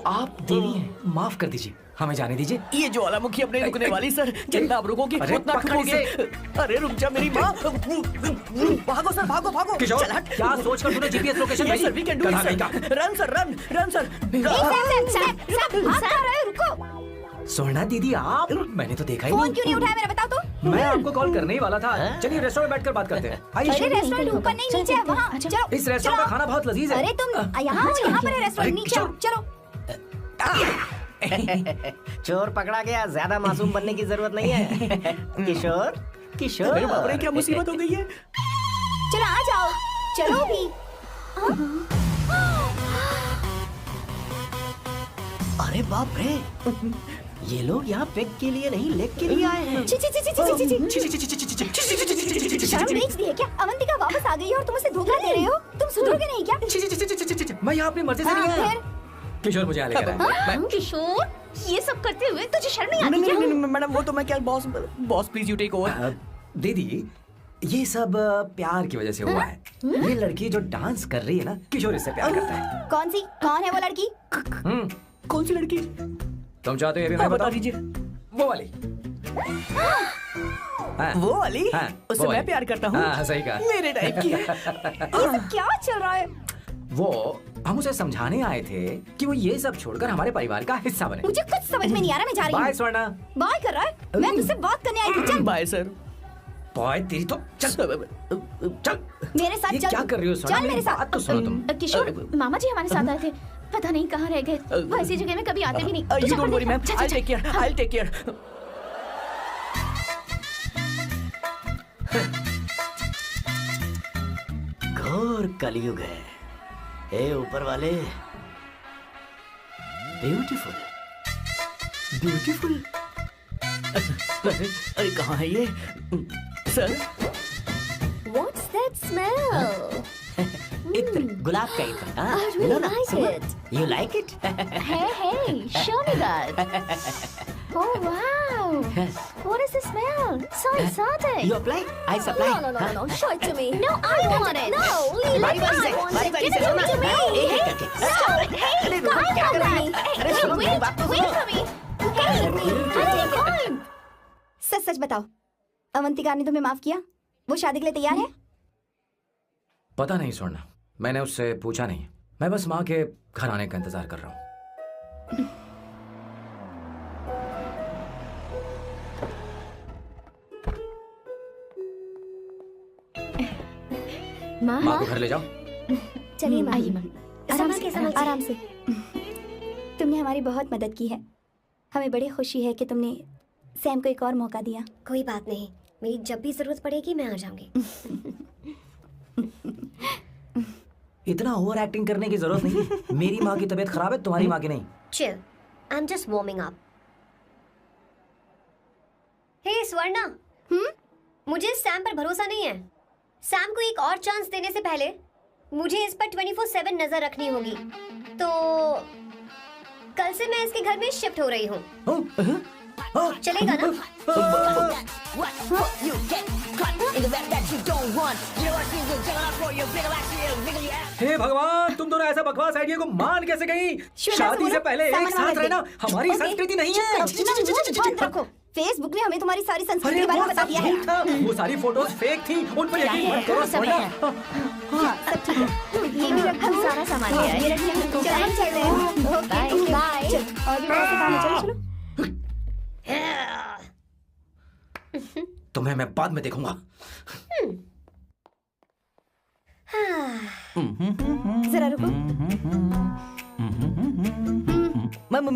आप देवी हैं, माफ कर दीजिए। हमें जाने दीजिए। ये ज्वालामुखी अब नहीं रुकने वाली सर। जितना आप रुकोगे अरे, उतना पकड़ ठुकोगे। इसे। अरे रुक जा मेरी माँ। भागो सर, भागो भागो। किशोर, चल हट। क्या सोचकर तूने जीपीएस लोकेशन Yes, भेजी? sir, we can do it, गधा sir. नहीं का। Run, sir, run, run, sir. रुको। सोना दीदी आप, मैंने तो देखा ही फोन नहीं। क्यों नहीं उठाया मेरा बताओ तो। मैं आपको कॉल करने ही वाला था। चलिए रेस्टोरेंट में बैठकर बात करते हैं। अरे आइए। रेस्टोरेंट ऊपर नहीं नीचे है वहाँ। चलो इस रेस्टोरेंट का खाना बहुत लजीज है। अरे तुम यहाँ हो, यहाँ पर है रेस्टोरेंट। अरे, नीचे आओ, चलो। चोर पकड़ा गया, ज्यादा मासूम बनने की जरूरत नहीं है। किशोर, किशोर। अरे बाप रे, क्या मुसीबत हो गई है। चलो आ जाओ, चलो भी। अरे बाप रे, ये लोग यहाँ पेग के लिए नहीं लेग के लिए आए हैं। ची ची ची ची ची ची ची। शर्म बेच दी है क्या? अवंतिका वापस आ गई है और तुम उसे धोखा दे रहे हो। तुम सुधरोगे नहीं क्या? मैं यहाँ अपनी मर्जी से नहीं आया। किशोर मुझे यहाँ लेकर आया। किशोर, ये सब करते हुए तुझे शर्म नहीं आती नहीं क्या? नहीं नहीं मैडम, वो तो मैं क्या boss please you take over. दीदी, ये सब प्यार की वजह से हुआ है। ये लड़की जो डांस कर रही है ना, किशोर इससे प्यार करता है। कौन सी? कौन है वो लड़की? कौन सी लड़की? तुम चाहते हो ये भी मैं बता बताऊं? दीजिए। वो वाली। हाँ, वो वाली? हाँ, उससे वो मैं वाली। प्यार करता हूँ। हाँ, सही कहा। मेरे टाइप की है। ये सब क्या चल रहा है? वो हम उसे समझाने आए थे कि वो ये सब छोड़कर हमारे परिवार का हिस्सा बने। मुझे कुछ समझ में नहीं आ रहा, मैं जा रही बाय हूँ। स्वर्णा। बाय कर रहा है? मैं तुझसे बात करने आई थी। चल बाय सर। बॉय तेरी तो चल चल। मेरे साथ ये चल। क्या कर रही हो स्वर्णा? चल मेरे साथ। बात तो सुनो तुम। किशोर, मामा जी हमारे साथ आए थे। पता नहीं कहाँ रह गए। वो ऐसी जगह में कभी आते भी नहीं। तू यू जा डोंट पढ़ने वरी मैम, जा। I take care, I take care. घोर कलयुग है। हे ऊपर वाले, ब्यूटीफुल, ब्यूटीफुल। अरे कहाँ है ये सर? What's that smell? इत्र, गुलाब का इत्र। हाँ, I really लो ना, like सुनो। it. You like it? Hey, show me that. Oh wow. What is the smell? So exotic. You apply, I supply. No. Show it to me. No, I want it. No, बारी बारी से, बारी बारी से, Give it to me. एक एक करके। Stop it. Hey, अरे रुको, I क्या want कर रही that. है? अरे Hey, सुनो, मेरी बात तो wait सुनो। for me. Hey, I take time. सच सच बताओ, अवंतिका ने तुम्हें माफ किया? वो शादी के लिए तैयार है? पता नहीं स्वर्णा, मैंने उससे पूछा नहीं। मैं बस माँ के घर आने का इंतजार कर रहा हूँ। माँ, माँ को घर ले जाओ। चलिए माँ। आइए माँ। आराम से, संभल के। आराम से। तुमने हमारी बहुत मदद की है। हमें बड़ी खुशी है कि तुमने सैम को एक और मौका दिया। कोई बात नहीं, मेरी जब भी जरूरत पड़ेगी मैं आ जाऊंगी। इतना ओवर एक्टिंग करने की जरूरत नहीं। मेरी माँ की तबीयत खराब है, तुम्हारी माँ की नहीं। Chill. I'm just warming up. हे स्वर्णा, मुझे सैम पर भरोसा नहीं है। सैम को एक और चांस देने से पहले मुझे इस पर 24/7 नजर रखनी होगी। तो कल से मैं इसके घर में शिफ्ट हो रही हूँ। चलेगा ना? You get caught in the web that you don't want. You know what you do, get up for your big ass, big ass. हे भगवान, तुम दोनों ऐसा बकवास आइडिया को मान कैसे गई? श्वेता, शादी से पहले एक साथ रहना हमारी संस्कृति नहीं है। बंद रखो। फेसबुक ने हमें तुम्हारी सारी संस्कृति के बारे में बता दिया है। झूठ था। वो सारी फोटोज फेक थी, उन पर यकीन मत करो स्वर्णा। हाँ, सब ठीक है। ये भी रखा, सारा सामान लिया ये है। रखिए, चलो हम चल रहे हैं। Okay, bye. चलो, और भी बहुत से काम है, चलो चलो। तुम्हें मैं बाद में देखूंगा। जरा रुको। मैम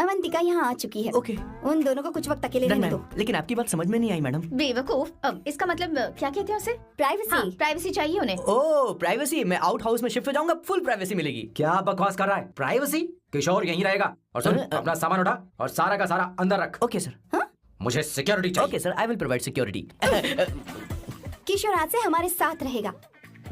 अवंतिका यहाँ आ चुकी है। ओके। उन दोनों को कुछ वक्त अकेले रहने दो। लेकिन आपकी बात समझ में नहीं आई मैडम। बेवकूफ। अब इसका मतलब क्या कहते हैं उसे? प्राइवेसी। हाँ, प्राइवेसी चाहिए उन्हें। ओह प्राइवेसी, मैं आउट हाउस में शिफ्ट हो जाऊंगा, फुल प्राइवेसी मिलेगी। क्या बकवास कर रहा है? प्राइवेसी? किशोर यहीं रहेगा। और सुन, अपना सामान उठा और सारा का सारा अंदर रख। Okay sir. मुझे सिक्योरिटी चाहिए। Okay sir, I will provide security. Kishore आज से हमारे साथ रहेगा,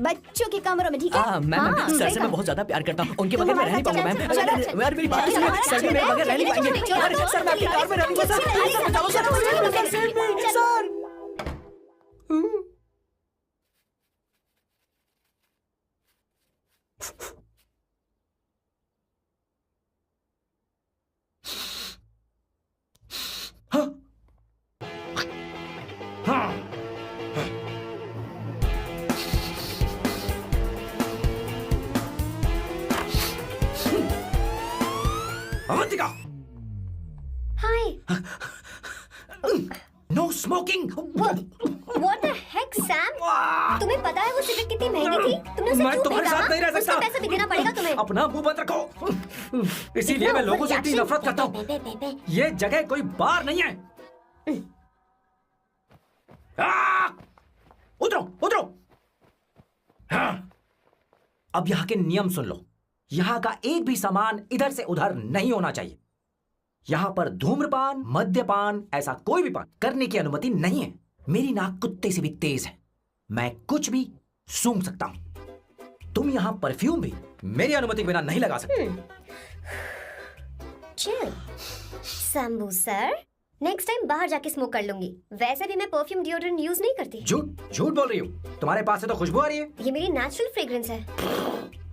बच्चों के कमरों में, ठीक है? मैम सर सही से कहा। मैं बहुत ज्यादा प्यार करता हूँ, उनके तुम बगैर मैं हमारे रह नहीं साथ पाऊंगा चलो, मैम। चलो, चलो। यार मेरी बात चलो, सुनिए, हमारे सर साथ मेरे चलो, बगैर रह नहीं चलो, पाएंगे। चलो, अरे, सर मैं आपकी कार में रहूंगा sir. Sir Avantika, hi. No smoking. What the heck, Sam? तुम्हें पता है वो सिगरेट कितनी महंगी थी? तुमने उसे मैं क्यों तुम्हारे फेंका? साथ नहीं रह सकता। उसका पैसा भी देना पड़ेगा तुम्हें। अपना मुंह बंद रखो। इसीलिए मैं लोगों से इतनी नफरत करता हूँ। ये जगह कोई बार नहीं है। उतरो उतरो। अब यहाँ के नियम सुन लो। यहाँ का एक भी सामान इधर से उधर नहीं होना चाहिए। यहाँ पर धूम्रपान, मद्यपान, ऐसा कोई भी पान करने की अनुमति नहीं है। मेरी नाक कुत्ते से भी तेज है, मैं कुछ भी सूंघ सकता हूं। तुम यहाँ परफ्यूम भी मेरी अनुमति के बिना नहीं लगा सकते। Chill Shambhu sir, next time बाहर जाके स्मोक कर लूंगी। वैसे भी मैं परफ्यूम डिओड्रेंट यूज नहीं करती। झूठ झूठ बोल रही हो। तुम्हारे पास से तो खुशबू आ रही है। ये मेरी नेचुरल फ्रेग्रेंस है।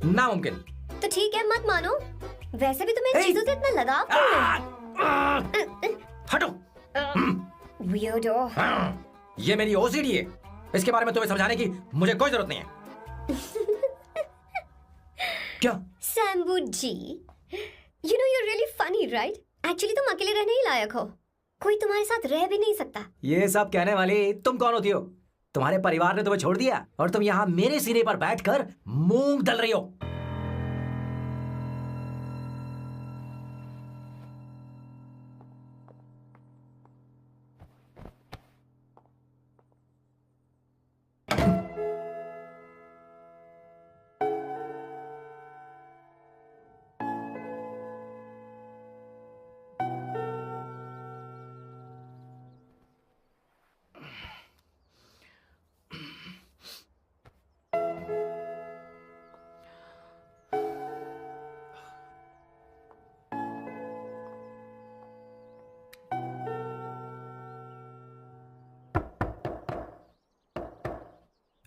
नामुमकिन। तो ठीक है, मत मानो। वैसे भी तुम्हें इन चीजों से इतना लगाव क्यों है? हटो। Weirdo। ये मेरी ओसीडी है। इसके बारे में तुम्हें समझाने की मुझे कोई जरूरत नहीं है। क्या? शंभू जी, you know you're really funny, right? Actually तुम अकेले रहने ही लायक हो। कोई तुम्हारे साथ रह भी नहीं सकता। ये सब कहने वाली तुम कौन होती हो? तुम्हारे परिवार ने तुम्हें छोड़ दिया और तुम यहाँ मेरे सीने पर बैठकर मूंग दल रही हो।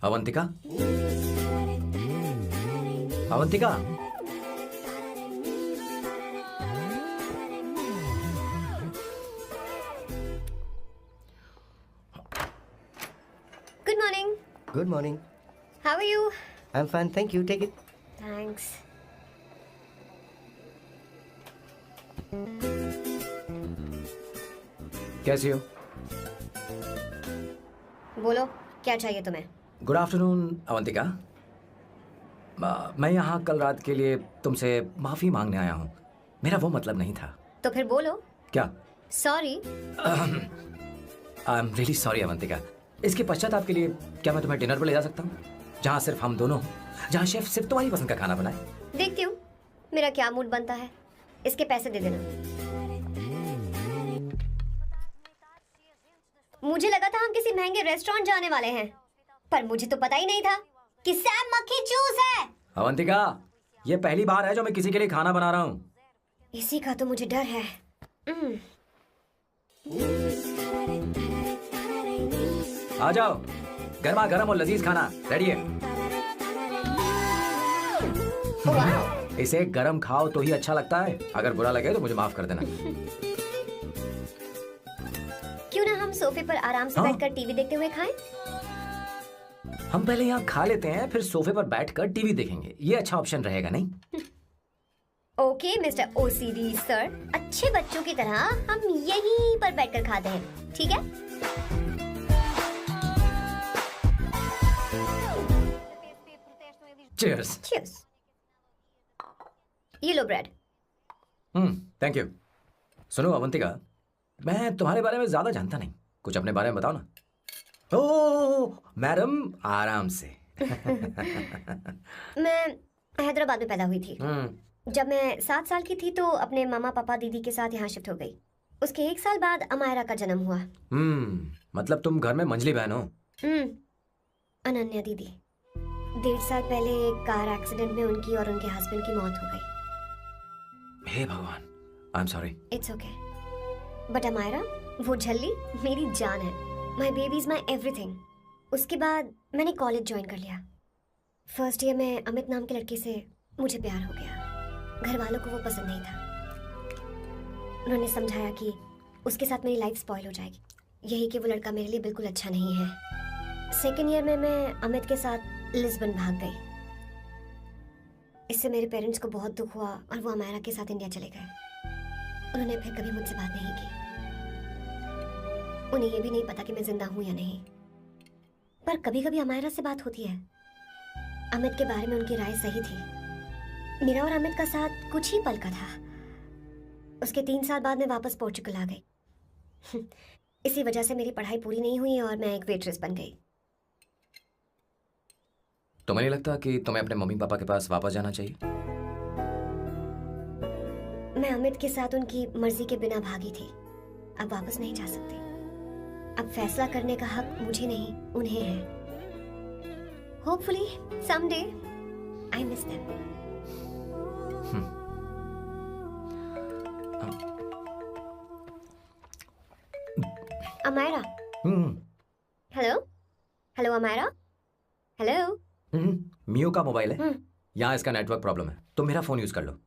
Avantika, Avantika, Good morning. Good morning. How are you? I am fine, thank you, take it. Thanks. कैसी हो? बोलो, क्या चाहिए तुम्हें? Good afternoon Avantika. मैं यहाँ कल रात के लिए तुमसे माफी मांगने आया हूँ। मेरा वो मतलब नहीं था। तो फिर बोलो। क्या? Sorry. I am really sorry Avantika. इसके पश्चाताप के लिए क्या मैं तुम्हें डिनर पर ले जा सकता हूँ, जहाँ सिर्फ हम दोनों, जहाँ शेफ सिर्फ तुम्हारी पसंद का खाना बनाए? देखती हूँ मेरा क्या मूड बनता है। इसके पैसे दे देना। मुझे लगा था हम किसी महंगे रेस्टोरेंट जाने वाले हैं, पर मुझे तो पता ही नहीं था कि सैम मक्खी चूस है। अवंतिका, ये पहली बार है जो मैं किसी के लिए खाना बना रहा हूँ। इसी का तो मुझे डर है। आ जाओ, गर्मा गर्म और लजीज खाना रेडी है। वाह। इसे गरम खाओ तो ही अच्छा लगता है। अगर बुरा लगे तो मुझे माफ कर देना। क्यों ना हम सोफे पर आराम से बैठकर टीवी देखते हुए खाएं? हम पहले यहाँ खा लेते हैं, फिर सोफे पर बैठकर टीवी देखेंगे। ये अच्छा ऑप्शन रहेगा, नहीं? ओके मिस्टर ओसीडी सर, अच्छे बच्चों की तरह हम यहीं पर बैठकर खाते हैं, ठीक है? Cheers. Cheers. ये लो ब्रेड। Thank you. सुनो अवंतिका, मैं तुम्हारे बारे में ज्यादा जानता नहीं, कुछ अपने बारे में बताओ ना। ओह मैडम, आराम से। मैं हैदराबाद में पैदा हुई थी। जब मैं 7 साल की थी तो अपने मामा पापा दीदी के साथ यहाँ शिफ्ट हो गई। उसके 1 साल बाद अमायरा का जन्म हुआ। मतलब तुम घर में मंझली बहन हो? अनन्या दीदी। 1.5 साल पहले एक कार एक्सीडेंट में उनकी और उनके हस्बैंड की मौत हो गई। हे भगवान, I am sorry. It's okay. But Amaira, वो झल्ली मेरी जान है। My baby is my everything. उसके बाद मैंने कॉलेज ज्वाइन कर लिया। फर्स्ट ईयर में अमित नाम के लड़के से मुझे प्यार हो गया। घर वालों को वो पसंद नहीं था। उन्होंने समझाया कि उसके साथ मेरी लाइफ स्पॉइल हो जाएगी, यही कि वो लड़का मेरे लिए बिल्कुल अच्छा नहीं है। सेकेंड ईयर में मैं अमित के साथ लिस्बन भाग गई। इससे मेरे पेरेंट्स को बहुत दुख हुआ और वो अमायरा के साथ इंडिया चले गए। उन्होंने फिर कभी मुझसे बात नहीं की। उन्हें ये भी नहीं पता कि मैं जिंदा हूं या नहीं। पर कभी कभी अमायरा से बात होती है। अमित के बारे में उनकी राय सही थी। मेरा और अमित का साथ कुछ ही पल का था। उसके 3 साल बाद मैं वापस पोर्चुगल आ गई। इसी वजह से मेरी पढ़ाई पूरी नहीं हुई और मैं एक वेट्रेस बन गई। तुम्हें नहीं लगता कि तुम्हें अपने मम्मी पापा के पास वापस जाना चाहिए? मैं अमित के साथ उनकी मर्जी के बिना भागी थी। अब वापस नहीं जा सकती। अब फैसला करने का हक मुझे नहीं, उन्हें है। Hopefully someday I miss them. Amaira. Hello hello Amaira. Hello. मियो का मोबाइल है। यहाँ इसका नेटवर्क प्रॉब्लम है, तुम मेरा फोन यूज कर लो।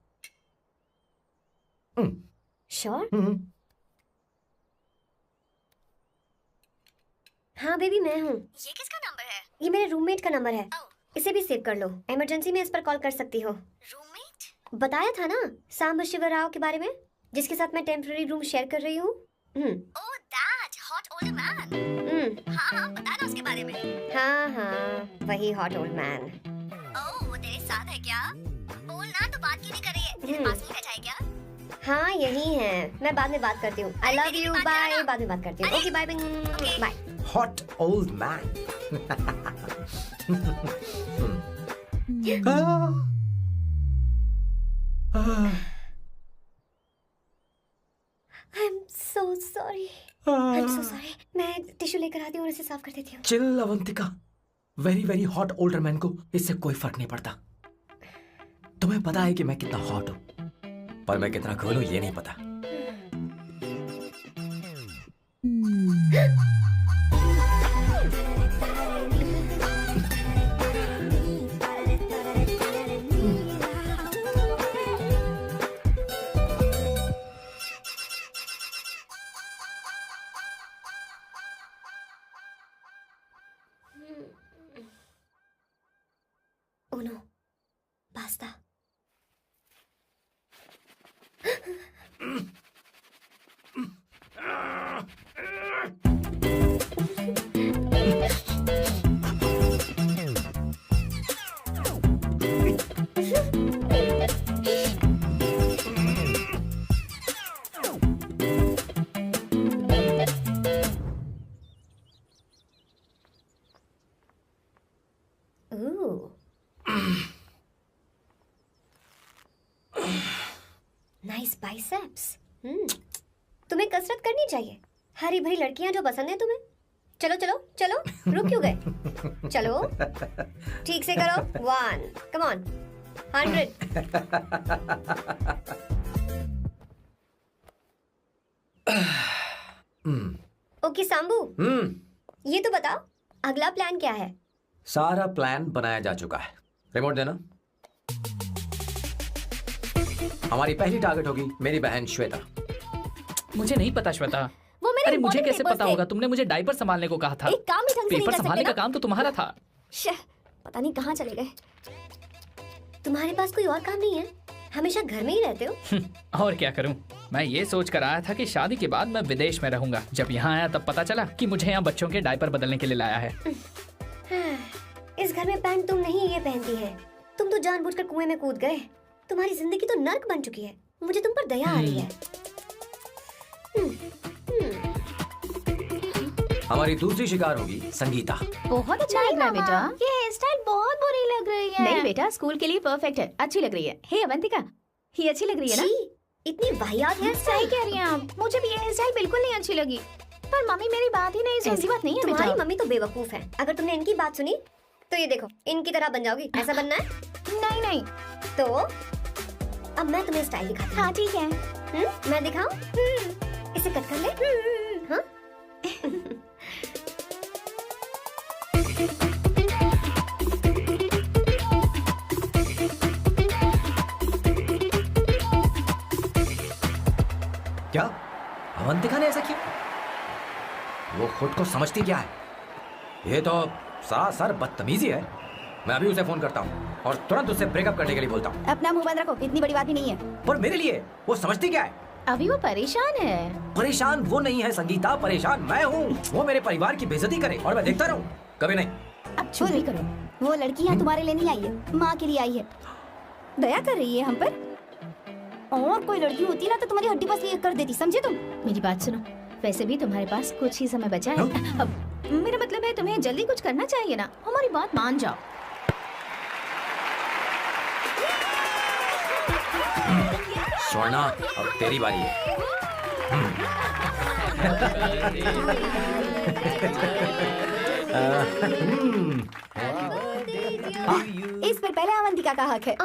श्योर? हाँ बेबी मैं हूँ। ये किसका नंबर है? ये मेरे रूममेट का नंबर है। इसे भी सेव कर लो। इमरजेंसी में इस पर कॉल कर सकती हो। रूममेट? बताया था ना सांब शिवराव के बारे में, जिसके साथ मैं टेम्पररी रूम शेयर कर रही हूँ। Oh that hot old man. हाँ बताया ना उसके बारे में। हाँ वही हॉट ओल्ड मैन। ओह वो तेरे साथ है क्या? बोल ना, तो बात क्यों नहीं कर रही है? तेरे पास ही बैठा है क्या? हाँ यही है। मैं बाद में बात करती हूँ। I love you. बाय। बाद में बात करती हूँ। Okay bye bye. Hot old man. I am so sorry. I am so sorry. मैं टिश्यू लेकर आती हूँ और इसे साफ कर देती हूँ। Chill Avantika, very very hot older man को इससे कोई फर्क नहीं पड़ता। तुम्हें पता है कि मैं कितना हॉट हूं, पर मैं कितना कूल हूं ये नहीं पता। Uno, basta. Ooh. Nice biceps. तुम्हें कसरत करनी चाहिए। हरी भरी लड़कियां जो पसंद है तुम्हें। चलो चलो चलो, रुक क्यों गए? चलो ठीक से करो। 1 कम ऑन 100। ओके सांबू, ये तो बताओ अगला प्लान क्या है? सारा प्लान बनाया जा चुका है। रिमोट देना। हमारी पहली टारगेट होगी मेरी बहन श्वेता। मुझे नहीं पता श्वेता। वो मेरे अरे मुझे important कैसे papers पता थे। होगा? तुमने मुझे डायपर संभालने को कहा था। एक काम ही ढंग से नहीं पेपर कर संभालने सकते का काम तो तुम्हारा था। शह, पता नहीं कहाँ चले गए। तुम्हारे पास कोई और काम नहीं है? हमेशा घर में ही रहते हो। और क्या करूं? मैं ये सोच कर आया था कि शादी के बाद मैं विदेश में रहूंगा। जब यहाँ आया तब पता चला कि मुझे यहाँ बच्चों के डायपर बदलने के लिए लाया है। इस घर में पैंट तुम नहीं ये पहनती है। तुम तो जानबूझकर कुएं में कूद गए। तुम्हारी जिंदगी तो नर्क बन चुकी है। मुझे तुम पर दया आ रही है। हमारी दूसरी शिकार होगी संगीता। बहुत अच्छा लग रहा है बेटा। ये हेयर स्टाइल बहुत बुरी लग रही है। नहीं बेटा, स्कूल के लिए परफेक्ट है, अच्छी लग रही है। हे अवंतिका, ये अच्छी लग रही है ना? छी, इतनी वाहियात है। सही कह रही हैं आप। मुझे भी ये हेयर स्टाइल बिल्कुल नहीं अच्छी लगी। पर मम्मी मेरी बात ही नहीं सुनती। ऐसी बात नहीं है बेटा। तुम्हारी मम्मी तो बेवकूफ है। अगर तुमने इनकी बात सुनी तो ये देखो इनकी तरह बन जाओगी। ऐसा बनना है? नहीं नहीं। तो अब मैं तुम्हें स्टाइल दिखाती हूँ। हाँ ठीक है। मैं दिखाऊं? इसे कट कर ले। हाँ? क्या अवंतिका ने ऐसा किया? वो खुद को समझती क्या है? ये तो सरासर बदतमीजी है। मैं अभी उसे फोन करता हूँ और तुरंत उससे ब्रेकअप करने के लिए बोलता हूँ। अपना मुंह बंद रखो, इतनी बड़ी बात भी नहीं है। पर मेरे लिए वो समझती क्या है? अभी वो परेशान है। परेशान वो नहीं है संगीता, परेशान मैं हूँ। वो मेरे परिवार की बेइज्जती करे और मैं देखता रहूँ? कभी नहीं। अब चुप ही करो। वो लड़की यहाँ तुम्हारे लिए नहीं आई है, माँ के लिए आई है। दया कर रही है हम पर। और कोई लड़की होती ना तो तुम्हारी हड्डी बस ये कर देती, समझे तुम? मेरी बात सुनो, वैसे भी तुम्हारे पास कुछ ही समय बचा है। अब मेरा मतलब है तुम्हें जल्दी कुछ करना चाहिए ना, हमारी बात मान जाओ। स्वर्णा, अब तेरी बारी है। इस पर पहले अवंतिका का हक है।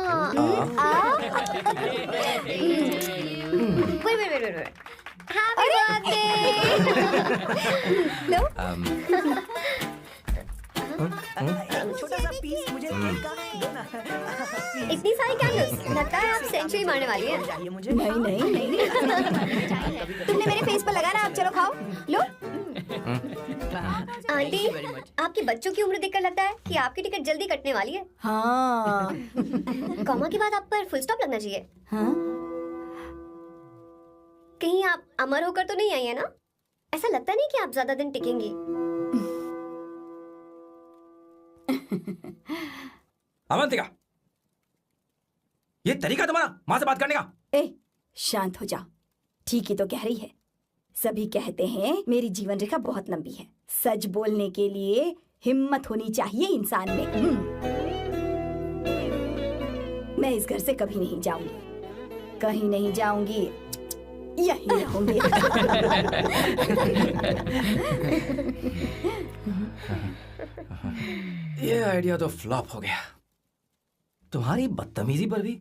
लो। छोटा सा पीस मुझे केक का दो ना। इतनी सारी कैंडल्स, लगता है आप सेंचुरी मारने वाली हैं। चाहिए मुझे। नहीं नहीं नहीं तुमने मेरे फेस पर लगाना, आप चलो खाओ। लो। आंटी, आपके बच्चों की उम्र देखकर लगता है कि आपकी टिकट जल्दी कटने वाली है। हाँ। कॉमा के बाद आप पर फुल स्टॉप लगना चाहिए। हाँ? कहीं आप अमर होकर तो नहीं आई है ना? ऐसा लगता नहीं कि आप ज्यादा दिन टिकेंगी। अवंतिका, ये तरीका तुम्हारा माँ से बात करने का? ए, शांत हो जाओ। ठीक ही तो कह रही है। सभी कहते हैं मेरी जीवन रेखा बहुत लंबी है। सच बोलने के लिए हिम्मत होनी चाहिए इंसान में। मैं इस घर से कभी नहीं जाऊंगी, कहीं नहीं जाऊंगी, यहीं रहूंगी। ये आइडिया तो फ्लॉप हो गया। तुम्हारी बदतमीजी पर भी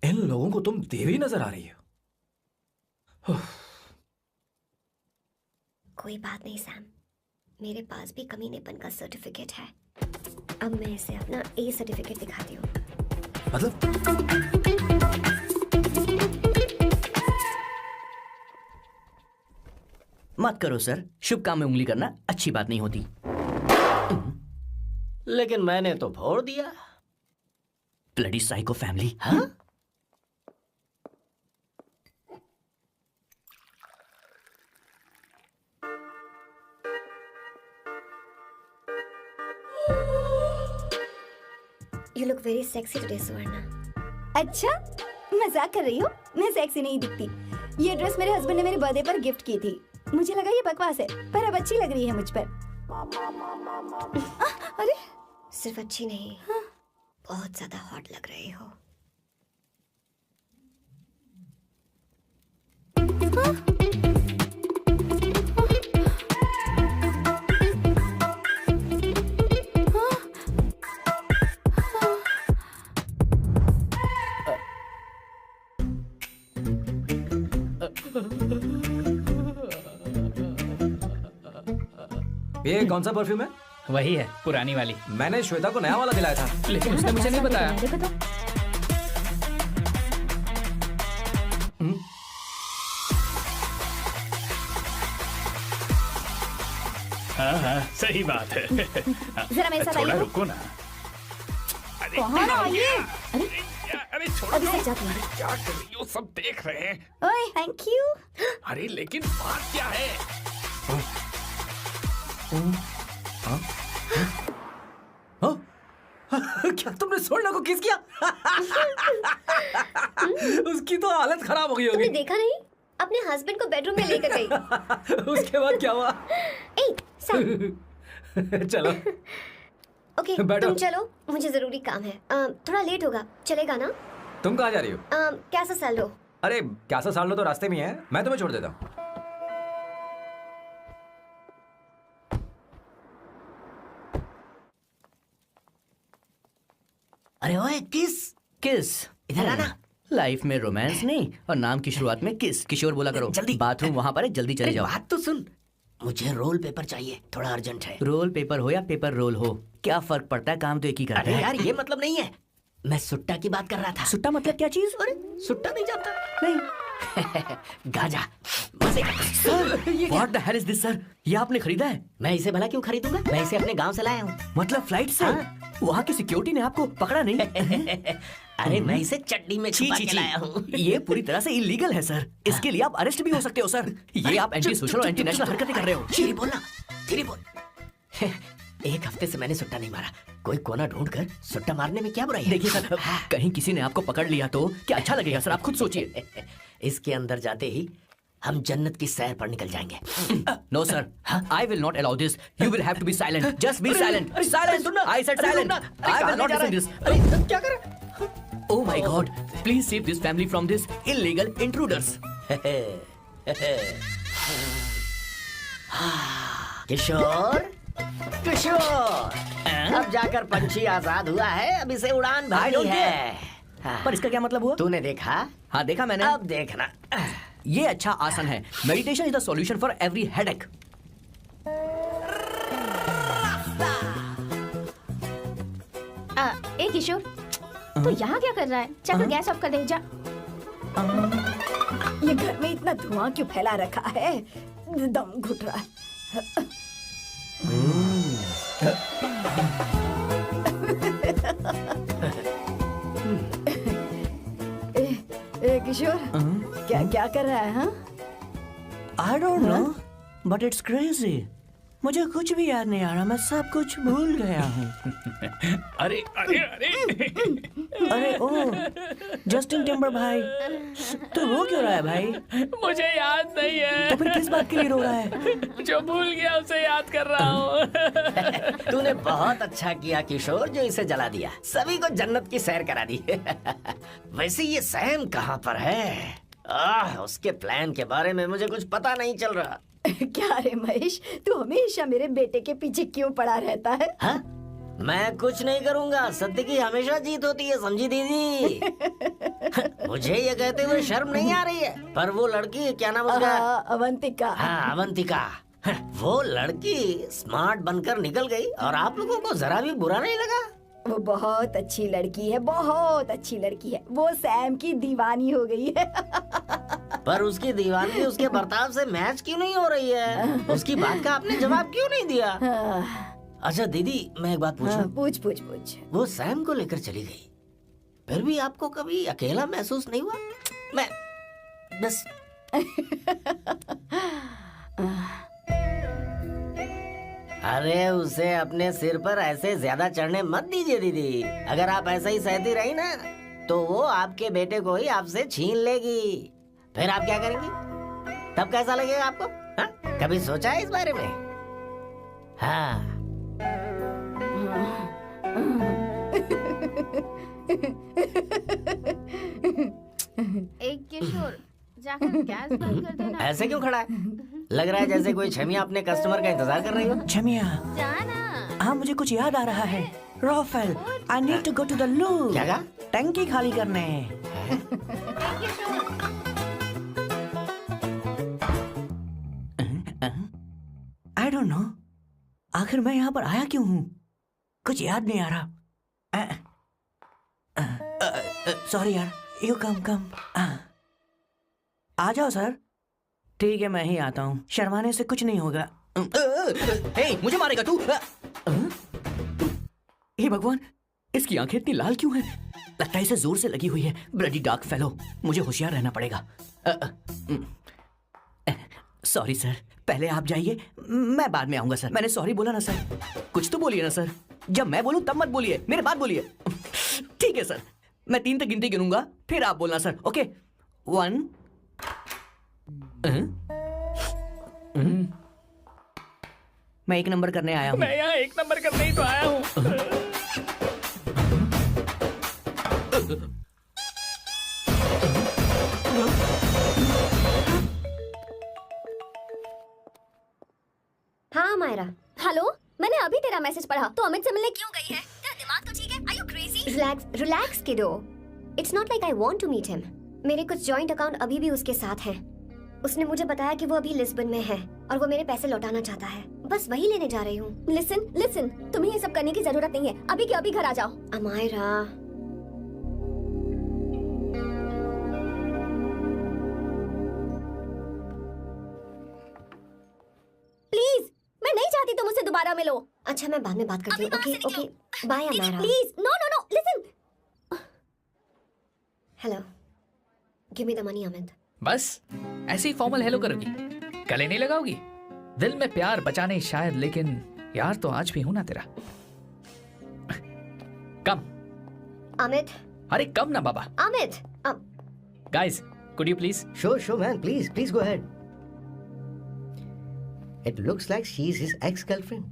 इन लोगों को तुम देवी नजर आ रही हो। कोई बात नहीं सैम, मेरे पास भी कमीनेपन का सर्टिफिकेट है। अब मैं इसे अपना ए सर्टिफिकेट दिखाती हूँ। मतलब मत करो सर, शुभ काम में उंगली करना अच्छी बात नहीं होती। लेकिन मैंने तो फोड़ दिया। Bloody psycho family. हाँ? You look very sexy today, सुवर्णा। अच्छा, मजाक कर रही हो? मैं सेक्सी नहीं दिखती। ये ड्रेस मेरे हस्बैंड ने मेरे बर्थडे पर गिफ्ट की थी। मुझे लगा ये बकवास है, पर अब अच्छी लग रही है मुझ पर। अरे, सिर्फ अच्छी नहीं, बहुत ज्यादा हॉट लग रही हो। ये कौन सा परफ्यूम है? वही है, पुरानी वाली। मैंने श्वेता को नया वाला दिलाया था। लेकिन उसने मुझे नहीं बताया। देखो तो। हाँ, सही बात है। जरा मेरे साथ थोड़ा आइए। रुको ना। अरे कहाँ ना आइए? अरे छोड़ो अभी तो। से जाती हूँ। क्या कर रही हो, सब देख रहे हैं। ओए, थैंक यू। अरे लेकिन बात क्या है? क्या तुमने स्वर्णा को किस किया? उसकी तो हालत खराब हो गई तुमने होगी। देखा नहीं? अपने हस्बैंड को बेडरूम में लेकर गई। उसके बाद क्या हुआ? ए, सैम। चलो ओके, बैठो। तुम चलो, मुझे जरूरी काम है। थोड़ा लेट होगा, चलेगा ना? तुम कहाँ जा रही हो? कैसा सैल लो? अरे कैसा साल लो तो रास्ते में ही है, मैं तुम्हें छोड़ देता हूँ। अरे ओए, किस किस इधर आना। लाइफ में रोमांस नहीं और नाम की शुरुआत में किस। किशोर बोला करो। जल्दी। बाथरूम वहां पर है, जल्दी चले अरे जाओ। बात तो सुन, मुझे रोल पेपर चाहिए, थोड़ा अर्जेंट है। रोल पेपर हो या पेपर रोल हो, क्या फर्क पड़ता है, काम तो एक ही करता अरे है। यार, ये मतलब नहीं है। मैं सुट्टा की बात कर रहा था। सुट्टा मतलब क्या चीज? अरे सुट्टा नहीं जानता? नहीं। Gaza, sir, what the hell is this sir? ये आपने खरीदा है? मैं इसे भला क्यों खरीदूंगा? मैं इसे अपने गांव से लाया हूँ। मतलब फ्लाइट से? वहाँ की सिक्योरिटी ने आपको पकड़ा नहीं? अरे मैं इसे चड्डी में छुपा के लाया हूँ। ये पूरी तरह से इलीगल है सर। इसके लिए आप अरेस्ट भी हो सकते हो सर। ये आप एंटी सोशल और एंटी नेशनल हरकतें कर रहे हो। धीरे बोलना, धीरे बोल। एक हफ्ते से मैंने सुट्टा नहीं मारा। कोई कोना ढूंढ कर सुट्टा मारने में क्या बुराई है? देखिए सर, कहीं किसी ने आपको पकड़ लिया तो क्या अच्छा लगेगा सर? आप खुद सोचिए। इसके अंदर जाते ही हम जन्नत की सैर पर निकल जाएंगे। No sir, I will not allow this. You will have to be silent. Just be silent. Silent. I said silent. I will not listen this. अरे क्या कर? Oh my God! Please save this family from this illegal intruders. किशोर, किशोर, अब जाकर पंछी आजाद हुआ है। अब इसे उड़ान भरनी है। पर इसका क्या मतलब हुआ? तूने देखा? हाँ देखा मैंने। अब देखना। ये अच्छा आसन है। Meditation is the solution for every headache. ए किशोर, तू यहाँ क्या कर रहा है? चल गैस ऑफ कर दे जा। ये घर में इतना धुआं क्यों फैला रखा है? दम घुट रहा है। ए किशोर, क्या क्या कर रहा है? हाँ, I don't know, but it's crazy. मुझे कुछ भी याद नहीं आ रहा। मैं सब कुछ भूल गया हूँ। अरे अरे अरे अरे ओ, जस्टिन टिम्बर भाई, तो रो क्यों रहा है भाई? मुझे याद नहीं है। तो फिर किस बात के लिए रो रहा है? जो भूल गया उसे याद कर रहा हूँ। तूने बहुत अच्छा किया किशोर, जो इसे जला दिया। सभी को जन्नत की सैर करा दी। वैसे ये सैम कहाँ पर है? उसके प्लान के बारे में मुझे कुछ पता नहीं चल रहा। क्या रे महेश, तू हमेशा मेरे बेटे के पीछे क्यों पड़ा रहता है? हाँ? मैं कुछ नहीं करूंगा। सत्य की हमेशा जीत होती है, समझी दीदी? मुझे ये कहते हुए शर्म नहीं आ रही है, पर वो लड़की, क्या नाम उसका? अवंतिका। हाँ, अवंतिका। वो लड़की स्मार्ट बनकर निकल गई और आप लोगों को जरा भी बुरा नहीं लगा? वो बहुत अच्छी लड़की है, बहुत अच्छी लड़की है। वो सैम की दीवानी हो गई है। पर उसकी दीवानी उसके बर्ताव से मैच क्यों नहीं हो रही है? उसकी बात का आपने जवाब क्यों नहीं दिया? अच्छा दीदी, मैं एक बात पूछूं? पूछ पूछ पूछ। वो सैम को लेकर चली गई, फिर भी आपको कभी अकेला महसूस नहीं हुआ? मैं बस अरे उसे अपने सिर पर ऐसे ज्यादा चढ़ने मत दीजिए दीदी। अगर आप ऐसा ही सहती रही ना, तो वो आपके बेटे को ही आपसे छीन लेगी। फिर आप क्या करेंगी? तब कैसा लगेगा आपको? हाँ? कभी सोचा है इस बारे में? हाँ। एक किशोर, जाकर गैस बंद कर देना। ऐसे क्यों खड़ा है? लग रहा है जैसे कोई छमिया अपने कस्टमर का इंतजार कर रही हो। छमिया, जाना। हाँ मुझे कुछ याद आ रहा है। Raphael, I need to go to the loo. क्या कहा? टंकी खाली करने। आई डोंट नो, आखिर मैं यहाँ पर आया क्यों हूँ? कुछ याद नहीं आ रहा। सॉरी यार, यू कम। आ जाओ सर। ठीक है, मैं ही आता हूँ। शर्माने से कुछ नहीं होगा। हे, मुझे मारेगा तू? हे भगवान, इसकी आंखें इतनी लाल क्यों हैं? लगता है इसे जोर से लगी हुई है। ब्लडी डार्क फेलो, मुझे होशियार रहना पड़ेगा। सॉरी सर, पहले आप जाइए, मैं बाद में आऊंगा सर। मैंने सॉरी बोला ना सर। कुछ तो बोलिए ना सर। जब मैं बोलूं तब मत बोलिए, मेरे बाद बोलिए। ठीक है सर, मैं 3 तक गिनती गिनूंगा, फिर आप बोलना सर। ओके, 1। मैं 1 नंबर करने आया हूँ। मैं यहाँ 1 नंबर करने ही तो आया हूँ। हाँ मायरा। हेलो, मैंने अभी तेरा मैसेज पढ़ा। तो अमित से मिलने क्यों गई है? तेरा दिमाग तो ठीक है? Are you crazy? Relax kiddo. It's not like I want to meet him. मेरे कुछ जॉइंट अकाउंट अभी भी उसके साथ हैं। उसने मुझे बताया कि वो अभी लिस्बन में है और वो मेरे पैसे लौटाना चाहता है। बस वही लेने जा रही हूँ। लिसन, तुम्हें ये सब करने की जरूरत नहीं है। अभी के अभी घर आ जाओ। अमायरा, दोबारा मिलो। अच्छा मैं बाद में बात करती हूँ। Okay okay bye Amara. Please no no no listen. Hello give me the money Amit. बस ऐसे ही फॉर्मल हेलो करोगी, गले नहीं लगाओगी? दिल में प्यार बचा नहीं शायद, लेकिन यार तो आज भी हूं ना तेरा। कम अमित। अरे कम ना बाबा। Amit guys could you please? Sure, man. Please go ahead. It looks like she's his ex-girlfriend.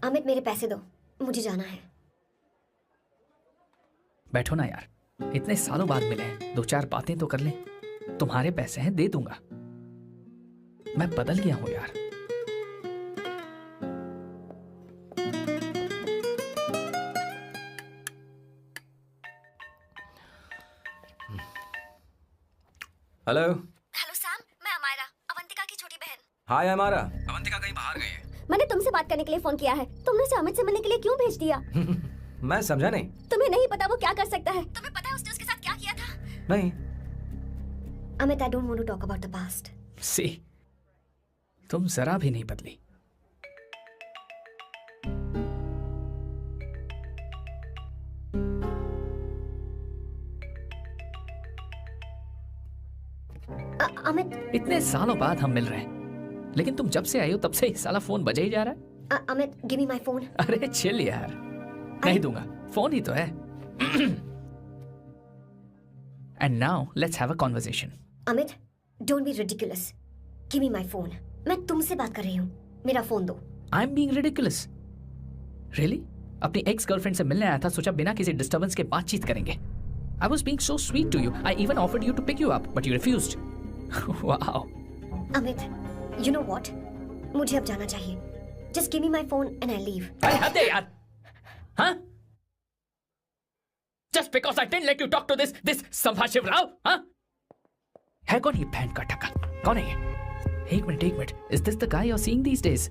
Amit मेरे पैसे दो, मुझे जाना है। बैठो ना यार, इतने सालों बाद मिले हैं, 2-4 बातें तो कर लें। तुम्हारे पैसे हैं, दे दूंगा। मैं बदल गया हूं यार। हेलो। हेलो सैम, मैं अमायरा, अवंतिका की छोटी बहन। हाय अमारा। अवंतिका कहीं बाहर गई है। मैंने तुमसे बात करने के लिए फोन किया है। तुमने उसे अमित से मिलने के लिए क्यों भेज दिया? मैं समझा नहीं। तुम्हें नहीं पता वो क्या कर सकता है? तुम्हें पता है उसने उसके साथ क्या किया था? नहीं। Amit I don't want to talk about the past. See, तुम जरा भी नहीं बदली। अमित इतने सालों बाद हम मिल रहे हैं, लेकिन तुम जब से आई हो तब से ही साला फोन बजे ही जा रहा है। Amit give me my phone. अरे चिल यार, नहीं दूंगा, फोन ही तो है। And now let's have a conversation. Amit don't be ridiculous, give me my phone. मैं तुमसे बात कर रही हूँ, मेरा फोन दो। I am being ridiculous? Really? अपनी एक्स गर्लफ्रेंड से मिलने आया था, सोचा बिना किसी डिस्टर्बेंस के बातचीत करेंगे। I was being so sweet to you. I even offered you to pick you up, but you refused. Wow. Amit, you know what? मुझे अब जाना चाहिए. Just give me my phone and I'll leave. अरे हद है यार, हाँ? Just because I didn't let you talk to this संभाशिव Rao, हाँ? है कौन ये बैंड का टका? कौन है ये? एक minute. Is this the guy you're seeing these days?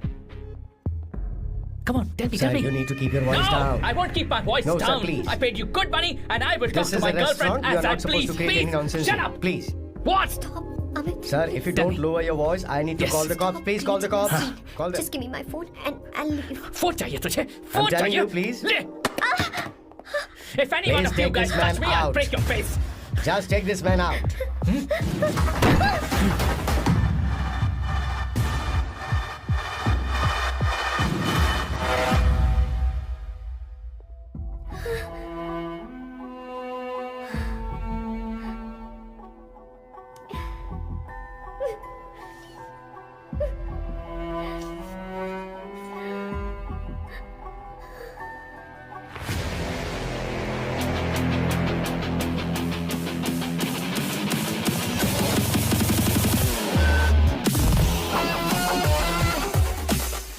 Come on, tell me. Sir, you need to keep your voice down. I won't keep my voice No, down. sir, please. I paid you good money, and I will talk This to is my a girlfriend restaurant. You as are I not supposed please. to create any Please, nonsense. shut here. up. Please. What? Stop, Amit. Sir, if you Tell don't me. lower your voice, I need to Yes. call the cops. Please call the cops. Call them. Just give me my phone and I'll leave. Phone चाहिए तुझे? I'm फोन telling चाहिए? you, please. ले. If any one Please of you take guys this man touch me, I'll out. break your face. Just take this man out.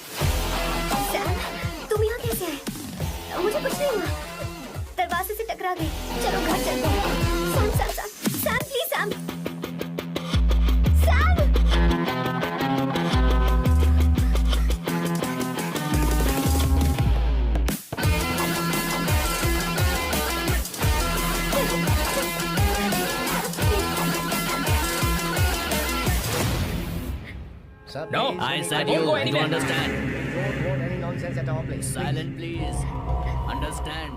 Sam, तुम यहाँ कैसे आए? मुझे कुछ नहीं हुआ। दरवाजे से टकरा गई। चलो घर चलते हैं। Sam please Sam. Sir, No, please, I you said need you. to- Go anywhere. Don't want any nonsense at all, please. Silent, please. Understand.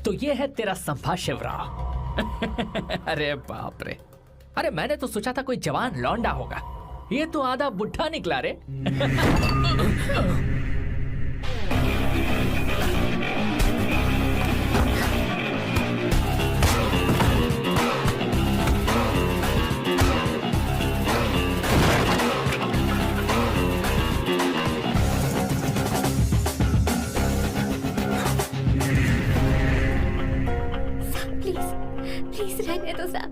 तो ये है तेरा संभाषिव राव। अरे बाप रे, अरे मैंने तो सोचा था कोई जवान लौंडा होगा, ये तो आधा बुढ़ा निकला रे। प्लीज रहने दो सैम।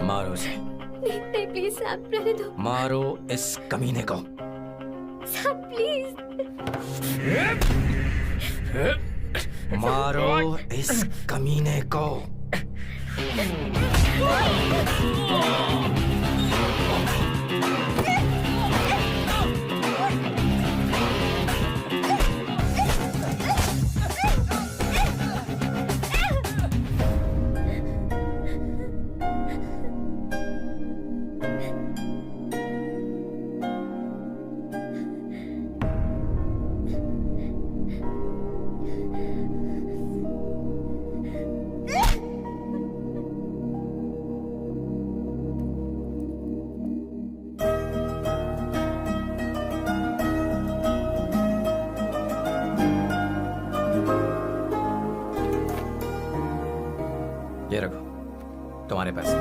मारो उसे। नहीं प्लीज सैम रहने दो। मारो इस कमीने को। Sam please. मारो इस कमीने को। तुम्हारे पैसे।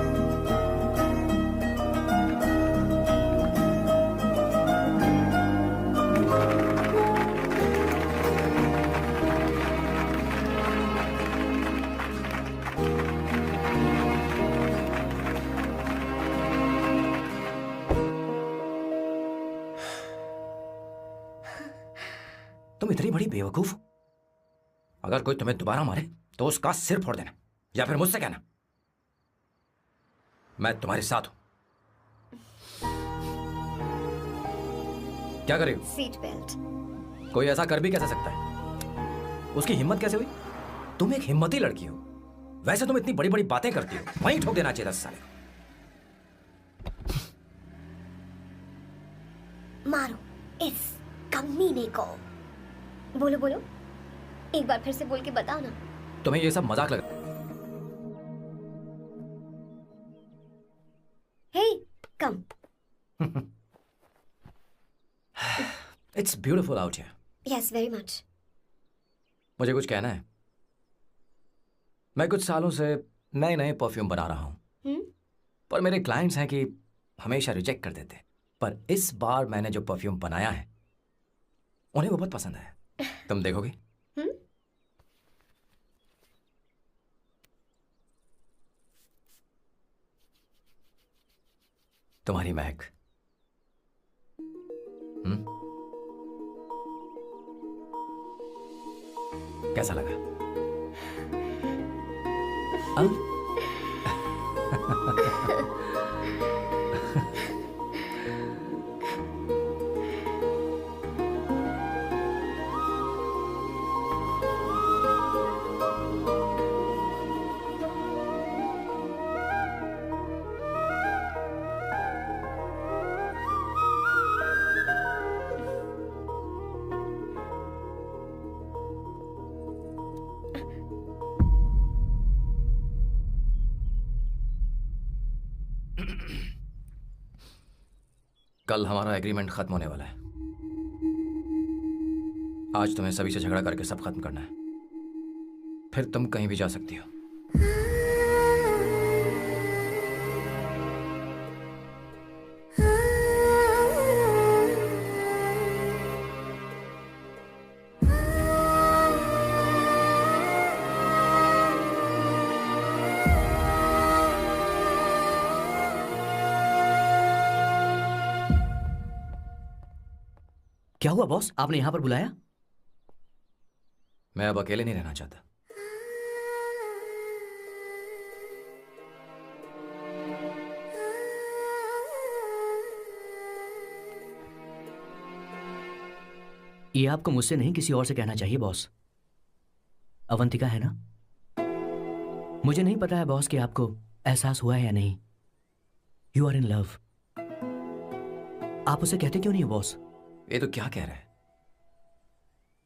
तुम इतनी बड़ी बेवकूफ हो। अगर कोई तुम्हें दोबारा मारे तो उसका सिर फोड़ देना, या फिर मुझसे कहना मैं तुम्हारे साथ हूं। क्या कर रही हो? Seat belt. कोई ऐसा कर भी कैसे सकता है? उसकी हिम्मत कैसे हुई? तुम एक हिम्मती लड़की हो, वैसे तुम इतनी बड़ी बड़ी बातें करती हो, वहीं ठोक देना चाहिए 10 साल। मारो इस कमीने को। बोलो बोलो, एक बार फिर से बोल के बताओ ना। तुम्हें ये सब मजाक लग hey come. It's beautiful out here. Yes very much. मुझे कुछ कहना है। मैं कुछ सालों से नए नए परफ्यूम बना रहा हूं, पर मेरे क्लाइंट्स हैं कि हमेशा रिजेक्ट कर देते, पर इस बार मैंने जो परफ्यूम बनाया है उन्हें वो बहुत पसंद आया। तुम देखोगे? तुम्हारी महक। कैसा लगा? कल हमारा एग्रीमेंट खत्म होने वाला है। आज तुम्हें सभी से झगड़ा करके सब खत्म करना है, फिर तुम कहीं भी जा सकती हो। क्या हुआ बॉस, आपने यहां पर बुलाया? मैं अब अकेले नहीं रहना चाहता। ये आपको मुझसे नहीं किसी और से कहना चाहिए बॉस। अवंतिका है ना? मुझे नहीं पता है बॉस कि आपको एहसास हुआ है या नहीं। You are in love. आप उसे कहते क्यों नहीं हो बॉस? ये तो क्या कह रहा है?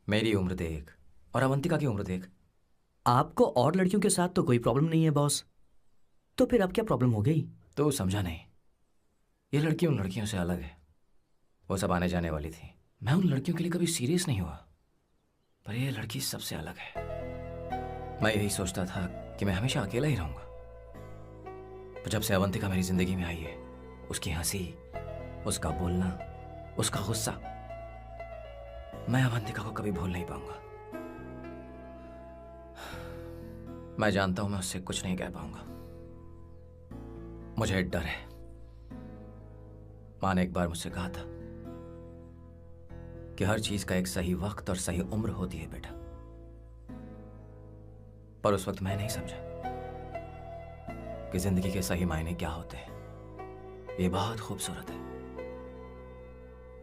मेरी उम्र देख और अवंतिका की उम्र देख। आपको और लड़कियों के साथ तो कोई प्रॉब्लम नहीं है बॉस, तो फिर अब क्या प्रॉब्लम हो गई? तो समझा नहीं। ये लड़की उन लड़कियों से अलग है। वो सब आने जाने वाली थी। मैं उन लड़कियों के लिए कभी सीरियस नहीं हुआ, पर ये लड़की सबसे अलग है। मैं यही सोचता था कि मैं हमेशा अकेला ही रहूंगा, पर जब से अवंतिका मेरी जिंदगी में आई है, उसकी हंसी, उसका बोलना, उसका गुस्सा, मैं अवंतिका को कभी भूल नहीं पाऊंगा। मैं जानता हूं मैं उससे कुछ नहीं कह पाऊंगा। मुझे डर है। माँ ने एक बार मुझसे कहा था कि हर चीज का एक सही वक्त और सही उम्र होती है बेटा, पर उस वक्त मैं नहीं समझा कि जिंदगी के सही मायने क्या होते हैं। ये बहुत खूबसूरत है,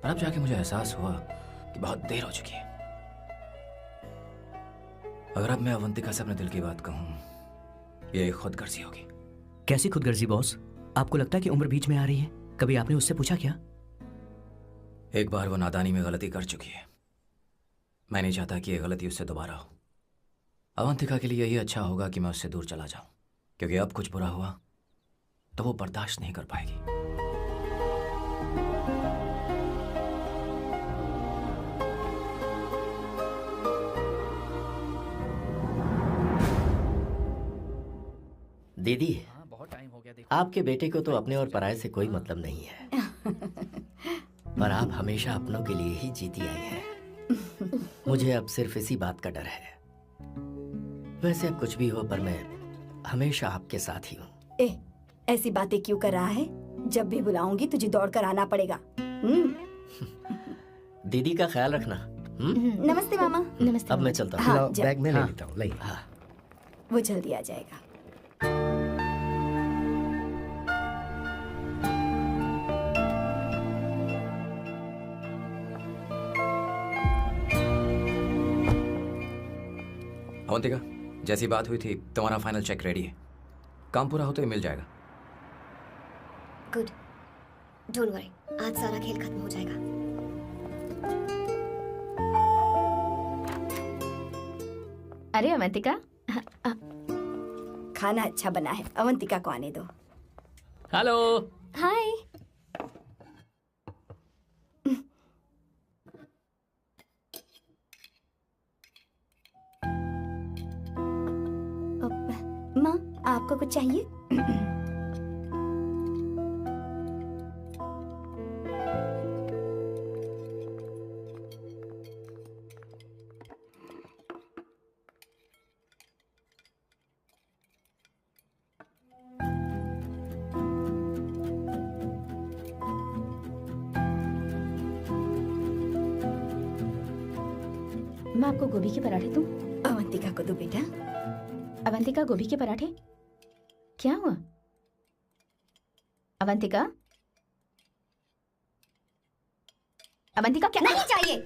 पर अब जाके मुझे एहसास हुआ कि बहुत देर हो चुकी है। अगर अब मैं अवंतिका से अपने दिल की बात कहूं, ये खुदगर्जी होगी। कैसी खुदगर्जी बॉस? आपको लगता है कि उम्र बीच में आ रही है? कभी आपने उससे पूछा क्या? एक बार वो नादानी में गलती कर चुकी है। मैं नहीं चाहता कि ये गलती उससे दोबारा हो। अवंतिका के लिए यही अच्छा होगा कि मैं उससे दूर चला जाऊं, क्योंकि अब कुछ बुरा हुआ तो वो बर्दाश्त नहीं कर पाएगी। दीदी, आपके बेटे को तो अपने और पराये से कोई मतलब नहीं है, पर आप हमेशा अपनों के लिए ही जीती आई हैं। मुझे अब सिर्फ इसी बात का डर है। वैसे अब कुछ भी हो, पर मैं हमेशा आपके साथ ही हूँ। ऐसी बातें क्यों कर रहा है? जब भी बुलाऊंगी तुझे दौड़ कर आना पड़ेगा। दीदी का ख्याल रखना। नमस्ते मामा। नमस्ते। अब मैं चलता हूँ। हाँ, लाओ, जा। बैग में ले हाँ। लेता हूँ, लाइए। हाँ। वो जल्दी आ जाएगा। अवंतिका, जैसी बात हुई थी तुम्हारा फाइनल चेक रेडी है। काम पूरा होते ही मिल जाएगा। गुड, डोंट वरी, आज सारा खेल खत्म हो जाएगा। अरे अवंतिका, खाना अच्छा बना है, अवंतिका को आने दो। हेलो। हाय। माँ, आपको कुछ चाहिए? मैं आपको गोभी के पराठे दूं? अवंतिका को दो बेटा। अवंतिका, गोभी के पराठे? क्या हुआ अवंतिका? अवंतिका, क्या? नहीं चाहिए।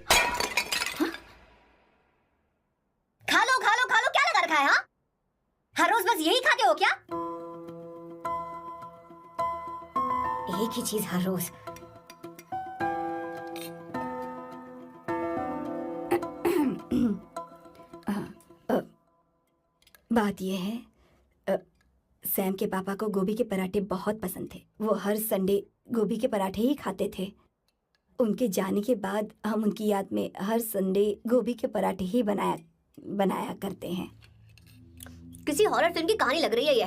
खा लो खा लो खा लो, क्या लगा रखा है? हाँ, हर रोज बस यही खाते हो क्या? एक ही चीज हर रोज। बात यह है, सैम के पापा को गोभी के पराठे बहुत पसंद थे। वो हर संडे गोभी के पराठे ही खाते थे। उनके जाने के बाद हम उनकी याद में हर संडे गोभी के पराठे ही बनाया करते हैं। किसी हॉरर फिल्म की कहानी लग रही है ये।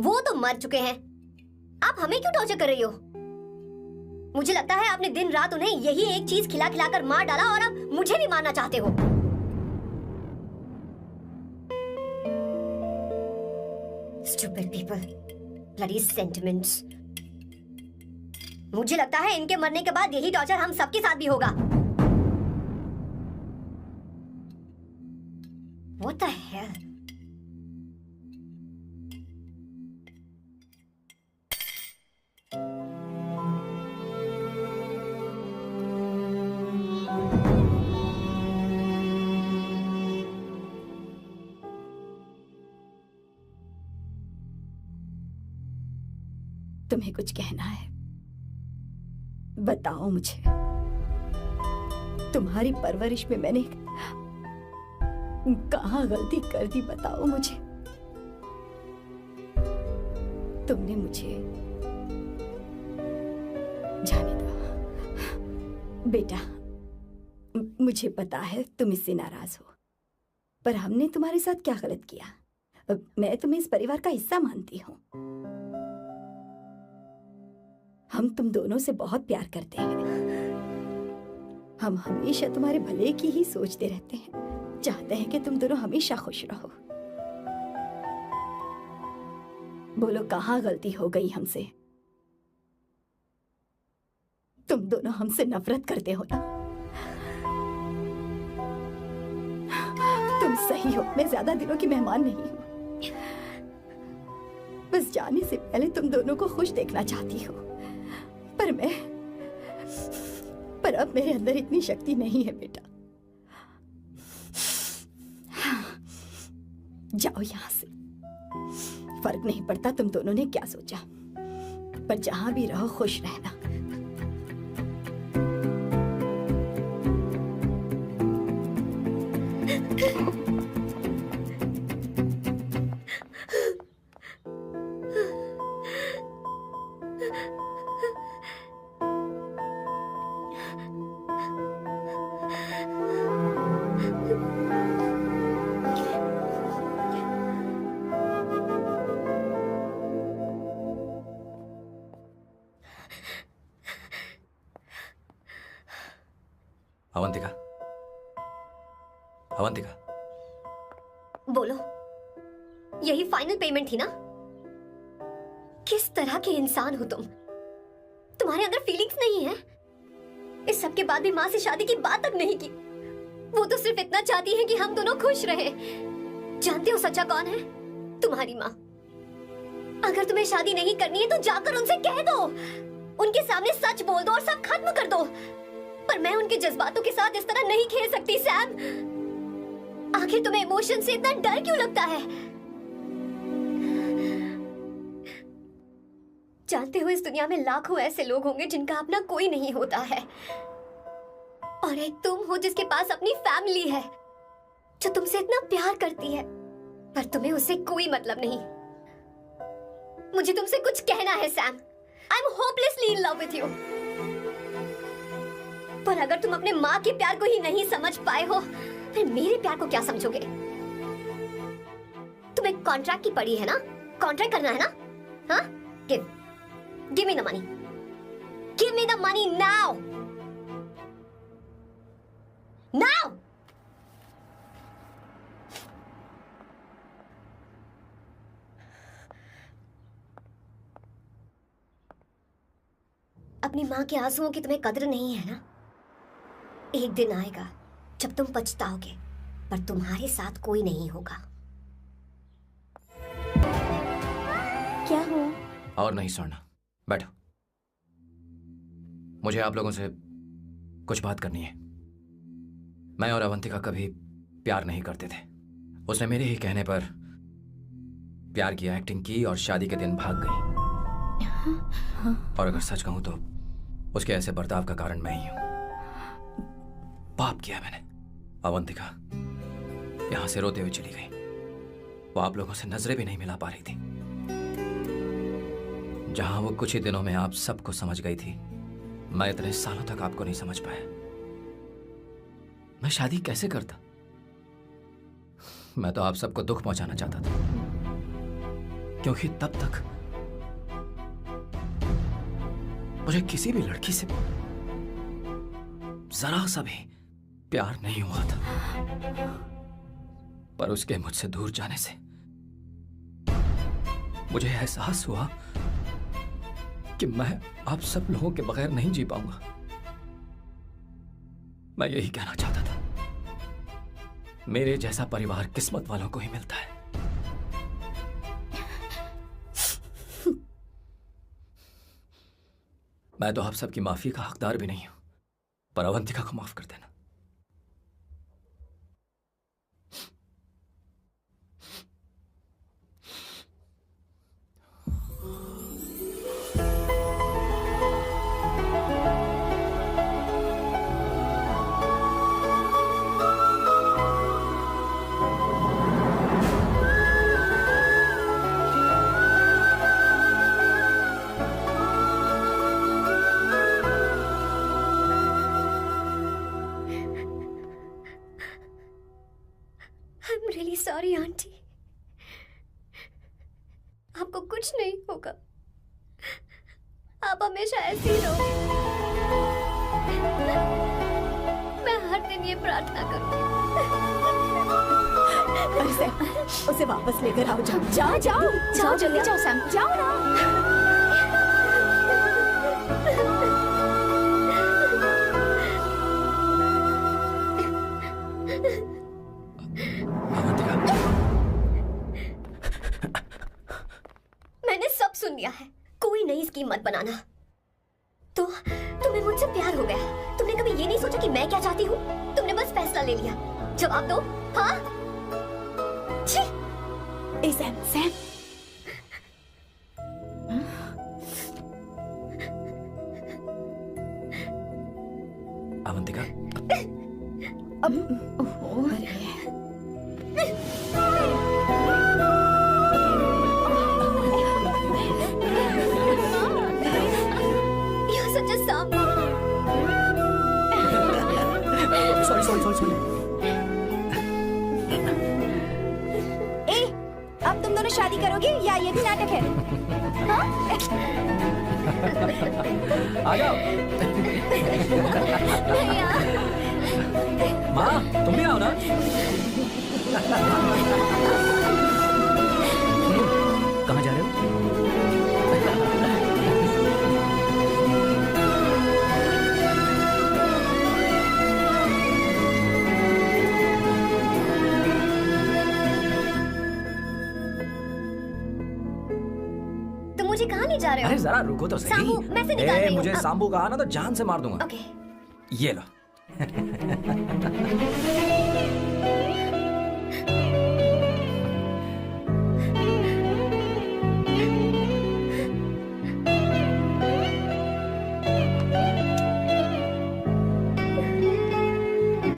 वो तो मर चुके हैं, आप हमें क्यों टॉर्चर कर रही हो? मुझे लगता है आपने दिन रात उन्हें यही एक चीज खिला खिला कर मार डाला और अब मुझे भी मारना चाहते हो। Stupid people, bloody sentiments. मुझे लगता है इनके मरने के बाद यही टॉर्चर हम सबके साथ भी होगा। What the hell? तुम्हें कुछ कहना है? बताओ मुझे। तुम्हारी परवरिश में मैंने कहाँ गलती कर दी, बताओ मुझे। तुमने मुझे जाने दो बेटा। मुझे पता है तुम इससे नाराज हो, पर हमने तुम्हारे साथ क्या गलत किया? मैं तुम्हें इस परिवार का हिस्सा मानती हूँ। हम तुम दोनों से बहुत प्यार करते हैं। हम हमेशा तुम्हारे भले की ही सोचते रहते हैं, चाहते हैं कि तुम दोनों हमेशा खुश रहो। बोलो, कहाँ गलती हो गई हमसे? तुम दोनों हमसे नफरत करते हो ना? तुम सही हो, मैं ज्यादा दिनों की मेहमान नहीं हूं। बस जाने से पहले तुम दोनों को खुश देखना चाहती हो, पर अब मेरे अंदर इतनी शक्ति नहीं है बेटा। जाओ यहाँ से। फर्क नहीं पड़ता तुम दोनों ने क्या सोचा, पर जहां भी रहो खुश रहना। अवंतिका, अवंतिका, बोलो, यही फाइनल पेमेंट थी ना? किस तरह के इंसान हो तुम? तुम्हारे अंदर फीलिंग्स नहीं है? इस सब के बाद भी माँ से शादी की बात तक नहीं की। वो तो सिर्फ इतना चाहती है कि हम दोनों खुश रहें। जानते हो सच्चा कौन है? तुम्हारी माँ। अगर तुम्हें शादी नहीं करनी है तो जाकर उनसे कह दो, उनके सामने सच बोल दो और सब खत्म कर दो। पर मैं उनके जज्बातों के साथ इस तरह नहीं खेल सकती सैम। आखिर तुम्हें इमोशन से इतना डर क्यों लगता है? जानते हो, इस दुनिया में लाखों ऐसे लोग होंगे जिनका अपना कोई नहीं होता है, और एक तुम हो जिसके पास अपनी फैमिली है जो तुमसे इतना प्यार करती है, पर तुम्हें उससे कोई मतलब नहीं। मुझे तुमसे कुछ कहना है Sam. I am hopelessly in love with you. पर अगर तुम अपने माँ के प्यार को ही नहीं समझ पाए हो, फिर मेरे प्यार को क्या समझोगे? तुम्हें कॉन्ट्रैक्ट की पड़ी है ना? कॉन्ट्रैक्ट करना है ना? हाँ? Give me the money. Give me the money now. Now. अपनी माँ के आंसुओं की तुम्हें कदर नहीं है ना? एक दिन आएगा जब तुम पछताओगे, पर तुम्हारे साथ कोई नहीं होगा। क्या हुआ? और नहीं स्वर्णा, बैठो। मुझे आप लोगों से कुछ बात करनी है। मैं और अवंतिका कभी प्यार नहीं करते थे। उसने मेरे ही कहने पर प्यार की एक्टिंग की और शादी के दिन भाग गई। और अगर सच कहूं तो उसके ऐसे बर्ताव का कारण मैं ही हूं। पाप किया मैंने। अवंतिका यहां से रोते हुए चली गई। वो आप लोगों से नजरें भी नहीं मिला पा रही थी। जहां वो कुछ ही दिनों में आप सबको समझ गई थी, मैं इतने सालों तक आपको नहीं समझ पाया। मैं शादी कैसे करता? मैं तो आप सबको दुख पहुंचाना चाहता था, क्योंकि तब तक मुझे किसी भी लड़की से जरा सा भी प्यार नहीं हुआ था। पर उसके मुझसे दूर जाने से मुझे एहसास हुआ कि मैं आप सब लोगों के बगैर नहीं जी पाऊंगा। मैं यही कहना चाहता था, मेरे जैसा परिवार किस्मत वालों को ही मिलता है। मैं तो आप सबकी माफी का हकदार भी नहीं हूं, पर अवंतिका को माफ कर देना। सॉरी आंटी, आपको कुछ नहीं होगा। आप हमेशा ऐसे ही रहो। मैं हर दिन ये प्रार्थना करूंगी। उसे वापस लेकर आओ। जाओ जाओ जाओ जाओ जल्दी जाओ सैम, जाओ ना। मैंने सब सुन लिया है। कोई नई स्कीम मत बनाना। तो तुम्हें मुझसे प्यार हो गया। तुमने कभी ये नहीं सोचा कि मैं क्या चाहती हूँ? तुमने बस फैसला ले लिया। जवाब दो। हाँ? छी! ए सैम, सैम। अवंतिका, अब You're such a song. Sorry. ए, अब तुम दोनों शादी करोगे या ये भी नाटक है? आ जाओ। भैया माँ तुम भी आओ ना। कहाँ जा रहे हो? तुम मुझे कहाँ ले जा रहे अरे हो? जरा रुको तो सही। सांबू, मैं से निकाल रही हूँ। मुझे हाँ। सांबू कहा ना तो जान से मार दूंगा। ओके। ये लो।